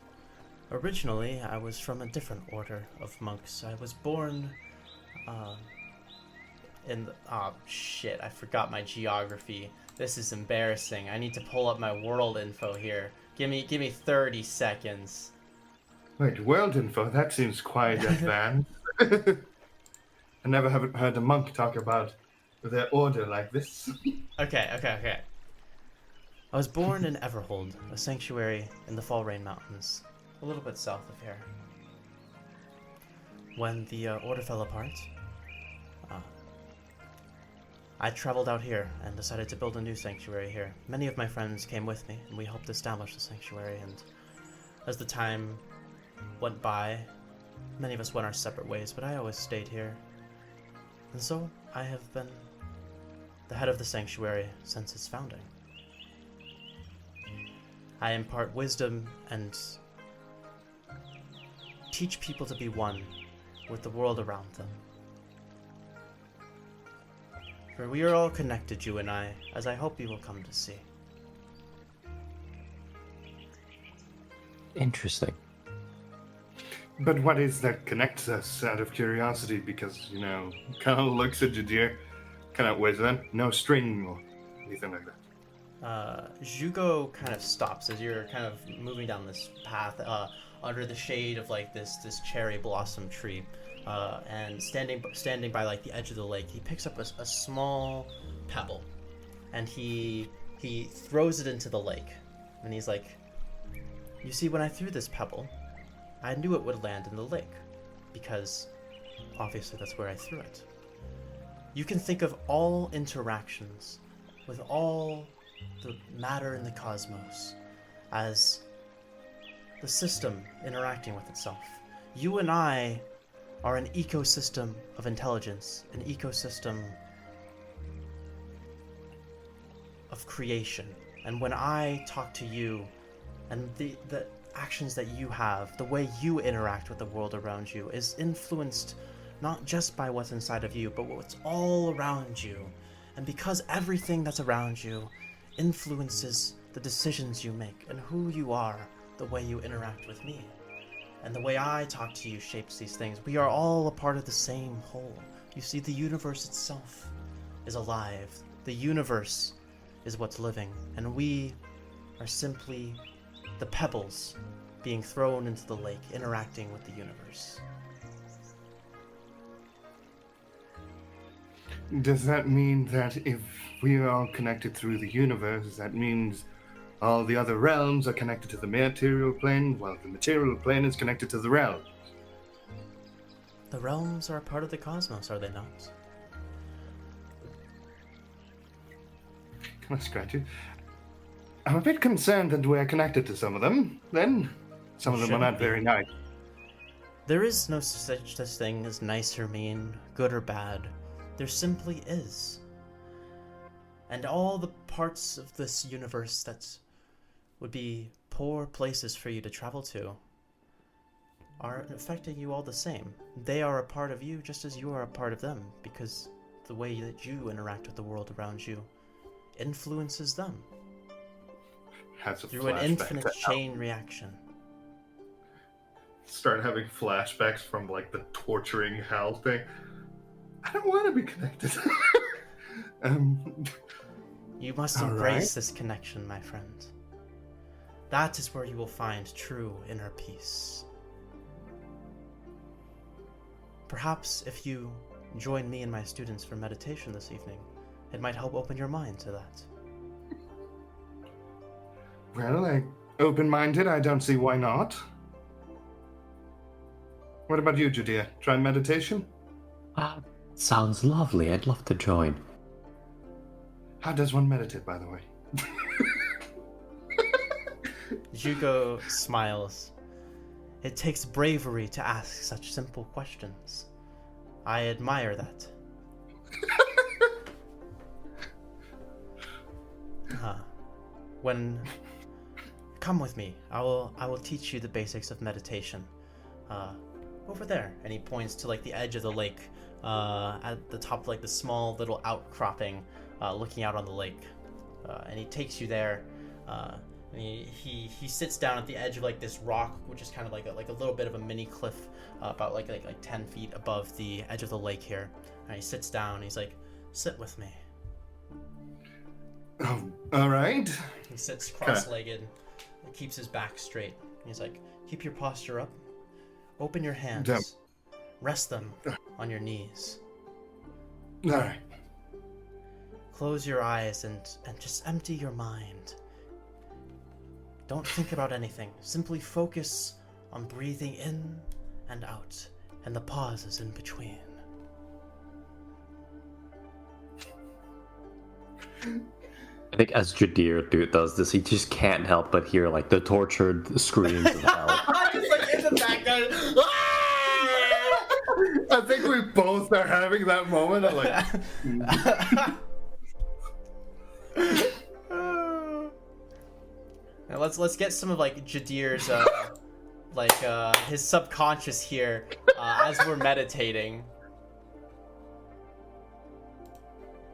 originally I was from a different order of monks. I was born oh shit, I forgot my geography. This is embarrassing. I need to pull up my world info here. Give me 30 seconds. Wait, world info? That seems quite advanced. I never have heard a monk talk about their order like this. Okay. I was born in Everhold, a sanctuary in the Fallrain Mountains, a little bit south of here. When the order fell apart, I traveled out here and decided to build a new sanctuary here. Many of my friends came with me, and we helped establish the sanctuary, and as the time went by, many of us went our separate ways, but I always stayed here. And so, I have been the head of the sanctuary since its founding. I impart wisdom and teach people to be one with the world around them. For we are all connected, you and I, as I hope you will come to see. Interesting. But what is that connects us, out of curiosity? Because, kind of looks at Jadir, kind of ways then, no string or anything like that. Jugo kind of stops as you're kind of moving down this path under the shade of like this cherry blossom tree, and standing by like the edge of the lake, he picks up a small pebble, and he throws it into the lake, and he's like, "You see, when I threw this pebble, I knew it would land in the lake, because obviously that's where I threw it. You can think of all interactions with all the matter in the cosmos as the system interacting with itself. You and I are an ecosystem of intelligence, an ecosystem of creation. And when I talk to you, and the actions that you have, the way you interact with the world around you is influenced not just by what's inside of you, but what's all around you. And because everything that's around you influences the decisions you make and who you are, the way you interact with me. And the way I talk to you shapes these things. We are all a part of the same whole. You see, the universe itself is alive. The universe is what's living, and we are simply the pebbles being thrown into the lake, interacting with the universe. Does that mean that if we are all connected through the universe, that means all the other realms are connected to the material plane, while the material plane is connected to the realms? The realms are a part of the cosmos, are they not? Can I scratch you? I'm a bit concerned that we're connected to some of them, then. Some of them are not very nice. There is no such thing as nice or mean, good or bad. There simply is. And all the parts of this universe that would be poor places for you to travel to are affecting you all the same. They are a part of you just as you are a part of them, because the way that you interact with the world around you influences them through an infinite chain reaction. Start having flashbacks from like the torturing Hal thing. I don't want to be connected. You must embrace this connection, my friend. That is where you will find true inner peace. Perhaps if you join me and my students for meditation this evening, it might help open your mind to that. Well, open-minded, I don't see why not. What about you, Judea? Try meditation? Sounds lovely. I'd love to join. How does one meditate, by the way? Jugo smiles. It takes bravery to ask such simple questions. I admire that. Come with me. I will teach you the basics of meditation. Over there. And he points to like the edge of the lake, at the top of like the small little outcropping, looking out on the lake. And he takes you there. And he sits down at the edge of like this rock, which is kind of like a little bit of a mini cliff, about like 10 feet above the edge of the lake here. And he sits down. And he's like, "Sit with me." Oh, all right. He sits cross-legged, and keeps his back straight. And he's like, "Keep your posture up. Open your hands. Rest them on your knees. All right. Close your eyes and just empty your mind. Don't think about anything. Simply focus on breathing in and out, and the pauses in between." I think as Jadir does this, he just can't help but hear like the tortured screams of hell. Just like in the background. I think we both are having that moment of like. Now let's get some of like Jadir's his subconscious here as we're meditating.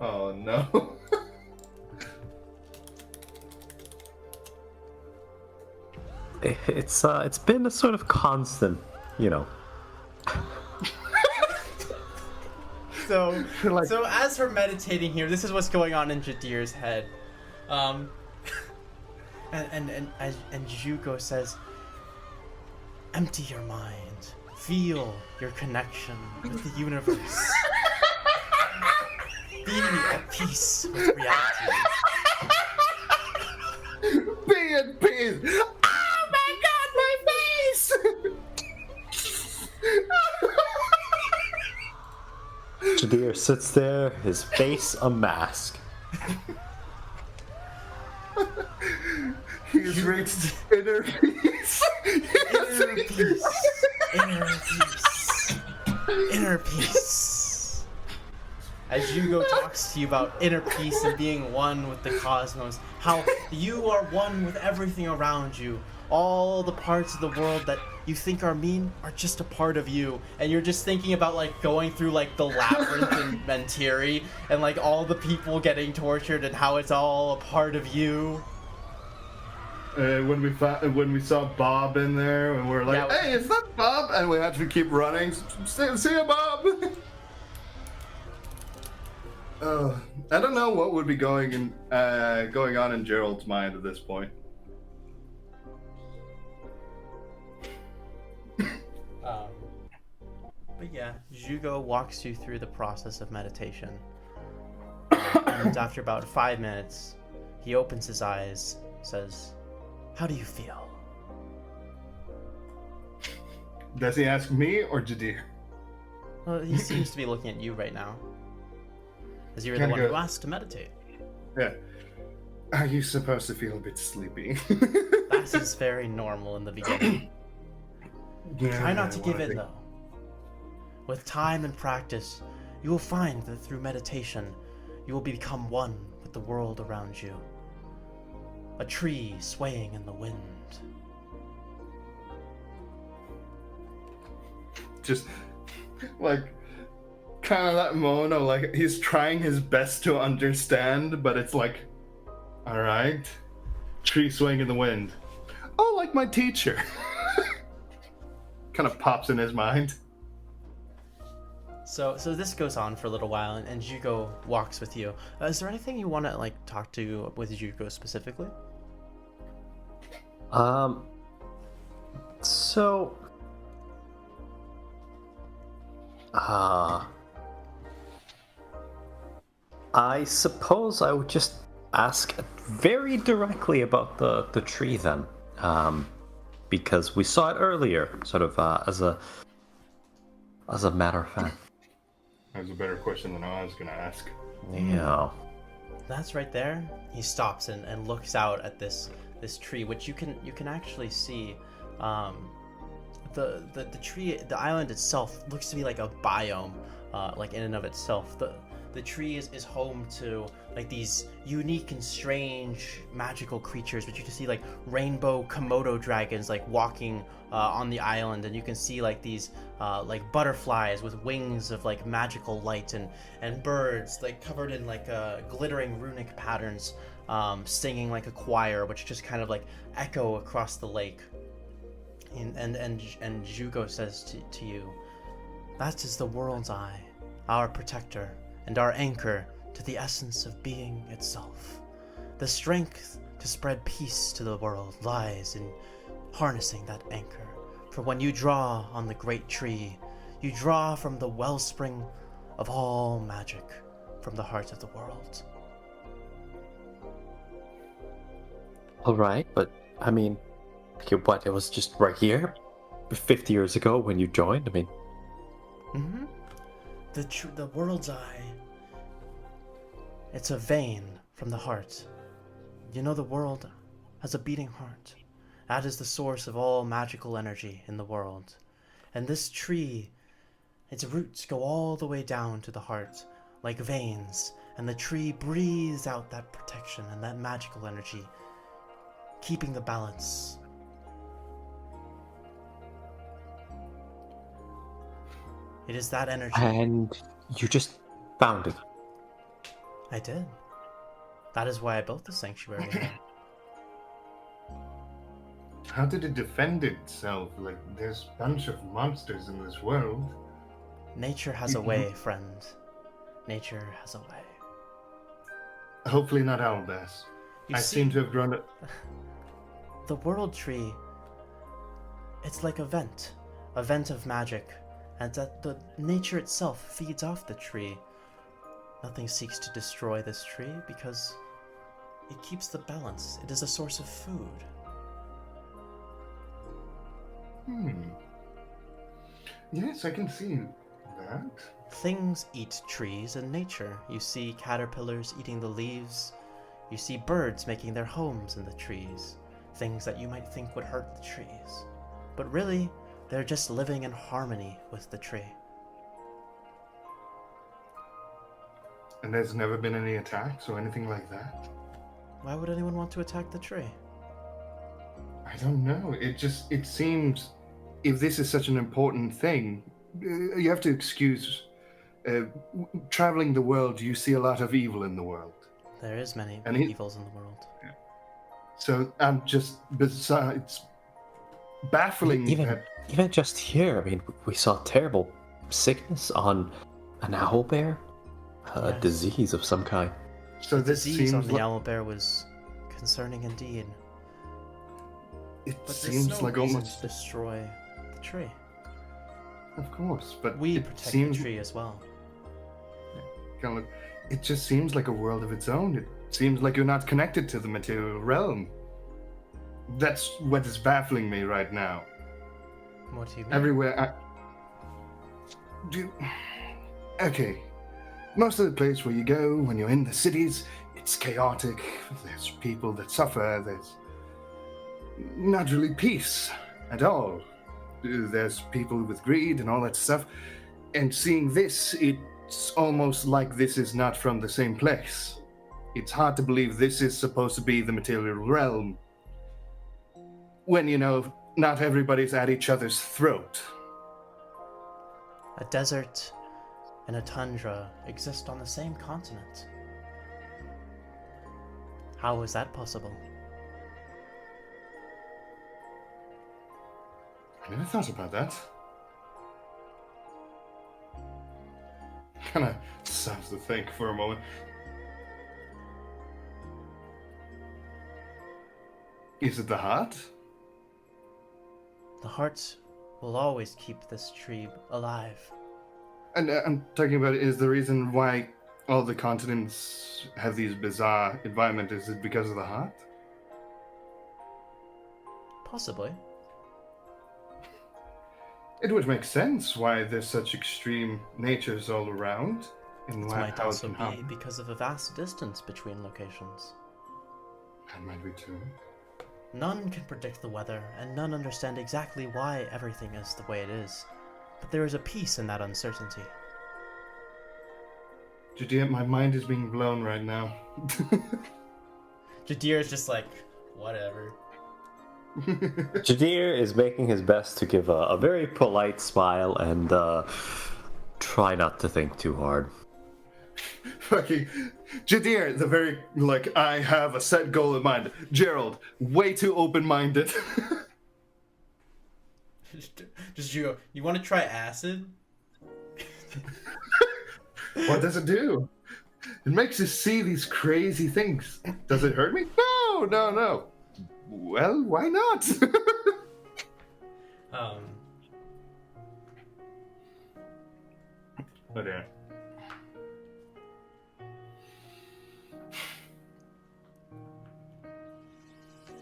Oh no. It's been a sort of constant, you know. So as we're meditating here, this is what's going on in Jadir's head. And Jugo says, "Empty your mind. Feel your connection with the universe. Be at peace with reality." Be at peace. Oh my God, my face! Jadir sits there, his face a mask. He's reached inner peace. Inner peace. Inner peace. Inner peace. As Jugo talks to you about inner peace and being one with the cosmos, how you are one with everything around you. All the parts of the world that you think are mean are just a part of you, and you're just thinking about like going through like the labyrinth in Mentiri and like all the people getting tortured and how it's all a part of you. When we saw Bob in there, and we're like, Yeah, "Hey, is that Bob?" And we had to keep running. See you, Bob. I don't know what would be going on in Gerald's mind at this point. But yeah, Jugo walks you through the process of meditation. And after about 5 minutes, he opens his eyes, says, "How do you feel?" Does he ask me or Jadir? Well, he seems to be looking at you right now, as you're the Kinda one who good. asked to meditate. Yeah. Are you supposed to feel a bit sleepy? That is very normal in the beginning. Try not to give in, though. With time and practice, you will find that through meditation, you will become one with the world around you. A tree swaying in the wind. Just like kind of that moment of like he's trying his best to understand, but it's like, all right, tree swaying in the wind. Oh, like my teacher. Kind of pops in his mind. So this goes on for a little while, and Jugo walks with you. Is there anything you want to like talk to with Jugo specifically? So, I suppose I would just ask very directly about the tree then, because we saw it earlier, sort of as a matter of fact. That was a better question than I was gonna ask. Yeah. That's right there. He stops and looks out at this tree, which you can actually see. The tree, the island itself looks to be like a biome, like in and of itself. The tree is home to like these unique and strange magical creatures, which you can see like rainbow Komodo dragons like walking on the island, and you can see like these like butterflies with wings of like magical light, and birds like covered in like glittering runic patterns, singing like a choir, which just kind of like echo across the lake. And Jugo says to you, "That is the world's eye, our protector, and our anchor to the essence of being itself. The strength to spread peace to the world lies in harnessing that anchor. For when you draw on the great tree, you draw from the wellspring of all magic, from the heart of the world." All right, but I mean, what? It was just right here, 50 years ago when you joined. I mean, Mm-hmm. The world's eye. It's a vein from the heart. You know, the world has a beating heart. That is the source of all magical energy in the world. And this tree, its roots go all the way down to the heart, like veins, and the tree breathes out that protection and that magical energy, keeping the balance. It is that energy. and you just found it. I did. That is why I built the sanctuary here. How did it defend itself? Like, there's a bunch of monsters in this world. Nature has a way, friend. Nature has a way. Hopefully not Albus. You I see, seem to have grown up. the world tree, it's like a vent of magic, and that the nature itself feeds off the tree. Nothing seeks to destroy this tree because it keeps the balance. It is a source of food. Yes, I can see that. Things eat trees in nature. You see caterpillars eating the leaves. You see birds making their homes in the trees. Things that you might think would hurt the trees. But really, they're just living in harmony with the tree. And there's never been any attacks or anything like that? Why would anyone want to attack the tree? I don't know. It seems, if this is such an important thing, you have to excuse, traveling the world, you see a lot of evil in the world. There is many And evils in the world. So I'm just, besides, baffling that. Even just here, I mean, we saw terrible sickness on an owl bear. A Yes. disease of some kind. So The this disease on seems the like owlbear was concerning indeed. it But seems there's no like reason almost to destroy the tree. of course, but We it protect seems the tree as well. kind of it just seems like a world of its own. It seems like you're not connected to the material realm. That's what is baffling me right now. What do you mean? Everywhere I do. Okay, most of the place where you go when you're in the cities, it's chaotic. There's people that suffer. There's not really peace at all. There's people with greed and all that stuff. And seeing this, it's almost like this is not from the same place. It's hard to believe this is supposed to be the material realm. When, not everybody's at each other's throat. A desert and a tundra exist on the same continent. How is that possible? I never thought about that. Kind of stops to think for a moment. Is it the heart? The heart will always keep this tree alive. And I'm talking about is the reason why all the continents have these bizarre environments, is it because of the heart? Possibly. It would make sense why there's such extreme natures all around. And It why might how it also can be happen. because of a vast distance between locations. That might be true. None can predict the weather, and none understand exactly why everything is the way it is. But there is a peace in that uncertainty. Judea, my mind is being blown right now. Jadir is just like, whatever. Jadir is making his best to give a very polite smile and try not to think too hard. Fucking Jadir, the very I have a set goal in mind. Gerald, way too open-minded. Just you want to try acid? What does it do? It makes you see these crazy things. Does it hurt me? No. Well, why not? But yeah.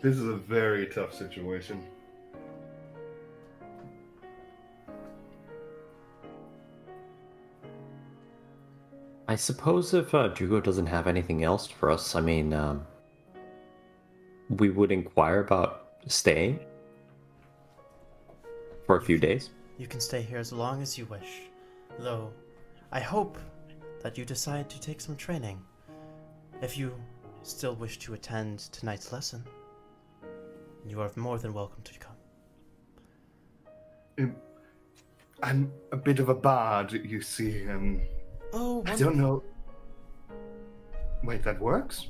This is a very tough situation. I suppose if Jugo doesn't have anything else for us, I mean, we would inquire about staying for a few days. You can stay here as long as you wish. Though, I hope that you decide to take some training. If you still wish to attend tonight's lesson, you are more than welcome to come. I'm a bit of a bard, you see. Oh, I don't know. Wait, that works?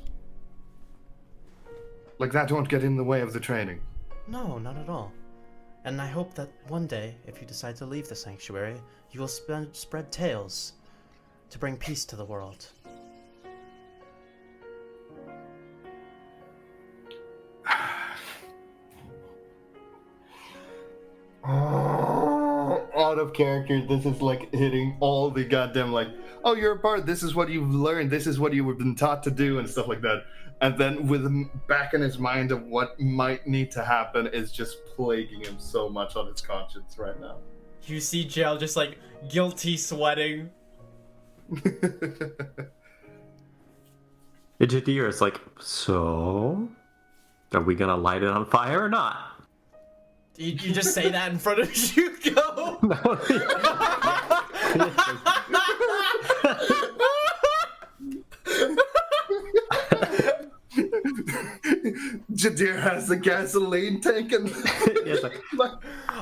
Like that won't get in the way of the training? No, not at all. And I hope that one day, if you decide to leave the sanctuary, you will spread tales to bring peace to the world. Out of character, this is hitting all the goddamn oh, you're a bard, this is what you've learned, this is what you've been taught to do and stuff like that. And then with him back in his mind of what might need to happen is just plaguing him so much on his conscience right now. You see Jael just guilty sweating. Jadir is like, so? Are we gonna light it on fire or not? You just say that in front of Hugo. Jadir has the gasoline tank and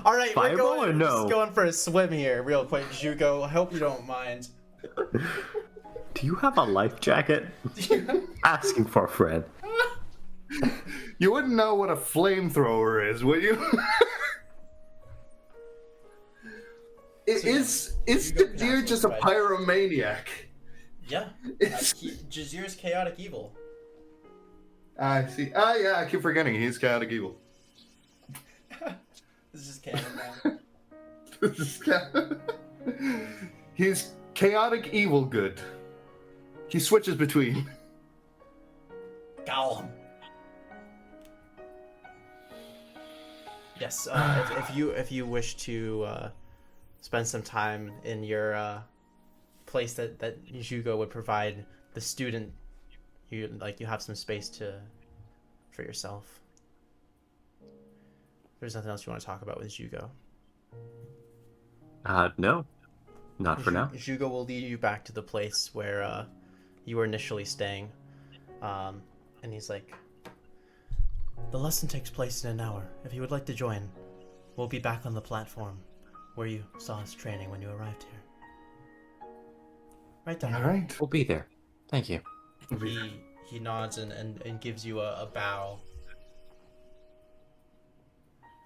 All right, we're Fireball going, or no? just going for a swim here, real quick, Hugo. I hope you don't mind. Do you have a life jacket? Asking for a friend. you wouldn't know what a flamethrower is, would you? Is Hugo can Jadir ask just a what pyromaniac? Yeah. Jazir's chaotic evil. I see. Ah, yeah, I keep forgetting. He's chaotic evil. This is canon now. He's chaotic evil good. He switches between. Gollum. Yes, if you wish to spend some time in your place that Jugo would provide the student, you have some space for yourself. There's nothing else you want to talk about with Jugo. No, not for now. Jugo will lead you back to the place where you were initially staying, and he's like, "The lesson takes place in an hour. If you would like to join, we'll be back on the platform where you saw us training when you arrived here." Right there. All right. We'll be there. Thank you. He nods and gives you a bow.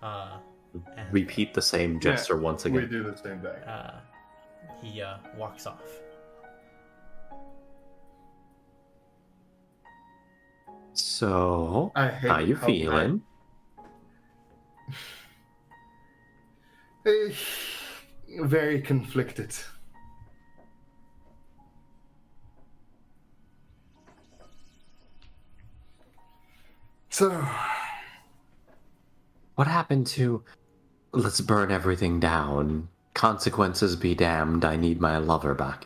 And Repeat the same gesture once again. We do the same thing. he walks off. So, I hate how you feeling? Very conflicted. So, What happened to let's burn everything down? Consequences be damned, I need my lover back.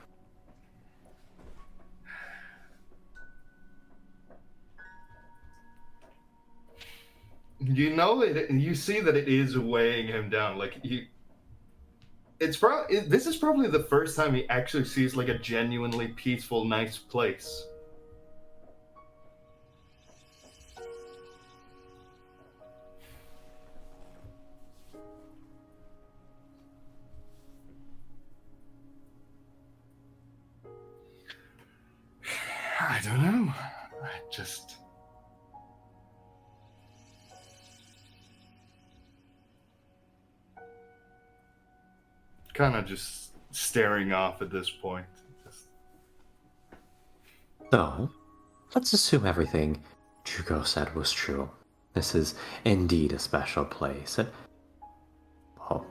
you know that you see that it is weighing him down. Like this is probably the first time he actually sees like a genuinely peaceful, nice place. I don't know. I just... kind of just staring off at this point. So, let's assume everything Jugo said was true. This is indeed a special place. And, well,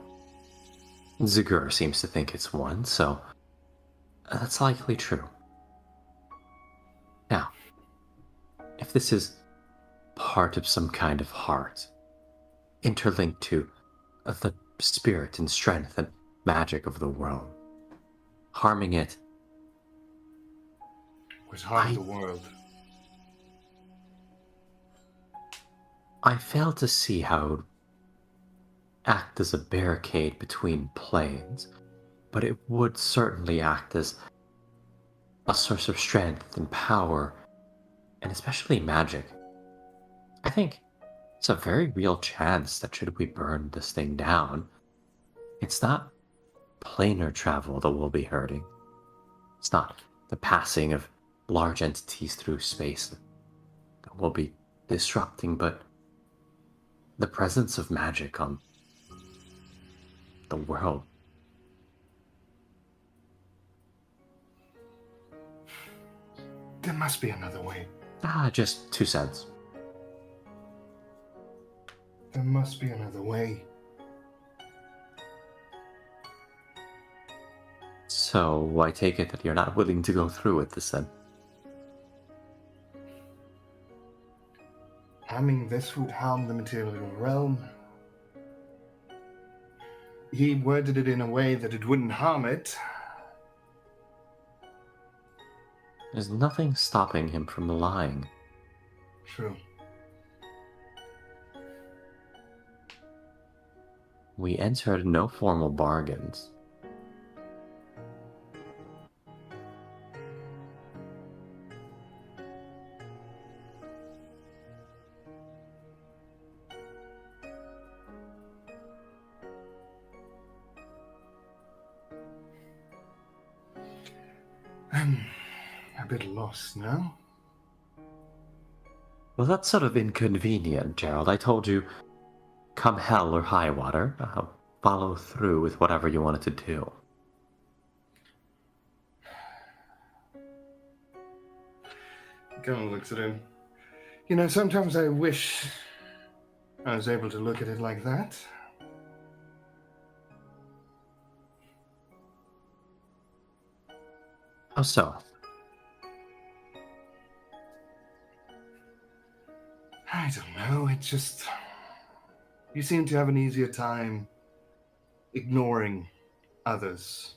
Zagur seems to think it's one, so that's likely true. Now, if this is part of some kind of heart, interlinked to the spirit and strength and magic of the world, harming it would harm the world. I fail to see how it would act as a barricade between planes, but it would certainly act as a source of strength and power, and especially magic. I think it's a very real chance that should we burn this thing down, it's not planar travel that will be hurting. It's not the passing of large entities through space that will be disrupting, but the presence of magic on the world. There must be another way. Just 2 cents. There must be another way. So I take it that you're not willing to go through with this then? Harming this would harm the material realm. He worded it in a way that it wouldn't harm it. There's nothing stopping him from lying. True. We entered no formal bargains. I'm a bit lost now. Well, that's sort of inconvenient, Gerald. I told you, come hell or high water, I'll follow through with whatever you wanted to do. kind of looks at him. Sometimes I wish I was able to look at it like that. How so? I don't know, it just... You seem to have an easier time ignoring others.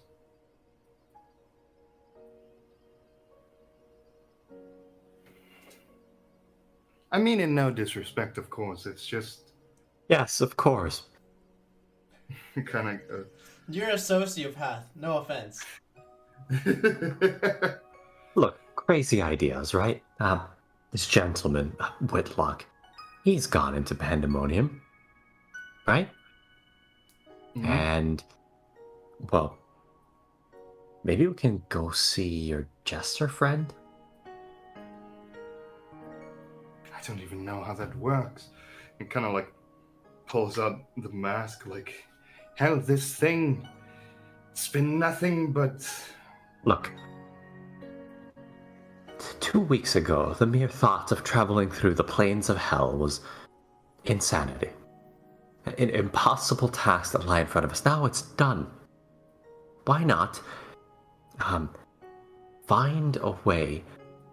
I mean, in no disrespect, of course. It's just Yes, of course. kind of. You're a sociopath. No offense. Look, crazy ideas, right? This gentleman, Whitlock, he's gone into pandemonium, right? Mhm. And, well, maybe we can go see your jester friend? I don't even know how that works. It kind of like pulls out the mask, like, hell, this thing, it's been nothing but. Look, 2 weeks ago, the mere thought of traveling through the plains of hell was insanity. An impossible task that lay in front of us. Now it's done. Why not find a way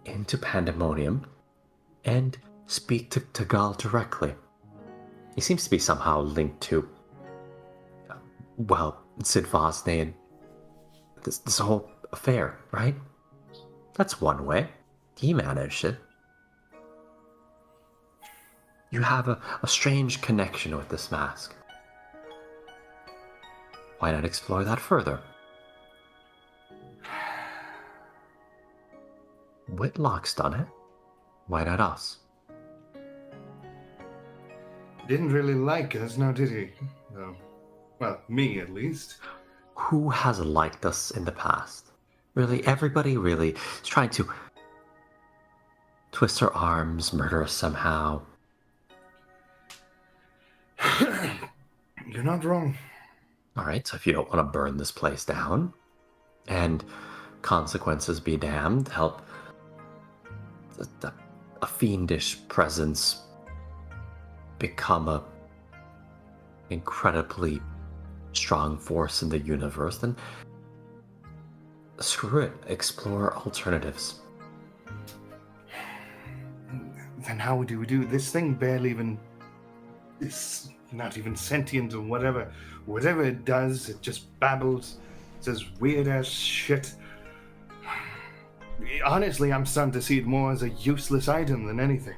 into pandemonium and speak to Tagal directly? He seems to be somehow linked to, Sid Vosne and this whole affair, right? That's one way. He managed it. You have a strange connection with this mask. Why not explore that further? Whitlock's done it. Why not us? Didn't really like us, now did he? No. Well, me at least. Who has liked us in the past? Really, everybody really is trying to twist our arms, murder us somehow. You're not wrong. Alright, so if you don't want to burn this place down, and consequences be damned, help a fiendish presence become a incredibly strong force in the universe, then screw it, explore alternatives. Then how do we do this thing? Barely even. It's not even sentient or whatever. Whatever it does, it just babbles. It says weird ass shit. Honestly, I'm starting to see it more as a useless item than anything.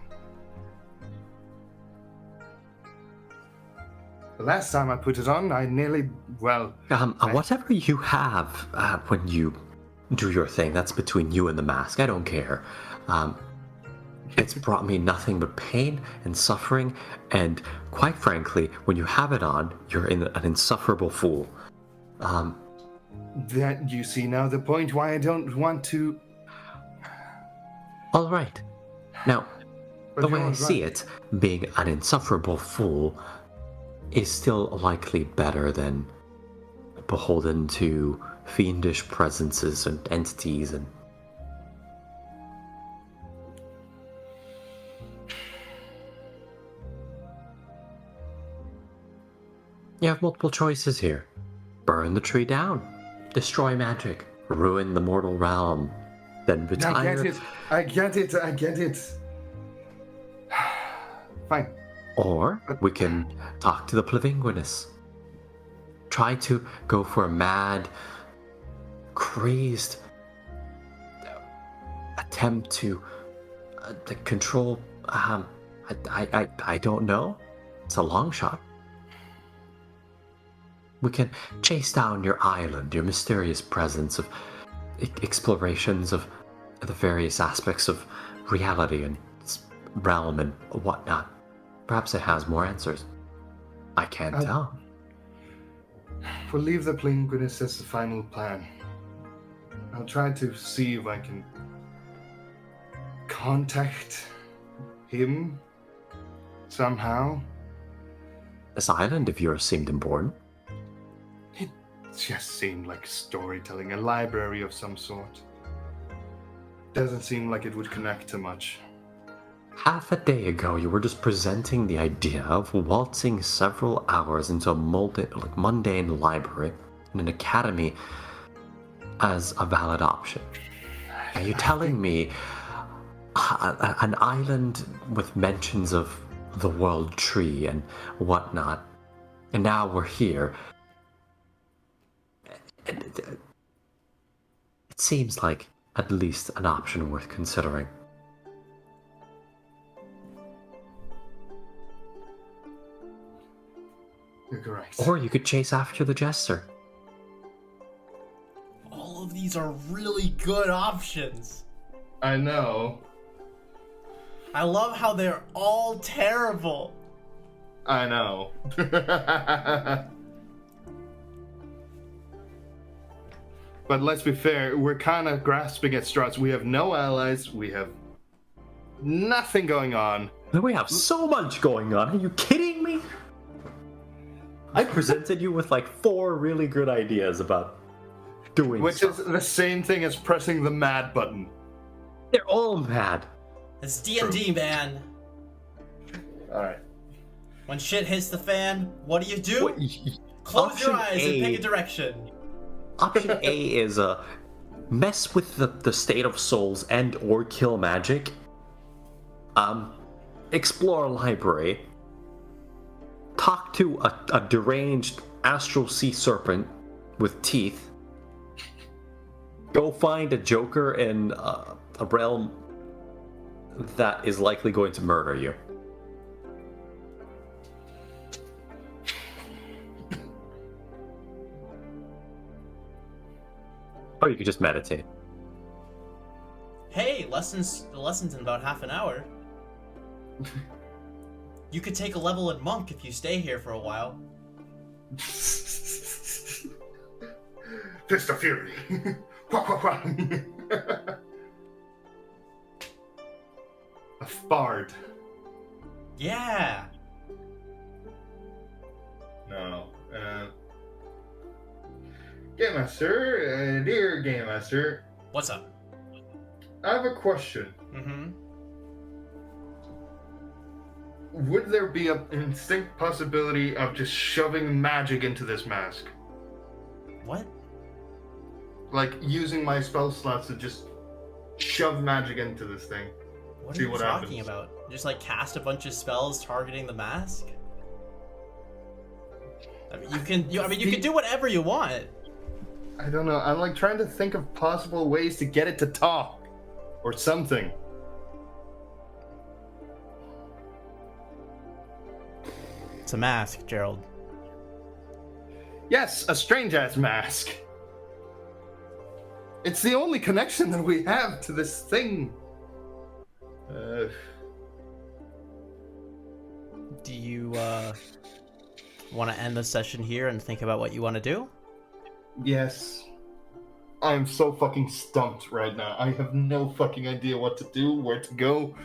The last time I put it on, I nearly, whatever you have when you do your thing, that's between you and the mask. I don't care. It's brought me nothing but pain and suffering, and quite frankly, when you have it on, you're an insufferable fool. That you see now the point why I don't want to. All right. Now, But the way you're I right. see it, being an insufferable fool is still likely better than beholden to fiendish presences and entities and... You have multiple choices here. Burn the tree down. Destroy magic. Ruin the mortal realm. Then retire. I get it. Fine. Or we can talk to the Plavinguinus. Try to go for a mad, crazed attempt to control. I don't know. It's a long shot. We can chase down your island, your mysterious presence of explorations of the various aspects of reality and its realm and whatnot. Perhaps it has more answers. I can't tell. We'll leave the Plavinguinus as the final plan. I'll try to see if I can contact him somehow. This island of yours seemed important. It just seemed like storytelling, a library of some sort. doesn't seem like it would connect to much. Half a day ago, you were just presenting the idea of waltzing several hours into a mundane library in an academy as a valid option. Are you telling me an island with mentions of the world tree and whatnot, and now we're here? It seems like at least an option worth considering. You're correct. Or you could chase after the jester. All of these are really good options. I know. I love how they're all terrible. I know. But let's be fair, we're kind of grasping at straws. We have no allies, we have nothing going on. We have so much going on. Are you kidding me? I presented you with like 4 really good ideas about doing Which stuff. is the same thing as pressing the mad button. They're all mad. It's D&D, man. Alright. When shit hits the fan, what do? What- Close your Option eyes A- and pick a direction. Option A is mess with the state of souls and or kill magic. Explore a library. Talk to a deranged astral sea serpent with teeth. Go find a joker in a realm that is likely going to murder you. Or you could just meditate. Hey, the lesson's in about half an hour. You could take a level in monk if you stay here for a while. Fist of Fury. Quack, quack, quack. A bard. Yeah. No. Game Master, dear Game Master, What's up? I have a question. Mm-hmm. Would there be an distinct possibility of just shoving magic into this mask? What? Like using my spell slots to just shove magic into this thing. What See are you what talking happens. about? Just like cast a bunch of spells targeting the mask? I mean, you can do whatever you want. I don't know. I'm like trying to think of possible ways to get it to talk or something. It's a mask, Gerald. Yes, a strange ass mask. It's the only connection that we have to this thing. Do you want to end the session here and think about what you want to do? Yes. I'm so fucking stumped right now. I have no fucking idea what to do, where to go.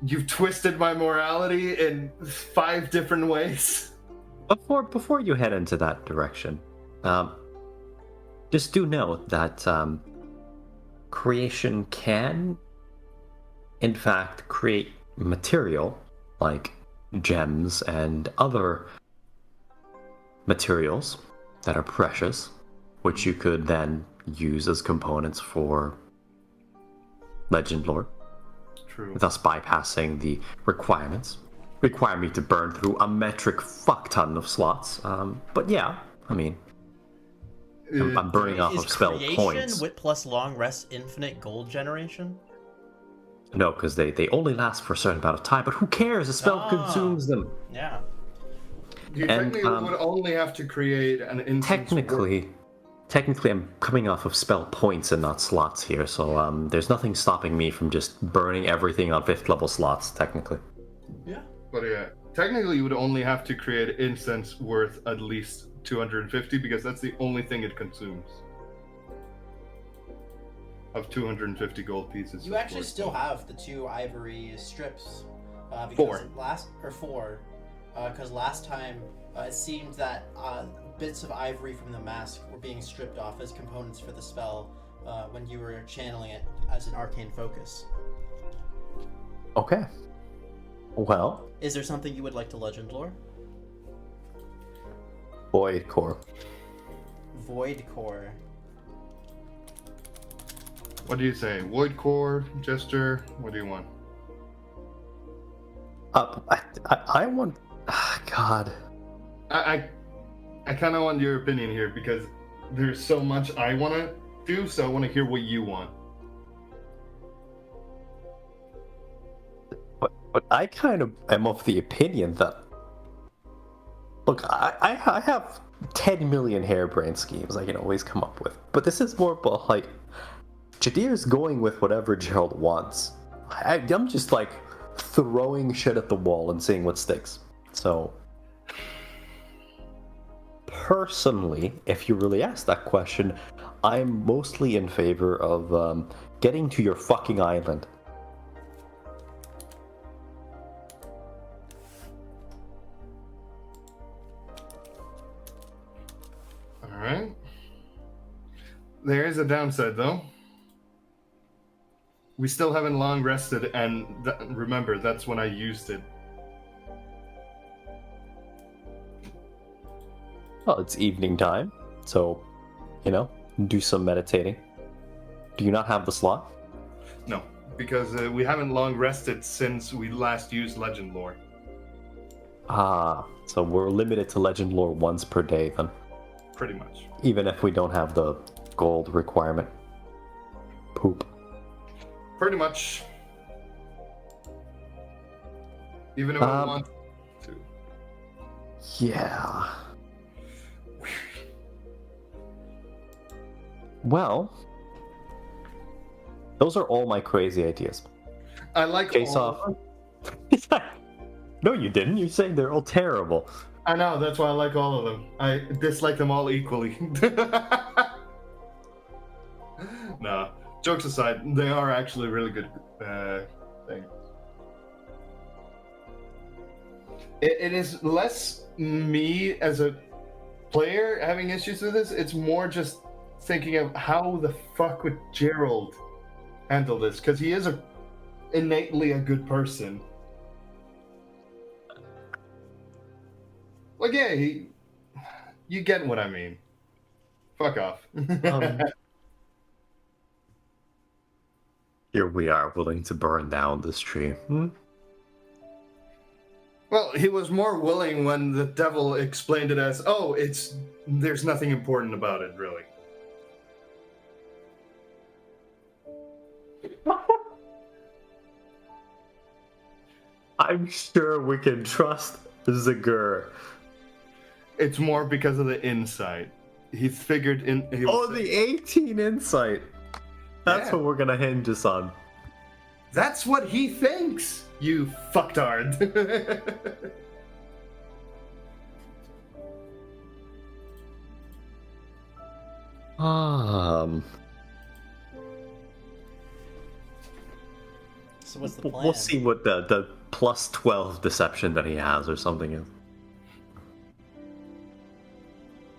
You've twisted my morality in 5 different ways. Before you head into that direction, just do note that creation can, in fact, create material like gems and other materials that are precious, which you could then use as components for legend lore, True. thus bypassing the requirements. Require me to burn through a metric fuck ton of slots. But yeah, I mean, I'm burning off Is of spell creation points. wit plus long rest infinite gold generation? No, because they only last for a certain amount of time. But who cares? A spell Ah. consumes them. Yeah. You And, technically would only have to create an instance. Technically, I'm coming off of spell points and not slots here. So there's nothing stopping me from just burning everything on 5th level slots. Technically. Yeah. But yeah, technically you would only have to create an instance worth at least 250 because that's the only thing it consumes. Of 250 gold pieces. You actually still have the 2 ivory strips. Because 4. Because last time it seemed that bits of ivory from the mask were being stripped off as components for the spell when you were channeling it as an arcane focus. Okay. Well, Is there something you would like to legend lore? Void Core. Void Core. What do you say? Void core, Jester? What do you want? I want. God. I kind of want your opinion here because there's so much I want to do, so I want to hear what you want. But I kind of am of the opinion that. Look, I have 10 million harebrained schemes I can always come up with. But this is more about, like, Jadir's going with whatever Gerald wants. I'm just, like, throwing shit at the wall and seeing what sticks. So, personally, if you really ask that question, I'm mostly in favor of getting to your fucking island. Alright. There is a downside, though. We still haven't long rested, and remember, that's when I used it. Well, it's evening time, so, do some meditating. Do you not have the slot? No, because we haven't long rested since we last used Legend Lore. Ah, so we're limited to Legend Lore once per day, then. Pretty much. Even if we don't have the gold requirement. Poop. Pretty much. Even if I want to. Yeah. Well, those are all my crazy ideas. I like Face off. No, you didn't. You're saying they're all terrible. I know, that's why I like all of them. I dislike them all equally. Nah, jokes aside, they are actually really good things. It is less me as a player having issues with this, it's more just thinking of how the fuck would Gerald handle this, because he is innately a good person. Like, yeah, you get what I mean. Fuck off. Here we are, willing to burn down this tree. Well, he was more willing when the devil explained it as, oh, there's nothing important about it, really. I'm sure we can trust Zagur. It's more because of the insight. He figured in. The 18 insight. That's Yeah. what we're gonna hinge this on. That's what he thinks, you fucktard. So what's the plan? We'll see what the plus 12 deception that he has or something is.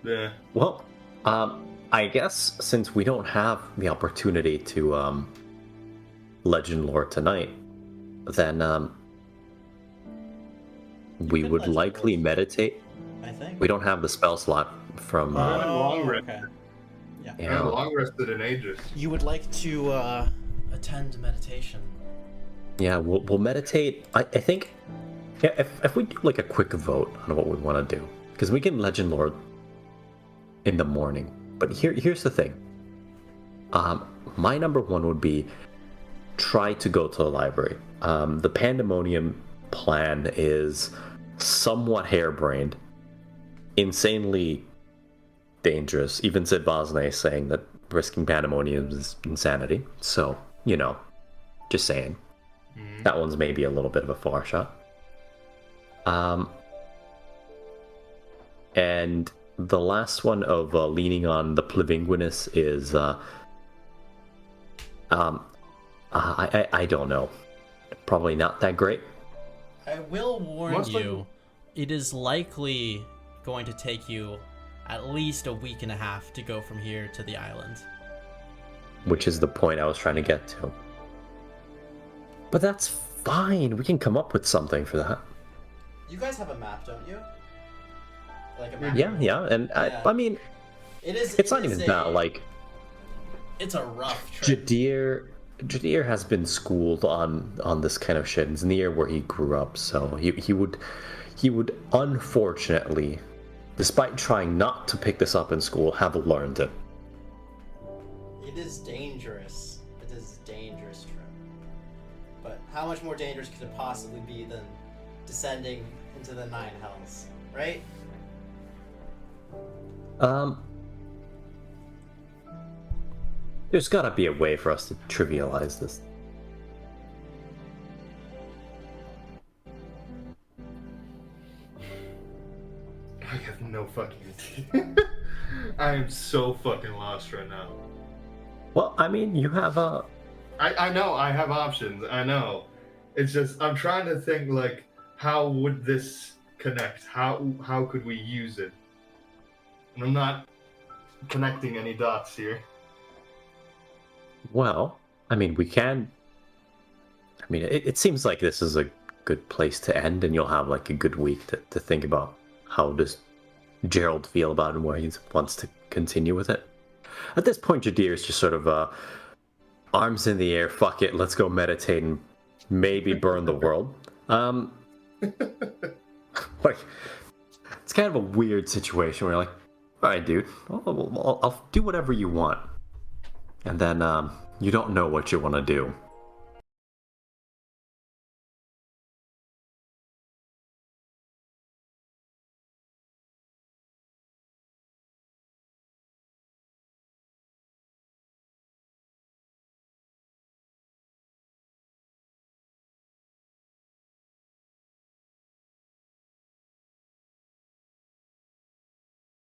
Yeah. Well, I guess since we don't have the opportunity to legend lore tonight, then we could would legend likely lore. meditate. I think. We don't have the spell slot from. long rest. okay. Yeah. I haven't long rested in ages. You would like to attend meditation. Yeah, we'll meditate. I think, yeah, if we do like a quick vote on what we want to do, because we can legend lore in the morning. But here's the thing. My number one would be try to go to the library. The Pandemonium plan is somewhat harebrained, insanely dangerous. Even Sid Vosne is saying that risking Pandemonium is insanity. So, just saying. That one's maybe a little bit of a far shot. And the last one of leaning on the Plevinguinus is I don't know. Probably not that great. I will warn Most you, likely- it is likely going to take you at least a week and a half to go from here to the island. which is the point I was trying to get to. But that's fine. We can come up with something for that. You guys have a map, don't you? Like a map. Yeah, and Yeah. I mean, it's not even that. Like, it's a rough trip. Jadir has been schooled on this kind of shit. It's in the year where he grew up, so he would unfortunately, despite trying not to pick this up in school, have learned it. It is dangerous. It is a dangerous trip. But how much more dangerous could it possibly be than descending into the Nine Hells, right? There's gotta be a way for us to trivialize this. I have no fucking idea. I am so fucking lost right now. Well, I mean, you have a... I know, I have options, I know. It's just, I'm trying to think, like, how would this connect? How could we use it? And I'm not connecting any dots here. Well, I mean, we can... I mean, it seems like this is a good place to end, and you'll have, like, a good week to think about how does Gerald feel about it and where he wants to continue with it. At this point, Jadir is just sort of arms in the air, fuck it, let's go meditate and maybe burn the world. Like, it's kind of a weird situation where you're like, all right, dude, I'll do whatever you want. And then you don't know what you want to do.